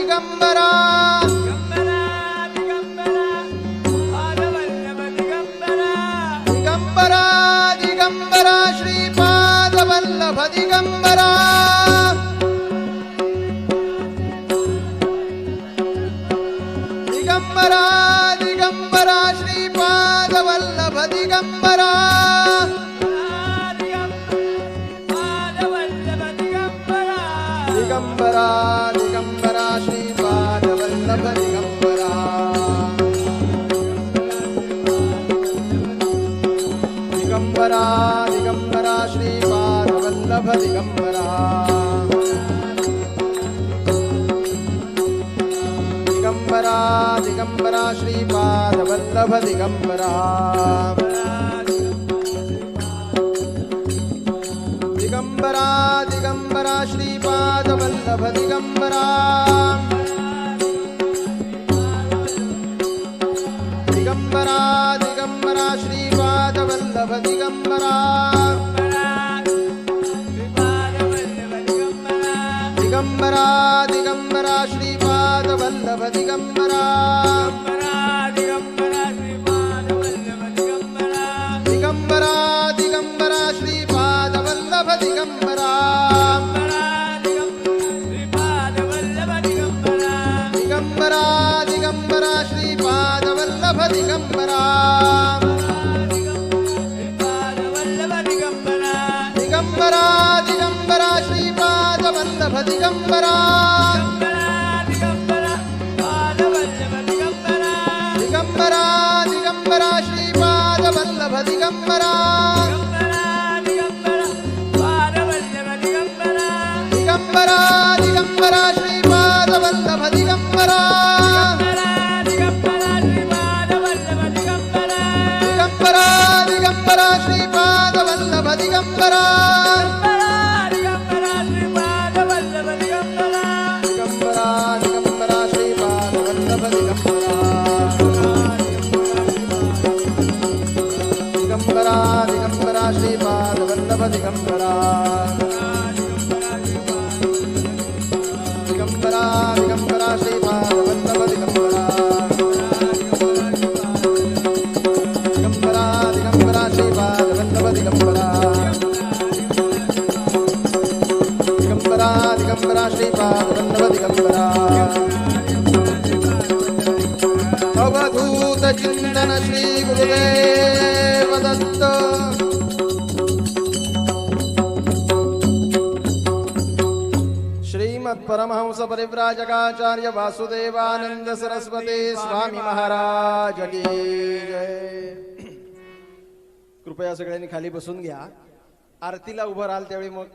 दिगंबरा दिगंबरा दिगंबरा श्रीपाद वल्लभ दिगंबरा दिगंबरा दिगंबरा श्रीपाद वल्लभ दिगंबरा दिगंबरा दिगंबरा श्रीपाद वल्लभ दिगंबरा दिगंबरा दिगंबरा श्रीपाद वल्लभ दिगंबरा दिगंबरा दिगंबरा श्रीपाद वल्लभ दिगंबरा दिगंबरा दिगंबरा श्रीपाद वल्लभ दिगंबरा दिगंबरा दिगंबरा श्रीपाद वल्लभ दिगंबरा दिगंबरा दिगंबरा श्रीपाद वल्लभ दिगंबरा दिगंबरा दिगंबरा श्रीपाद वल्लभ दिगंबरा दिगंबरा दिगंबरा श्रीपाद वल्लभ दिगंबरा दिगंबरा दिगंबरा श्रीपाद वल्लभ दिगंबरा दिगंबरा दिगंबरा श्रीपाद वल्लभ दिगंबरा दिगंबरा दिगंबरा श्रीपाद वल्लभ दिगंबरा दिगंबरा दिगंबरा श्रीपाद वल्लभ दिगंबरा दिगंबरा दिगंबरा श्रीपाद वल्लभ दिगंबरा दिगंबरा दिगंबरा श्रीपाद वल्लभ दिगंबरा दिगंबरा दिगंबरा श्रीपाद वल्लभ दिगंबरा दिगंबरा दिगंबरा श्रीपाद वल्लभ दिगंबरा दिगंबरा दिगंबरा श्रीपाद वल्लभ दिगंबरा अवधूत चिंतन श्री गुरुदेव दत्त श्रीमत् परमहंस परिव्राजकाचार्य वासुदेवानंद सरस्वती स्वामी महाराज की जय. कृपया सगळ्यांनी खाली बसून घ्या. आरतीला उभं राहाल त्यावेळी मग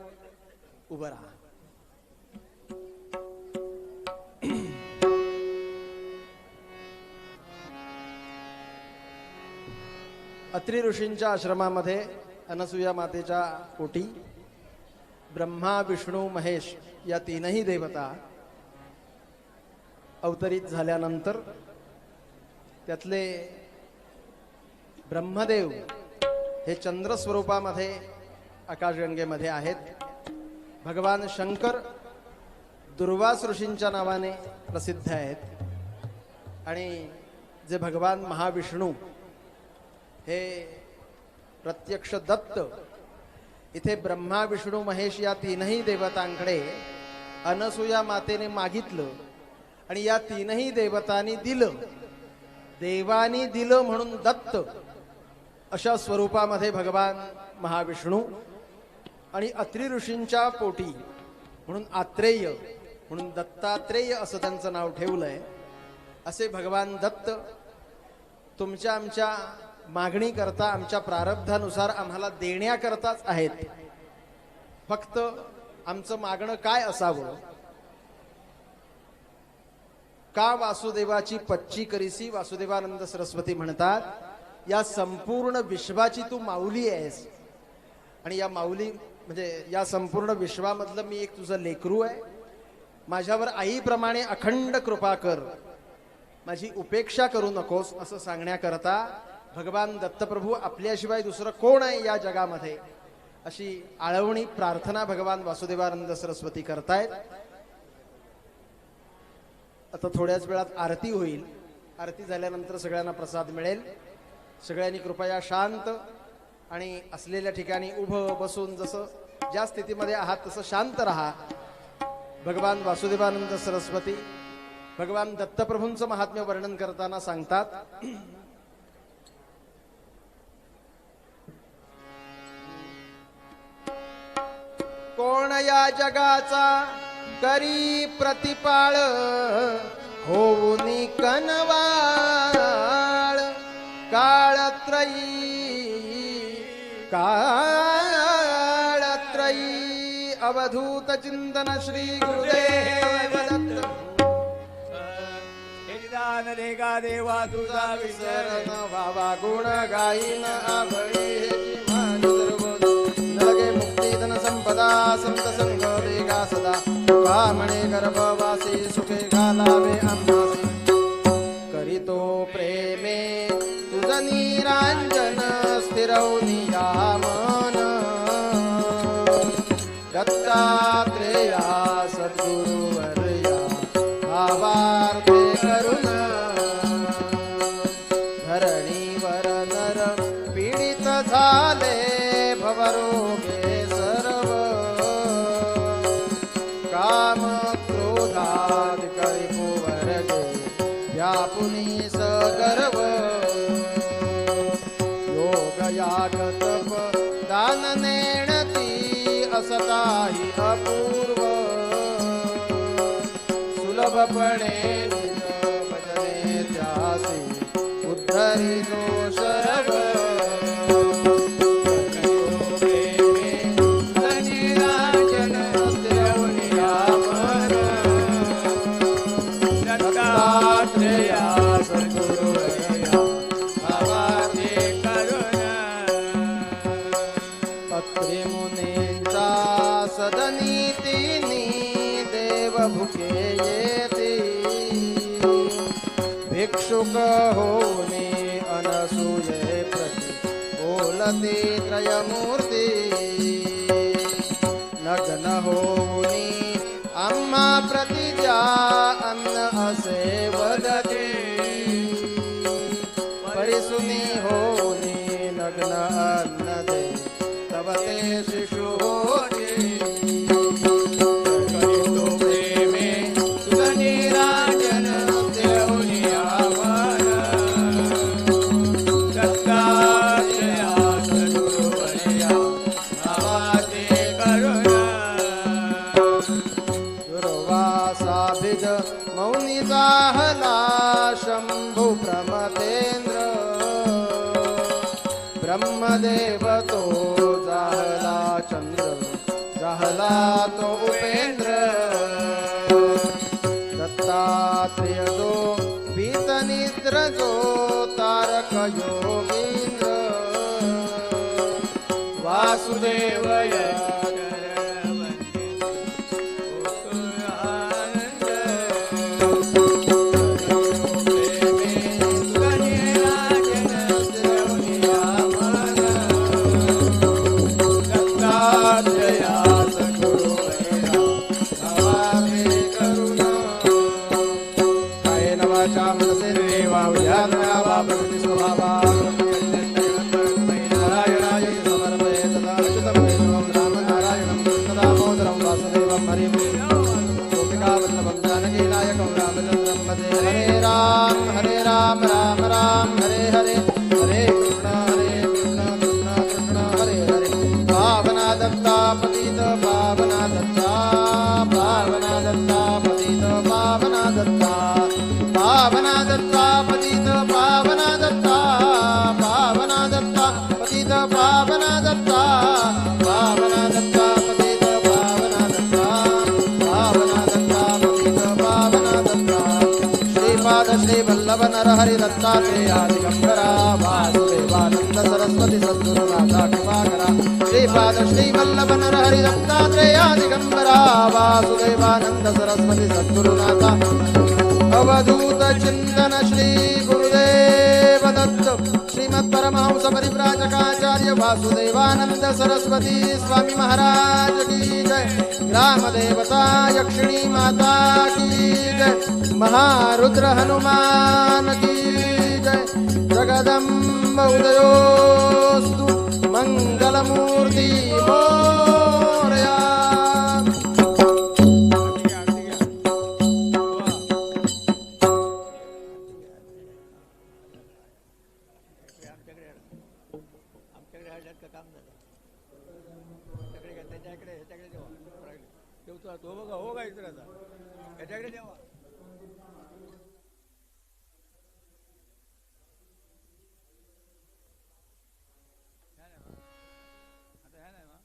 उभं राहा. अत्रि ऋषींच्या आश्रमामध्ये अनसुया मातेच्या पोटी ब्रह्मा विष्णू महेश या तीनही देवता अवतरित झाल्यानंतर त्यातले ब्रह्मदेव हे चंद्र स्वरूपामध्ये आकाशगंगेमध्ये आहेत. भगवान शंकर दुर्वास ऋषींच्या नावाने प्रसिद्ध आहेत आणि जे भगवान महाविष्णू हे प्रत्यक्ष दत्त इथे ब्रह्मा विष्णू महेश या तीनही देवतांकडे अनसुया मातेने मागितलं आणि या तीनही देवतांनी दिलं. देवानी दिलं म्हणून दत्त अशा स्वरूपामध्ये भगवान महाविष्णू आणि अत्रि ऋषींच्या पोटी म्हणून आत्रेय म्हणून दत्तात्रेय असं त्यांचं नाव ठेवलंय. असे भगवान दत्त तुमच्या आमच्या मागणी करता आमच्या प्रारब्धानुसार आम्हाला देण्याकरताच आहेत. फक्त आमचं मागणं काय असावं? का वासुदेवाची पच्ची करीसी वासुदेवानंद सरस्वती म्हणतात या संपूर्ण विश्वाची तू माऊली आहेस आणि या माऊली म्हणजे या संपूर्ण विश्वामधलं मी एक तुझं लेकरू आहे. माझ्यावर आईप्रमाणे अखंड कृपा कर, माझी उपेक्षा करू नकोस असं सांगण्याकरता भगवान दत्तप्रभू आपल्याशिवाय दुसरं कोण आहे या जगामध्ये अशी आळवणी प्रार्थना भगवान वासुदेवानंद सरस्वती करतायत. आता थोड्याच वेळात आरती होईल. आरती झाल्यानंतर सगळ्यांना प्रसाद मिळेल. सगळ्यांनी कृपया शांत आणि असलेल्या ठिकाणी उभं बसून जसं ज्या स्थितीमध्ये आहात तसं शांत राहा. भगवान वासुदेवानंद सरस्वती भगवान दत्तप्रभूंचं महात्म्य वर्णन करताना सांगतात, कोण या जगाचा करी प्रतिपाळ होऊनी कनवाळ काळत्रयी अवधूत चिंतन श्री गुरुदेव दत्त. दान दे गा देवा तुझा विसरण व्हावा गुण गायीन आभळी हेची मान सर्व नलगे मुक्ती धन संपदा संत संग वेगा सदा कामणे गर्भवासी सुखे घालावे आम्हासी. करीतो प्रेमे तुझ निरांजन स्थिरवनी या मन दत्तात्रेया सद्गुरुवर्या भावार्थे करुण धरणीवर नर पीडित झाले भवरोगे सर्व काम क्रोधाधिकारी वर्गे व्यापुनी सगर्व योग याग तप दान नेणती असताही अपूर्व सुलभपणे निज भजने त्यासी उद्धरितो शरव. भिक्षुक होने अनसूये प्रति बोलते त्रयमूर्ती नग्न होनी आम्हा प्रति द्या अन्न असे वदते परिसुनी होनी नग्न अन्न दे तव ते शिशु होते. मौनी जाहला शंभु प्रमतेंद्र ब्रह्मदेव तो जाहला चंद्र जाहला तो उपेंद्र दत्तात्रेय जो भीत निद्र जो तारक योगींद्र वासुदेव हरे राम राम राम हरे हरे हरे कृष्ण कृष्ण कृष्ण हरे हरे. भावना दत्ता पतित भावना दत्ता भावना दत्ता पतित भावना दत्ता भावना दत्ता पतित भावना दत्ता भावना दत्ता पतित भावना दत्ता भावना दत्ता पतित भावना दत्ता भावना दत्ता पतित भावना दत्ता. श्रीपाद श्री वल्लभ नरहरि दत्तात्रेया दिगंबरा वासुदेवानंद सरस्वती सद्गुरुनाथा कृपाकरा. श्रीपाद श्री वल्लभ नरहरि दत्तात्रेया दिगंबरा वासुदेवानंद सरस्वती सद्गुरुनाथा अवधूत चिंतन श्री गुरुदेव दत्त श्रीमद परमहंस परिव्राजकाचार्य वासुदेवानंद सरस्वती स्वामी महाराज की जय. ग्राम देवता यक्षिणी माता की जय. महारुद्र हनुमान की जय। जगदम्ब उदयोस्तु मंगलमूर्ति मोरया। आरती घ्या. वा. आमच्याकडे हळद का काम झालं. त्याच्याकडे घ्या, त्याच्याकडे ह्याच्याकडे देवा. ठेवतो तो बघा हो का इतर आता ह्याच्याकडे देवा. ह्या नाही बा. आता ह्या नाही बा.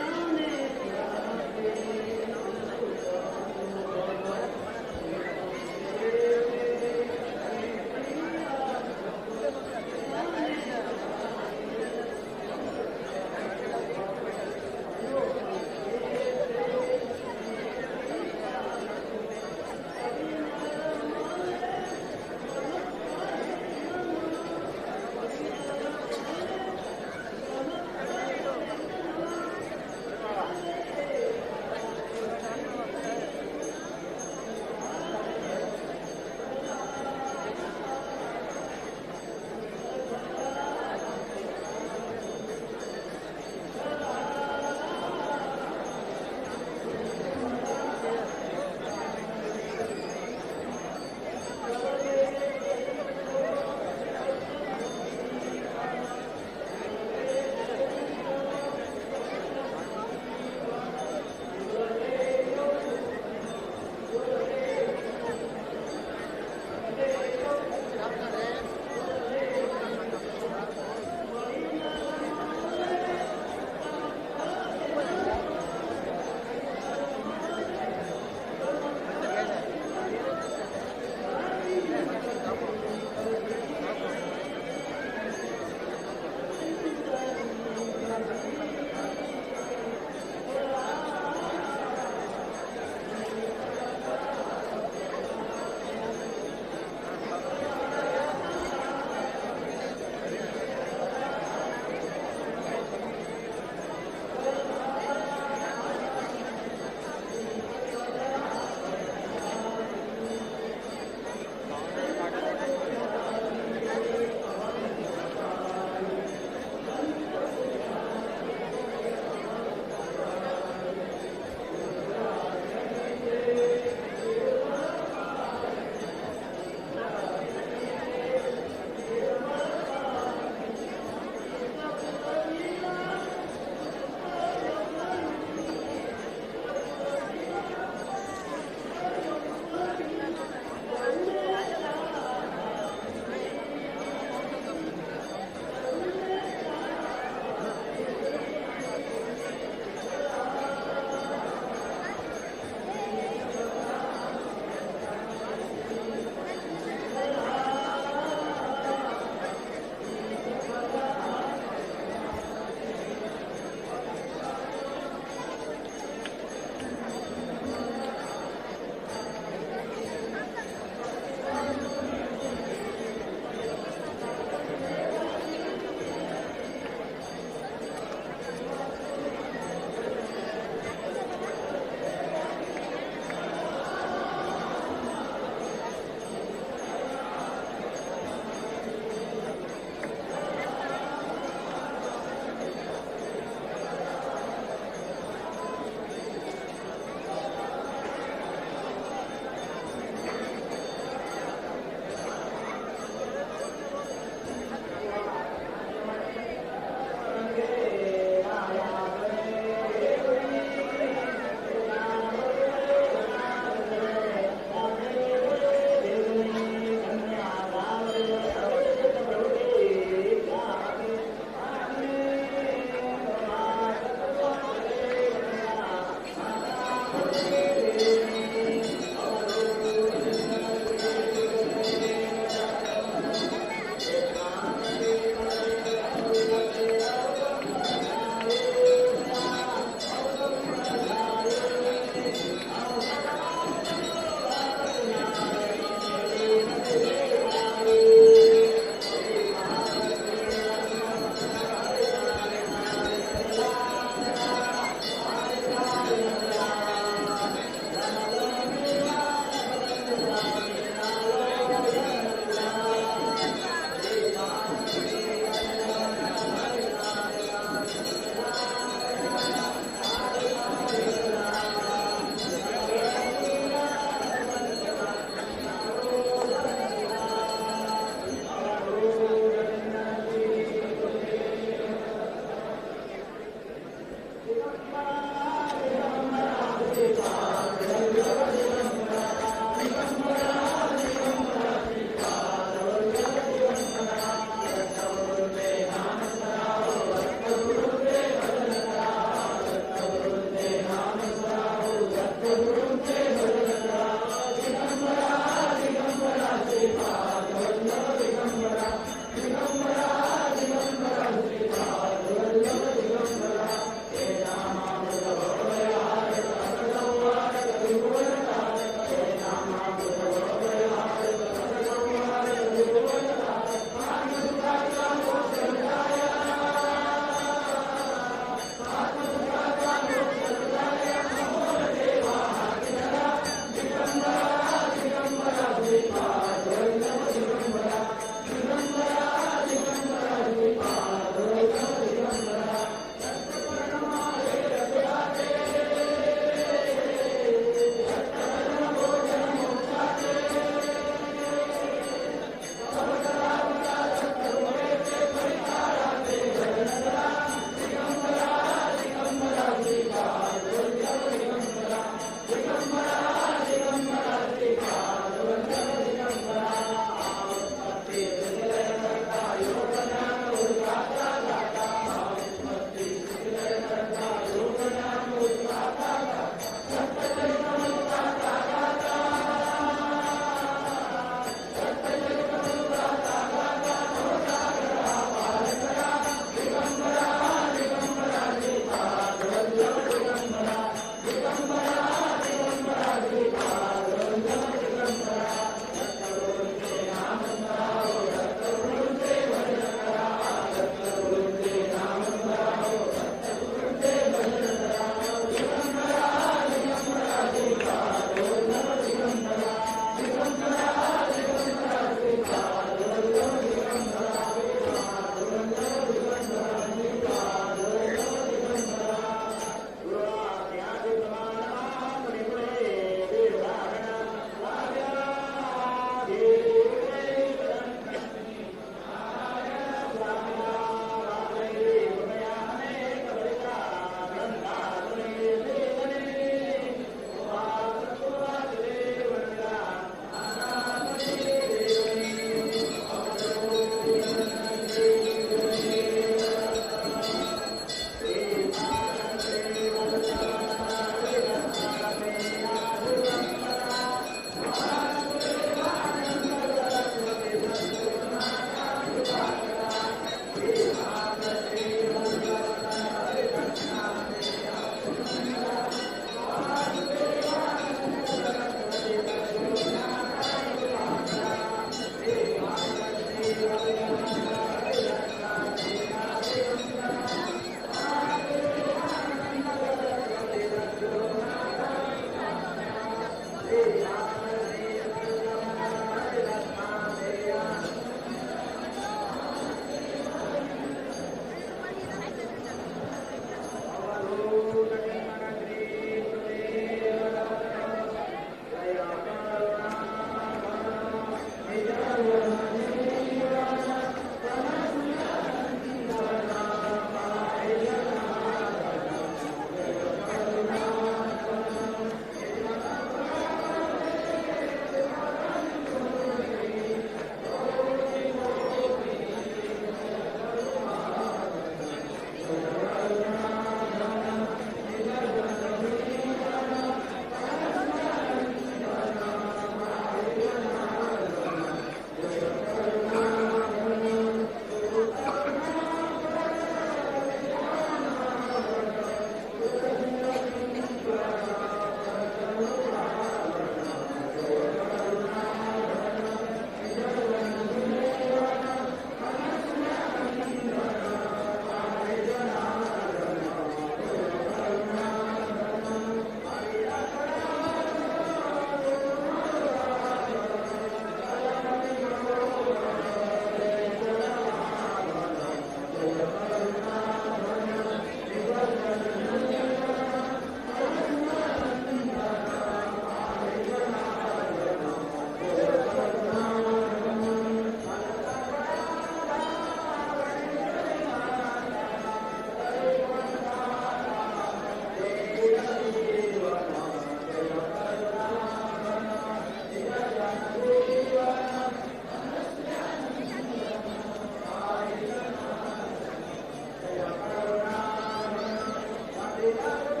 श्री